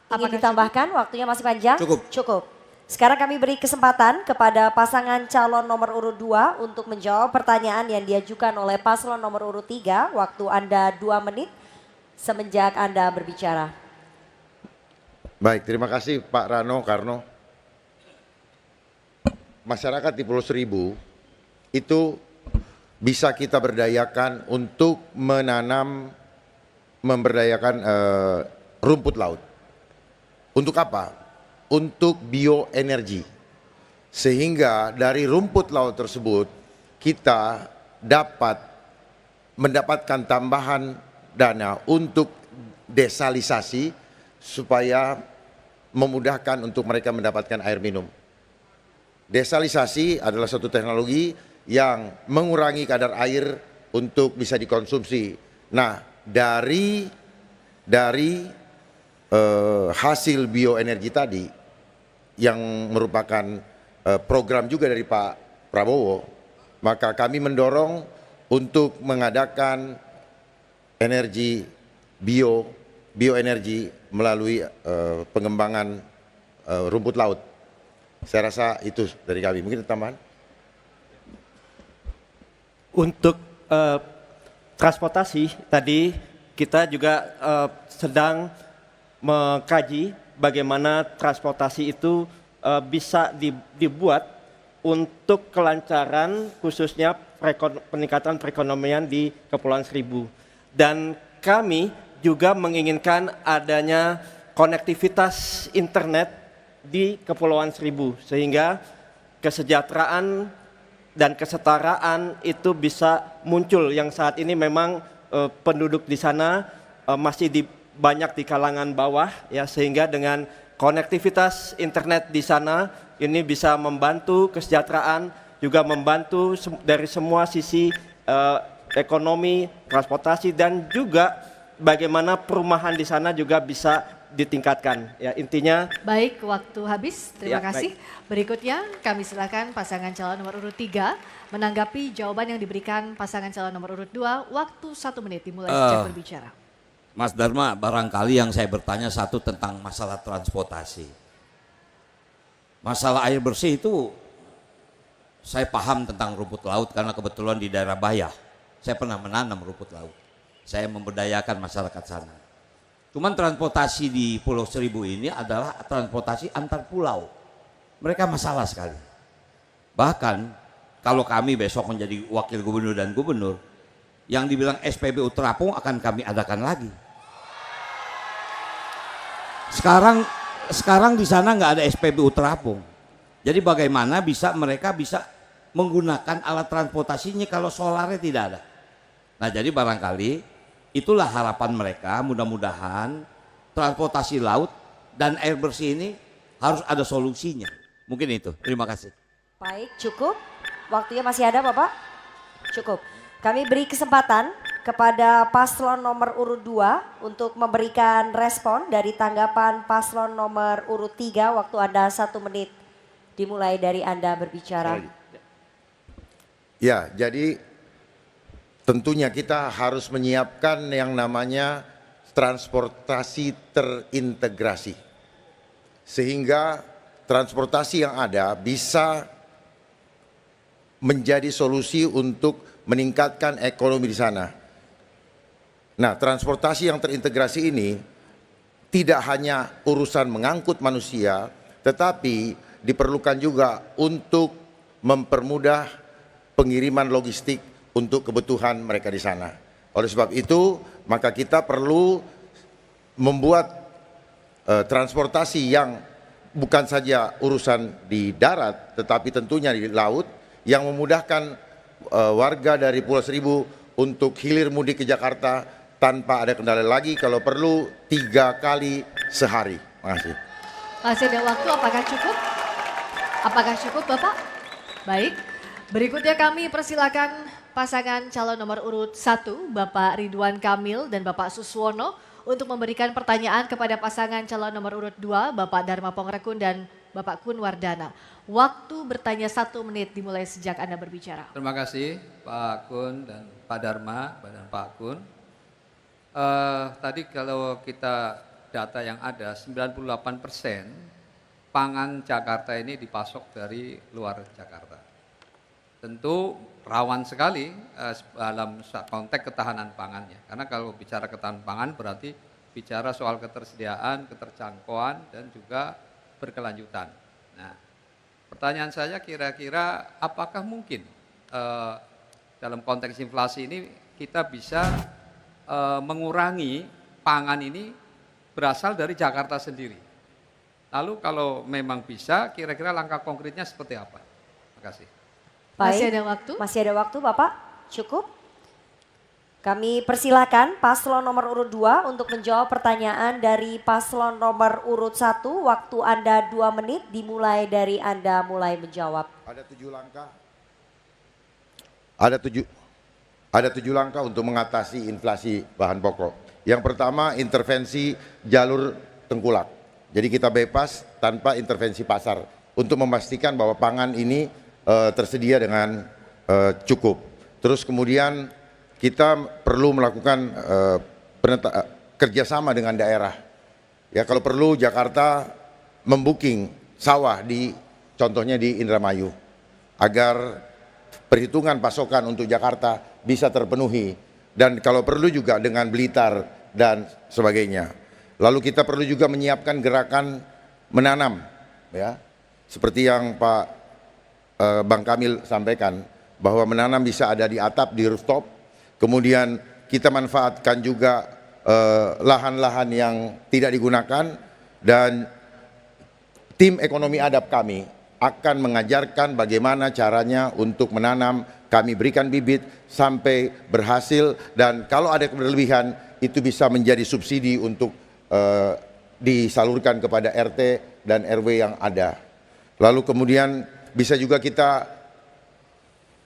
ingin Apakah ditambahkan? Waktunya masih panjang? Cukup. Cukup. Sekarang kami beri kesempatan kepada pasangan calon nomor urut 2 untuk menjawab pertanyaan yang diajukan oleh paslon nomor urut 3. Waktu Anda 2 menit semenjak Anda berbicara. Baik, terima kasih Pak Rano Karno. Masyarakat di Pulau Seribu itu bisa kita berdayakan untuk memberdayakan rumput laut. Untuk apa? Untuk bioenergi. Sehingga dari rumput laut tersebut kita dapat mendapatkan tambahan dana untuk desalinasi supaya memudahkan untuk mereka mendapatkan air minum. Desalinasi adalah suatu teknologi yang mengurangi kadar air untuk bisa dikonsumsi. Nah, dari hasil bioenergi tadi yang merupakan program juga dari Pak Prabowo, maka kami mendorong untuk mengadakan energi bioenergi melalui pengembangan rumput laut. Saya rasa itu dari kami. Mungkin tambahan? Untuk transportasi tadi kita juga sedang mengkaji bagaimana transportasi itu bisa dibuat untuk kelancaran khususnya peningkatan perekonomian di Kepulauan Seribu. Dan kami juga menginginkan adanya konektivitas internet di Kepulauan Seribu sehingga kesejahteraan dan kesetaraan itu bisa muncul, yang saat ini memang penduduk di sana masih banyak di kalangan bawah ya, sehingga dengan konektivitas internet di sana ini bisa membantu kesejahteraan, juga membantu dari semua sisi ekonomi, transportasi, dan juga bagaimana perumahan di sana juga bisa ditingkatkan. Ya, intinya. Baik, waktu habis. Terima Ya, kasih. Berikutnya kami silakan pasangan calon nomor urut 3 menanggapi jawaban yang diberikan pasangan calon nomor urut 2. Waktu 1 menit dimulai sejak berbicara. Mas Dharma, barangkali yang saya bertanya satu tentang masalah transportasi. Masalah air bersih itu saya paham tentang rumput laut karena kebetulan di daerah Bayah saya pernah menanam rumput laut. Saya memberdayakan masyarakat sana. Cuman transportasi di Pulau Seribu ini adalah transportasi antar pulau. Mereka masalah sekali. Bahkan kalau kami besok menjadi wakil gubernur dan gubernur, yang dibilang SPBU terapung akan kami adakan lagi. Sekarang di sana nggak ada SPBU terapung. Jadi bagaimana mereka bisa menggunakan alat transportasinya kalau solarnya tidak ada. Nah, jadi barangkali itulah harapan mereka, mudah-mudahan transportasi laut dan air bersih ini harus ada solusinya. Mungkin itu. Terima kasih. Baik, cukup. Waktunya masih ada, Bapak? Cukup. Kami beri kesempatan kepada paslon nomor urut 2 untuk memberikan respon dari tanggapan paslon nomor urut 3. Waktu Anda 1 menit dimulai dari Anda berbicara. Ya, jadi tentunya kita harus menyiapkan yang namanya transportasi terintegrasi. Sehingga transportasi yang ada bisa menjadi solusi untuk meningkatkan ekonomi di sana. Nah, transportasi yang terintegrasi ini tidak hanya urusan mengangkut manusia, tetapi diperlukan juga untuk mempermudah pengiriman logistik untuk kebutuhan mereka di sana. Oleh sebab itu, maka kita perlu membuat transportasi yang bukan saja urusan di darat, tetapi tentunya di laut, yang memudahkan warga dari Pulau Seribu untuk hilir mudik ke Jakarta tanpa ada kendala lagi, kalau perlu 3 kali sehari. Makasih. Masih ada waktu, apakah cukup? Apakah cukup, Bapak? Baik. Berikutnya kami persilakan pasangan calon nomor urut 1, Bapak Ridwan Kamil dan Bapak Suswono, untuk memberikan pertanyaan kepada pasangan calon nomor urut 2, Bapak Dharma Pongrekun dan Bapak Kun Wardana. Waktu bertanya 1 menit dimulai sejak Anda berbicara. Terima kasih Pak Kun dan Pak Dharma dan Pak Kun. Tadi kalau kita data yang ada 98% pangan Jakarta ini dipasok dari luar Jakarta. Tentu rawan sekali dalam konteks ketahanan pangannya. Karena kalau bicara ketahanan pangan berarti bicara soal ketersediaan, keterjangkauan dan juga berkelanjutan. Nah, pertanyaan saya kira-kira apakah mungkin dalam konteks inflasi ini kita bisa mengurangi pangan ini berasal dari Jakarta sendiri. Lalu kalau memang bisa, kira-kira langkah konkretnya seperti apa? Terima kasih. Baik, Masih ada waktu? Masih ada waktu, Bapak? Cukup? Kami persilakan paslon nomor urut 2 untuk menjawab pertanyaan dari paslon nomor urut 1. Waktu Anda 2 menit dimulai dari Anda mulai menjawab. Ada 7 langkah. Ada 7 langkah untuk mengatasi inflasi bahan pokok. Yang pertama, intervensi jalur tengkulak. Jadi kita bebas tanpa intervensi pasar untuk memastikan bahwa pangan ini tersedia dengan cukup. Terus kemudian kita perlu melakukan kerjasama dengan daerah. Ya, kalau perlu Jakarta membooking sawah contohnya di Indramayu, agar perhitungan pasokan untuk Jakarta bisa terpenuhi, dan kalau perlu juga dengan Blitar dan sebagainya. Lalu kita perlu juga menyiapkan gerakan menanam, ya, seperti yang Pak Bang Kamil sampaikan, bahwa menanam bisa ada di atap, di rooftop, kemudian kita manfaatkan juga lahan-lahan yang tidak digunakan, dan tim ekonomi adab kami akan mengajarkan bagaimana caranya untuk menanam. Kami berikan bibit sampai berhasil, dan kalau ada berlebihan itu bisa menjadi subsidi untuk disalurkan kepada RT dan RW yang ada. Lalu kemudian bisa juga kita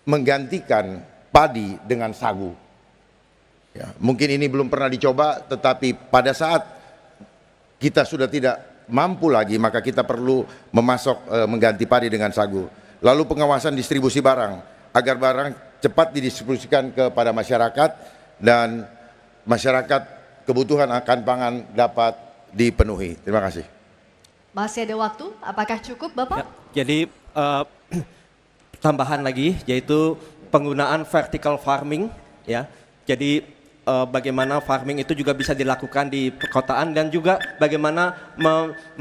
menggantikan padi dengan sagu. Ya, mungkin ini belum pernah dicoba, tetapi pada saat kita sudah tidak mampu lagi, maka kita perlu mengganti padi dengan sagu. Lalu pengawasan distribusi barang, agar barang cepat didistribusikan kepada masyarakat dan masyarakat kebutuhan akan pangan dapat dipenuhi. Terima kasih. Masih ada waktu, apakah cukup Bapak? Ya, jadi tambahan lagi yaitu penggunaan vertical farming, ya. Jadi bagaimana farming itu juga bisa dilakukan di perkotaan, dan juga bagaimana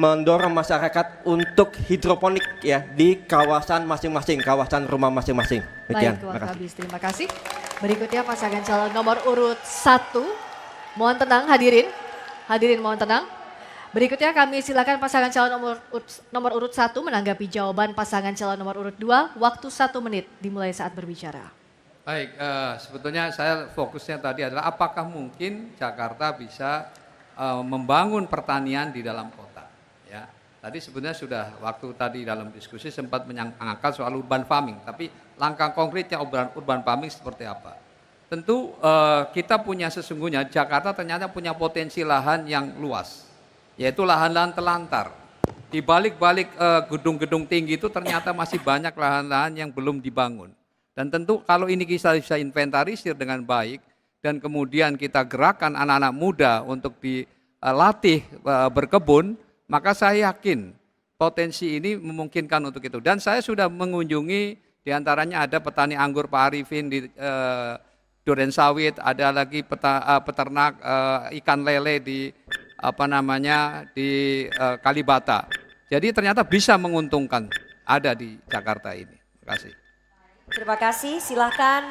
mendorong masyarakat untuk hidroponik, ya, di kawasan masing-masing, kawasan rumah masing-masing. Baik, terima kasih. Berikutnya pasangan calon nomor urut 1. Mohon tenang hadirin. Hadirin mohon tenang. Berikutnya kami silakan pasangan calon nomor urut 1 menanggapi jawaban pasangan calon nomor urut 2. Waktu 1 menit dimulai saat berbicara. Baik, sebetulnya saya fokusnya tadi adalah apakah mungkin Jakarta bisa membangun pertanian di dalam kota. Ya, tadi sebenarnya sudah waktu tadi dalam diskusi sempat mengangkat soal urban farming, tapi langkah konkretnya urban farming seperti apa? Tentu kita punya sesungguhnya Jakarta ternyata punya potensi lahan yang luas, yaitu lahan-lahan telantar. Di balik-balik gedung-gedung tinggi itu ternyata masih banyak lahan-lahan yang belum dibangun. Dan tentu kalau ini kita bisa inventarisir dengan baik dan kemudian kita gerakkan anak-anak muda untuk dilatih berkebun, maka saya yakin potensi ini memungkinkan untuk itu. Dan saya sudah mengunjungi, diantaranya ada petani anggur Pak Arifin di Durensawit, ada lagi peternak ikan lele di di Kalibata. Jadi ternyata bisa menguntungkan ada di Jakarta ini. Terima kasih. Terima kasih, silahkan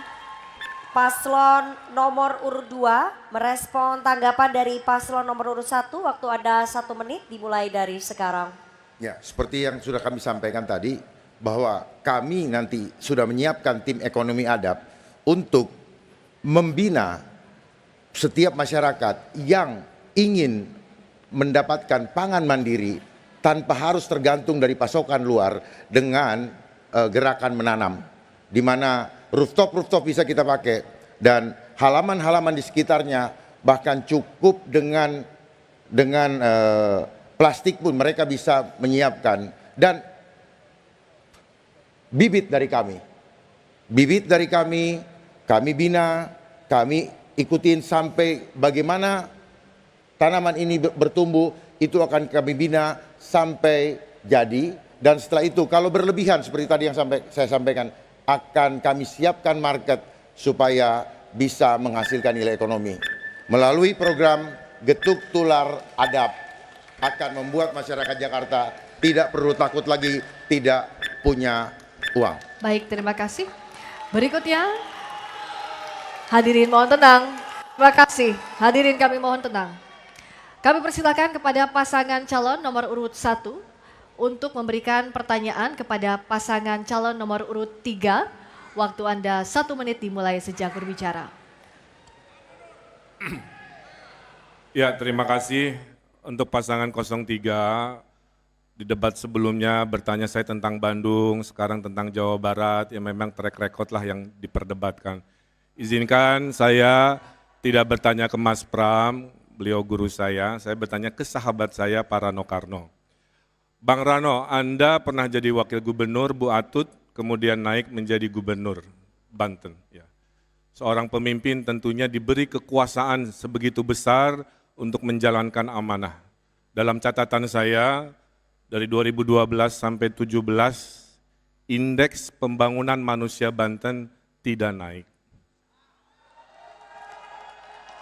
paslon nomor urut 2 merespon tanggapan dari paslon nomor urut 1. Waktu Anda 1 menit dimulai dari sekarang. Ya, seperti yang sudah kami sampaikan tadi, bahwa kami nanti sudah menyiapkan tim ekonomi adab untuk membina setiap masyarakat yang ingin mendapatkan pangan mandiri tanpa harus tergantung dari pasokan luar dengan gerakan menanam, di mana rooftop bisa kita pakai, dan halaman-halaman di sekitarnya bahkan cukup dengan plastik pun mereka bisa menyiapkan. Dan bibit dari kami bina, kami ikutin sampai bagaimana tanaman ini bertumbuh, itu akan kami bina sampai jadi. Dan setelah itu kalau berlebihan seperti tadi yang saya sampaikan, akan kami siapkan market supaya bisa menghasilkan nilai ekonomi. Melalui program Getuk Tular Adab akan membuat masyarakat Jakarta tidak perlu takut lagi tidak punya uang. Baik, terima kasih. Berikutnya, hadirin mohon tenang. Terima kasih. Hadirin kami mohon tenang. Kami persilakan kepada pasangan calon nomor urut 1 untuk memberikan pertanyaan kepada pasangan calon nomor urut 3. Waktu Anda 1 menit dimulai sejak berbicara. Ya, terima kasih untuk pasangan 03. Di debat sebelumnya bertanya saya tentang Bandung, sekarang tentang Jawa Barat, yang memang track record lah yang diperdebatkan. Izinkan saya tidak bertanya ke Mas Pram, beliau guru saya bertanya ke sahabat saya Pak Rano Karno. Bang Rano, Anda pernah jadi wakil gubernur, Bu Atut, kemudian naik menjadi gubernur Banten. Ya. Seorang pemimpin tentunya diberi kekuasaan sebegitu besar untuk menjalankan amanah. Dalam catatan saya, dari 2012 sampai 2017, indeks pembangunan manusia Banten tidak naik.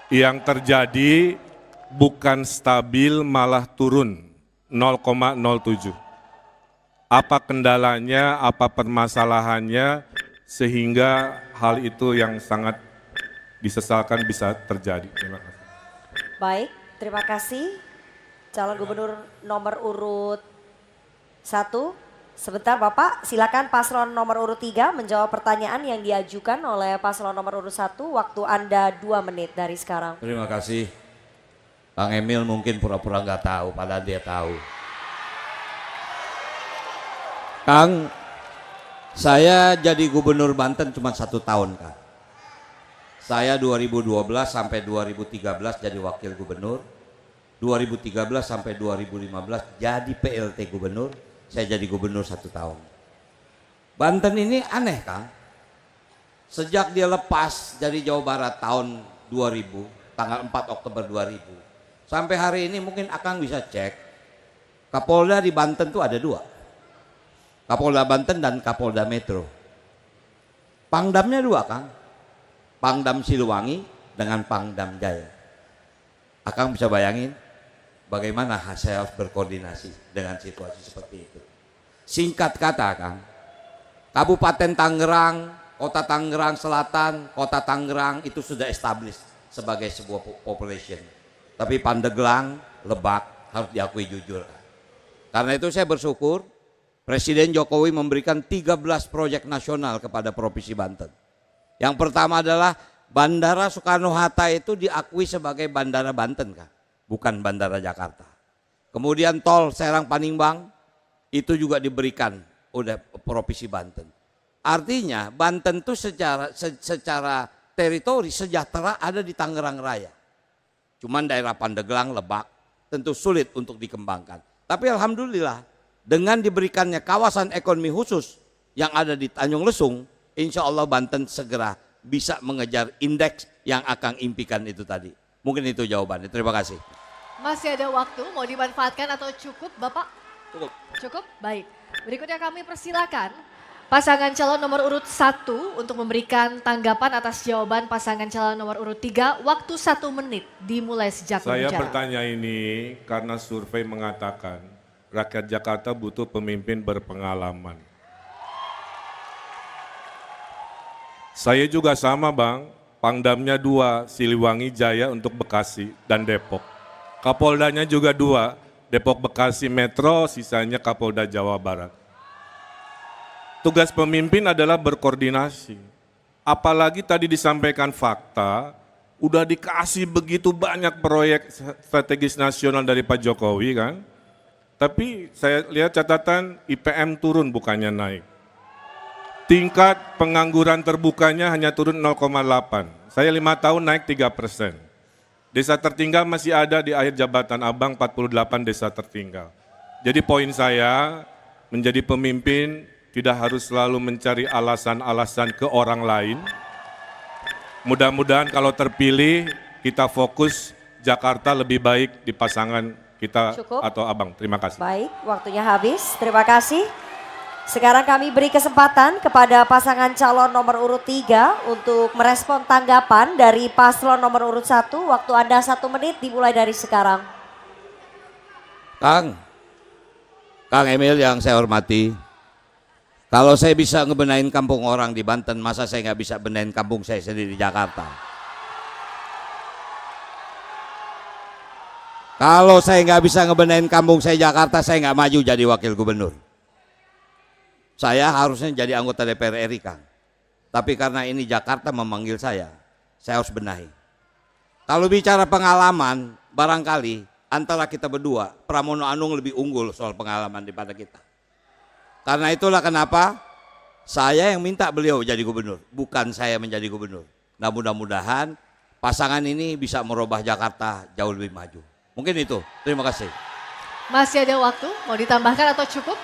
Yang terjadi bukan stabil malah turun 0,07. Apa kendalanya, apa permasalahannya sehingga hal itu yang sangat disesalkan bisa terjadi. Terima kasih. Baik, terima kasih. Calon Gubernur nomor urut 1. Sebentar Bapak, silakan paslon nomor urut 3 menjawab pertanyaan yang diajukan oleh paslon nomor urut 1. Waktu Anda 2 menit dari sekarang. Terima kasih. Kang Emil mungkin pura-pura nggak tahu, padahal dia tahu. Kang, saya jadi gubernur Banten cuma 1 tahun, Kang. Saya 2012 sampai 2013 jadi wakil gubernur. 2013 sampai 2015 jadi PLT gubernur, saya jadi gubernur 1 tahun. Banten ini aneh, Kang. Sejak dia lepas dari Jawa Barat tahun 2000, tanggal 4 Oktober 2000, sampai hari ini mungkin Akang bisa cek, Kapolda di Banten tuh ada 2. Kapolda Banten dan Kapolda Metro. Pangdamnya 2, Kang. Pangdam Siliwangi dengan Pangdam Jaya. Akang bisa bayangin bagaimana saya harus berkoordinasi dengan situasi seperti itu. Singkat kata, Kang, Kabupaten Tangerang, Kota Tangerang Selatan, Kota Tangerang itu sudah established sebagai sebuah population. Tapi Pandeglang, Lebak harus diakui jujur. Karena itu saya bersyukur Presiden Jokowi memberikan 13 proyek nasional kepada Provinsi Banten. Yang pertama adalah Bandara Soekarno-Hatta itu diakui sebagai Bandara Banten, Kang, bukan Bandara Jakarta. Kemudian tol Serang-Panimbang itu juga diberikan oleh Provinsi Banten. Artinya Banten itu secara teritori sejahtera ada di Tangerang Raya. Cuman daerah Pandeglang, Lebak tentu sulit untuk dikembangkan. Tapi alhamdulillah dengan diberikannya kawasan ekonomi khusus yang ada di Tanjung Lesung, insya Allah Banten segera bisa mengejar indeks yang Akang impikan itu tadi. Mungkin itu jawabannya. Terima kasih. Masih ada waktu, mau dimanfaatkan atau cukup Bapak? Cukup. Cukup? Baik. Berikutnya kami persilakan pasangan calon nomor urut 1 untuk memberikan tanggapan atas jawaban pasangan calon nomor urut 3. Waktu 1 menit dimulai sejak Saya berbicara. bertanya ini karena survei mengatakan rakyat Jakarta butuh pemimpin berpengalaman. Saya juga sama, Bang. Pangdamnya 2, Siliwangi Jaya untuk Bekasi dan Depok. Kapoldanya juga 2, Depok Bekasi Metro, sisanya Kapolda Jawa Barat. Tugas pemimpin adalah berkoordinasi. Apalagi tadi disampaikan fakta, udah dikasih begitu banyak proyek strategis nasional dari Pak Jokowi kan. Tapi saya lihat catatan IPM turun bukannya naik. Tingkat pengangguran terbukanya hanya turun 0,8. Saya 5 tahun naik 3%. Desa tertinggal masih ada di akhir jabatan Abang, 48 desa tertinggal. Jadi poin saya, menjadi pemimpin tidak harus selalu mencari alasan-alasan ke orang lain. Mudah-mudahan kalau terpilih kita fokus Jakarta lebih baik di pasangan kita. Cukup. Atau Abang. Terima kasih. Baik, waktunya habis. Terima kasih. Sekarang kami beri kesempatan kepada pasangan calon nomor urut 3 untuk merespon tanggapan dari paslon nomor urut 1. Waktu Anda 1 menit dimulai dari sekarang. Kang Emil yang saya hormati, kalau saya bisa ngebenain kampung orang di Banten, masa saya nggak bisa benain kampung saya sendiri di Jakarta? Kalau saya nggak bisa ngebenain kampung saya Jakarta, saya nggak maju jadi wakil gubernur. Saya harusnya jadi anggota DPR RI, Kang. Tapi karena ini Jakarta memanggil saya harus benahi. Kalau bicara pengalaman, barangkali antara kita berdua, Pramono Anung lebih unggul soal pengalaman daripada kita. Karena itulah kenapa saya yang minta beliau jadi gubernur, bukan saya menjadi gubernur. Nah mudah-mudahan pasangan ini bisa merubah Jakarta jauh lebih maju. Mungkin itu, terima kasih. Masih ada waktu, mau ditambahkan atau cukup?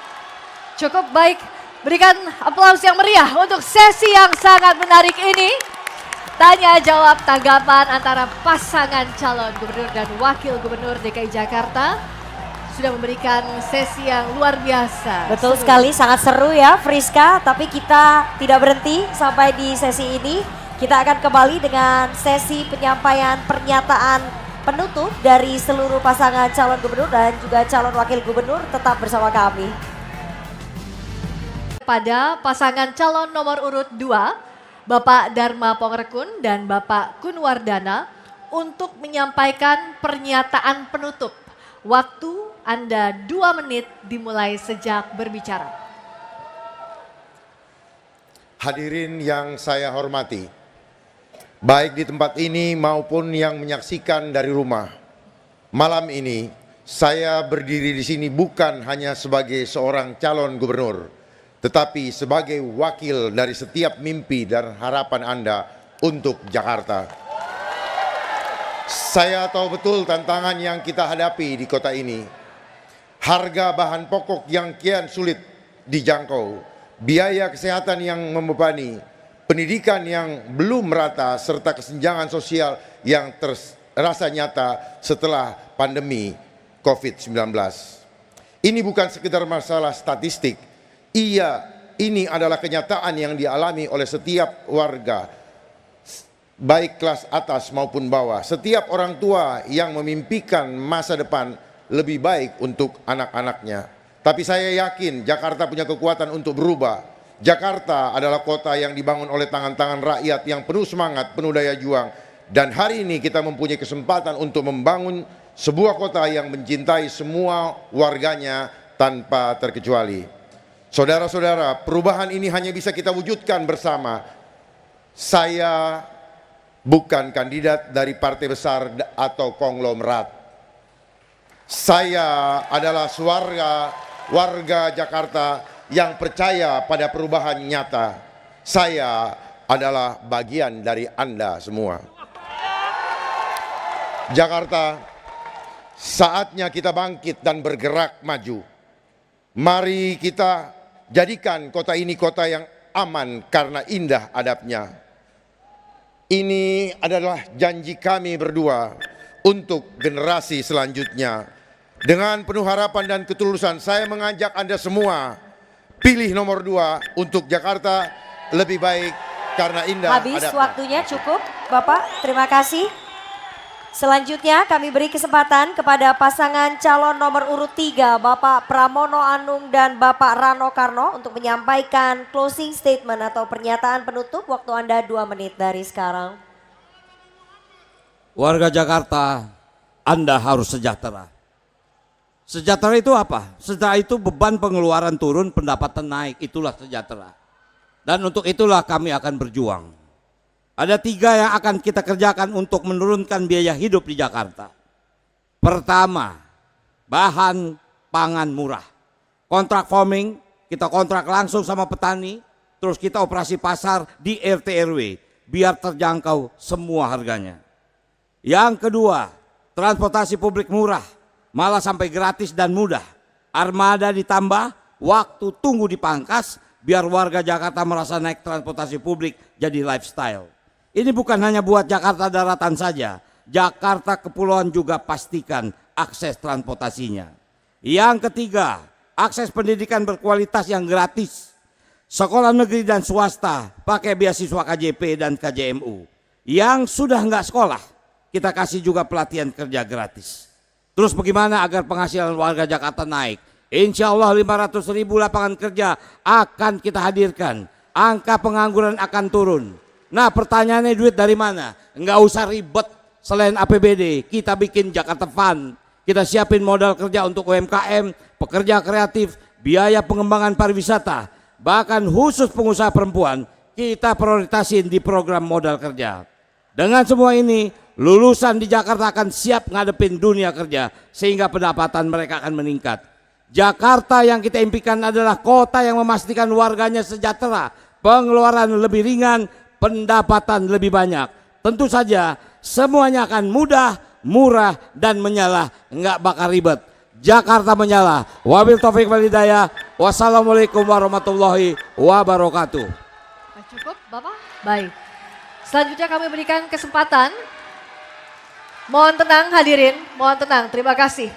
Cukup, baik. Berikan aplaus yang meriah untuk sesi yang sangat menarik ini. Tanya jawab tanggapan antara pasangan calon gubernur dan wakil gubernur DKI Jakarta. Sudah memberikan sesi yang luar biasa. Betul sekali, sangat seru ya Friska. Tapi kita tidak berhenti sampai di sesi ini. Kita akan kembali dengan sesi penyampaian pernyataan penutup dari seluruh pasangan calon gubernur dan juga calon wakil gubernur tetap bersama kami. Pada pasangan calon nomor urut 2, Bapak Dharma Pongrekun dan Bapak Kunwardana untuk menyampaikan pernyataan penutup. Waktu Anda 2 menit dimulai sejak berbicara. Hadirin yang saya hormati, baik di tempat ini maupun yang menyaksikan dari rumah. Malam ini saya berdiri di sini bukan hanya sebagai seorang calon gubernur, tetapi sebagai wakil dari setiap mimpi dan harapan Anda untuk Jakarta. Saya tahu betul tantangan yang kita hadapi di kota ini. Harga bahan pokok yang kian sulit dijangkau, biaya kesehatan yang membebani, pendidikan yang belum merata, serta kesenjangan sosial yang terasa nyata setelah pandemi COVID-19. Ini bukan sekedar masalah statistik, ini adalah kenyataan yang dialami oleh setiap warga, baik kelas atas maupun bawah. Setiap orang tua yang memimpikan masa depan lebih baik untuk anak-anaknya. Tapi saya yakin Jakarta punya kekuatan untuk berubah. Jakarta adalah kota yang dibangun oleh tangan-tangan rakyat yang penuh semangat, penuh daya juang. Dan hari ini kita mempunyai kesempatan untuk membangun sebuah kota yang mencintai semua warganya tanpa terkecuali. Saudara-saudara, perubahan ini hanya bisa kita wujudkan bersama. Saya bukan kandidat dari partai besar atau konglomerat. Saya adalah warga Jakarta yang percaya pada perubahan nyata. Saya adalah bagian dari Anda semua. Jakarta, saatnya kita bangkit dan bergerak maju. Mari kita jadikan kota ini kota yang aman karena indah adabnya. Ini adalah janji kami berdua untuk generasi selanjutnya. Dengan penuh harapan dan ketulusan saya mengajak Anda semua pilih nomor 2 untuk Jakarta lebih baik karena indah Habis adabnya. waktunya cukup Bapak, terima kasih. Selanjutnya kami beri kesempatan kepada pasangan calon nomor urut 3 Bapak Pramono Anung dan Bapak Rano Karno untuk menyampaikan closing statement atau pernyataan penutup. Waktu Anda 2 menit dari sekarang. Warga Jakarta, Anda harus sejahtera. Sejahtera itu apa? Sejahtera itu beban pengeluaran turun, pendapatan naik, itulah sejahtera. Dan untuk itulah kami akan berjuang. Ada 3 yang akan kita kerjakan untuk menurunkan biaya hidup di Jakarta. Pertama, bahan pangan murah. Kontrak farming, kita kontrak langsung sama petani, terus kita operasi pasar di RT RW, biar terjangkau semua harganya. Yang kedua, transportasi publik murah, malah sampai gratis dan mudah. Armada ditambah, waktu tunggu dipangkas, biar warga Jakarta merasa naik transportasi publik jadi lifestyle. Ini bukan hanya buat Jakarta daratan saja, Jakarta kepulauan juga pastikan akses transportasinya. Yang ketiga, akses pendidikan berkualitas yang gratis. Sekolah negeri dan swasta pakai beasiswa KJP dan KJMU. Yang sudah nggak sekolah, kita kasih juga pelatihan kerja gratis. Terus bagaimana agar penghasilan warga Jakarta naik? Insya Allah 500.000 lapangan kerja akan kita hadirkan. Angka pengangguran akan turun. Nah pertanyaannya duit dari mana? Enggak usah ribet, selain APBD kita bikin Jakarta Fund. Kita siapin modal kerja untuk UMKM, pekerja kreatif, biaya pengembangan pariwisata. Bahkan khusus pengusaha perempuan kita prioritasin di program modal kerja. Dengan semua ini lulusan di Jakarta akan siap ngadepin dunia kerja sehingga pendapatan mereka akan meningkat. Jakarta yang kita impikan adalah kota yang memastikan warganya sejahtera, pengeluaran lebih ringan, pendapatan lebih banyak. Tentu saja semuanya akan mudah, murah dan menyala, nggak bakal ribet. Jakarta menyala. Wabil taufik wal hidayah. Wassalamualaikum warahmatullahi wabarakatuh. Cukup Bapak? Baik. Selanjutnya kami berikan kesempatan. Mohon tenang hadirin, mohon tenang. Terima kasih.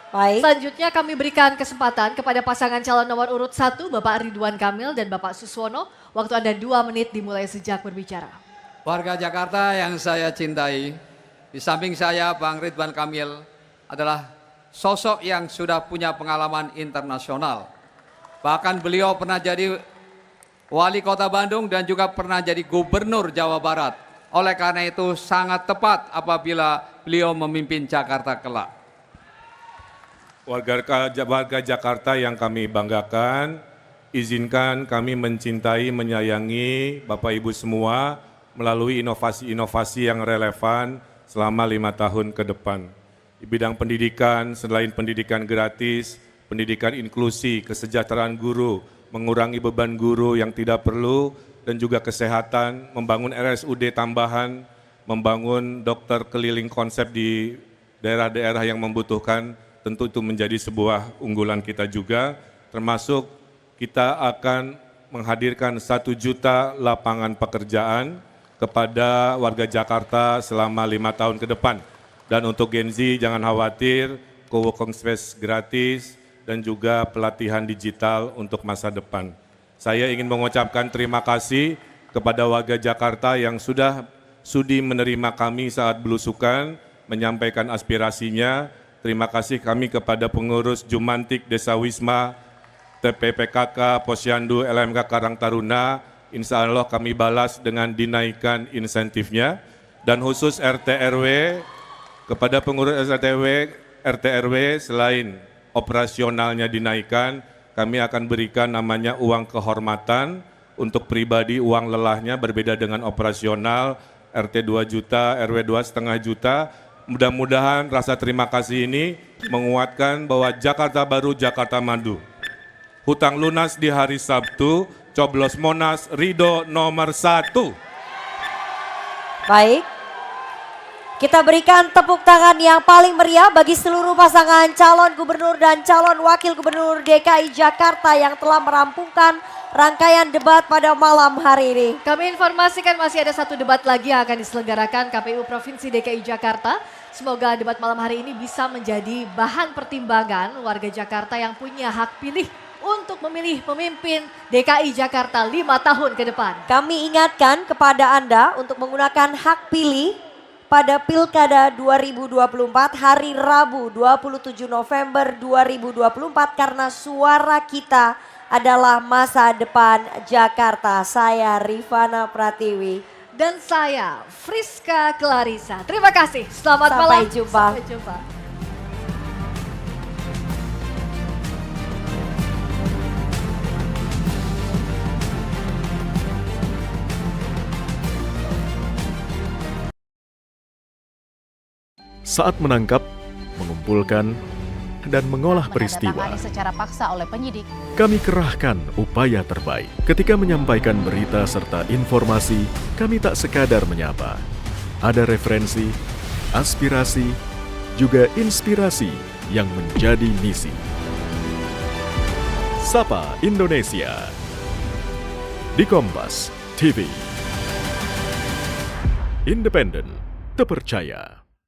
Baik. Selanjutnya kami berikan kesempatan kepada pasangan calon nomor urut 1 Bapak Ridwan Kamil dan Bapak Suswono. Waktu Anda 2 menit dimulai sejak berbicara. Warga Jakarta yang saya cintai, Di samping saya, Bang Ridwan Kamil adalah sosok yang sudah punya pengalaman internasional. Bahkan beliau pernah jadi Wali Kota Bandung dan juga pernah jadi Gubernur Jawa Barat. Oleh karena itu sangat tepat apabila beliau memimpin Jakarta kelak. Warga Jakarta yang kami banggakan, izinkan kami mencintai, menyayangi Bapak Ibu semua melalui inovasi-inovasi yang relevan selama 5 tahun ke depan. Di bidang pendidikan, selain pendidikan gratis, pendidikan inklusi, kesejahteraan guru, mengurangi beban guru yang tidak perlu, dan juga kesehatan, membangun RSUD tambahan, membangun dokter keliling konsep di daerah-daerah yang membutuhkan, tentu itu menjadi sebuah unggulan kita juga, termasuk kita akan menghadirkan 1 juta lapangan pekerjaan kepada warga Jakarta selama 5 tahun ke depan. Dan untuk Gen Z jangan khawatir, co-working space gratis, dan juga pelatihan digital untuk masa depan. Saya ingin mengucapkan terima kasih kepada warga Jakarta yang sudah sudi menerima kami saat belusukan, menyampaikan aspirasinya. Terima kasih kami kepada pengurus Jumantik Desa Wisma, TPPKK, Posyandu, LMK Karang Taruna. Insya Allah kami balas dengan dinaikkan insentifnya. Dan khusus RT/RW, kepada pengurus RT/RW selain operasionalnya dinaikkan, kami akan berikan namanya uang kehormatan untuk pribadi, uang lelahnya berbeda dengan operasional, RT 2 juta, RW 2,5 juta. Mudah-mudahan rasa terima kasih ini menguatkan bahwa Jakarta baru, Jakarta maju. Hutang lunas di hari Sabtu, coblos Monas, ridho nomor 1. Baik. Kita berikan tepuk tangan yang paling meriah bagi seluruh pasangan calon gubernur dan calon wakil gubernur DKI Jakarta yang telah merampungkan rangkaian debat pada malam hari ini. Kami informasikan masih ada 1 debat lagi yang akan diselenggarakan KPU Provinsi DKI Jakarta. Semoga debat malam hari ini bisa menjadi bahan pertimbangan warga Jakarta yang punya hak pilih untuk memilih pemimpin DKI Jakarta 5 tahun ke depan. Kami ingatkan kepada Anda untuk menggunakan hak pilih pada Pilkada 2024 hari Rabu 27 November 2024 karena suara kita adalah masa depan Jakarta. Saya Rifana Pratiwi. Dan saya Friska Clarissa. Terima kasih. Selamat malam. Sampai jumpa. Sampai jumpa. Saat menangkap, mengumpulkan, dan mengolah peristiwa, secara paksa oleh penyidik. kami kerahkan upaya terbaik. Ketika menyampaikan berita serta informasi, kami tak sekadar menyapa. Ada referensi, aspirasi, juga inspirasi yang menjadi misi. Sapa Indonesia di Kompas TV. Independen, terpercaya.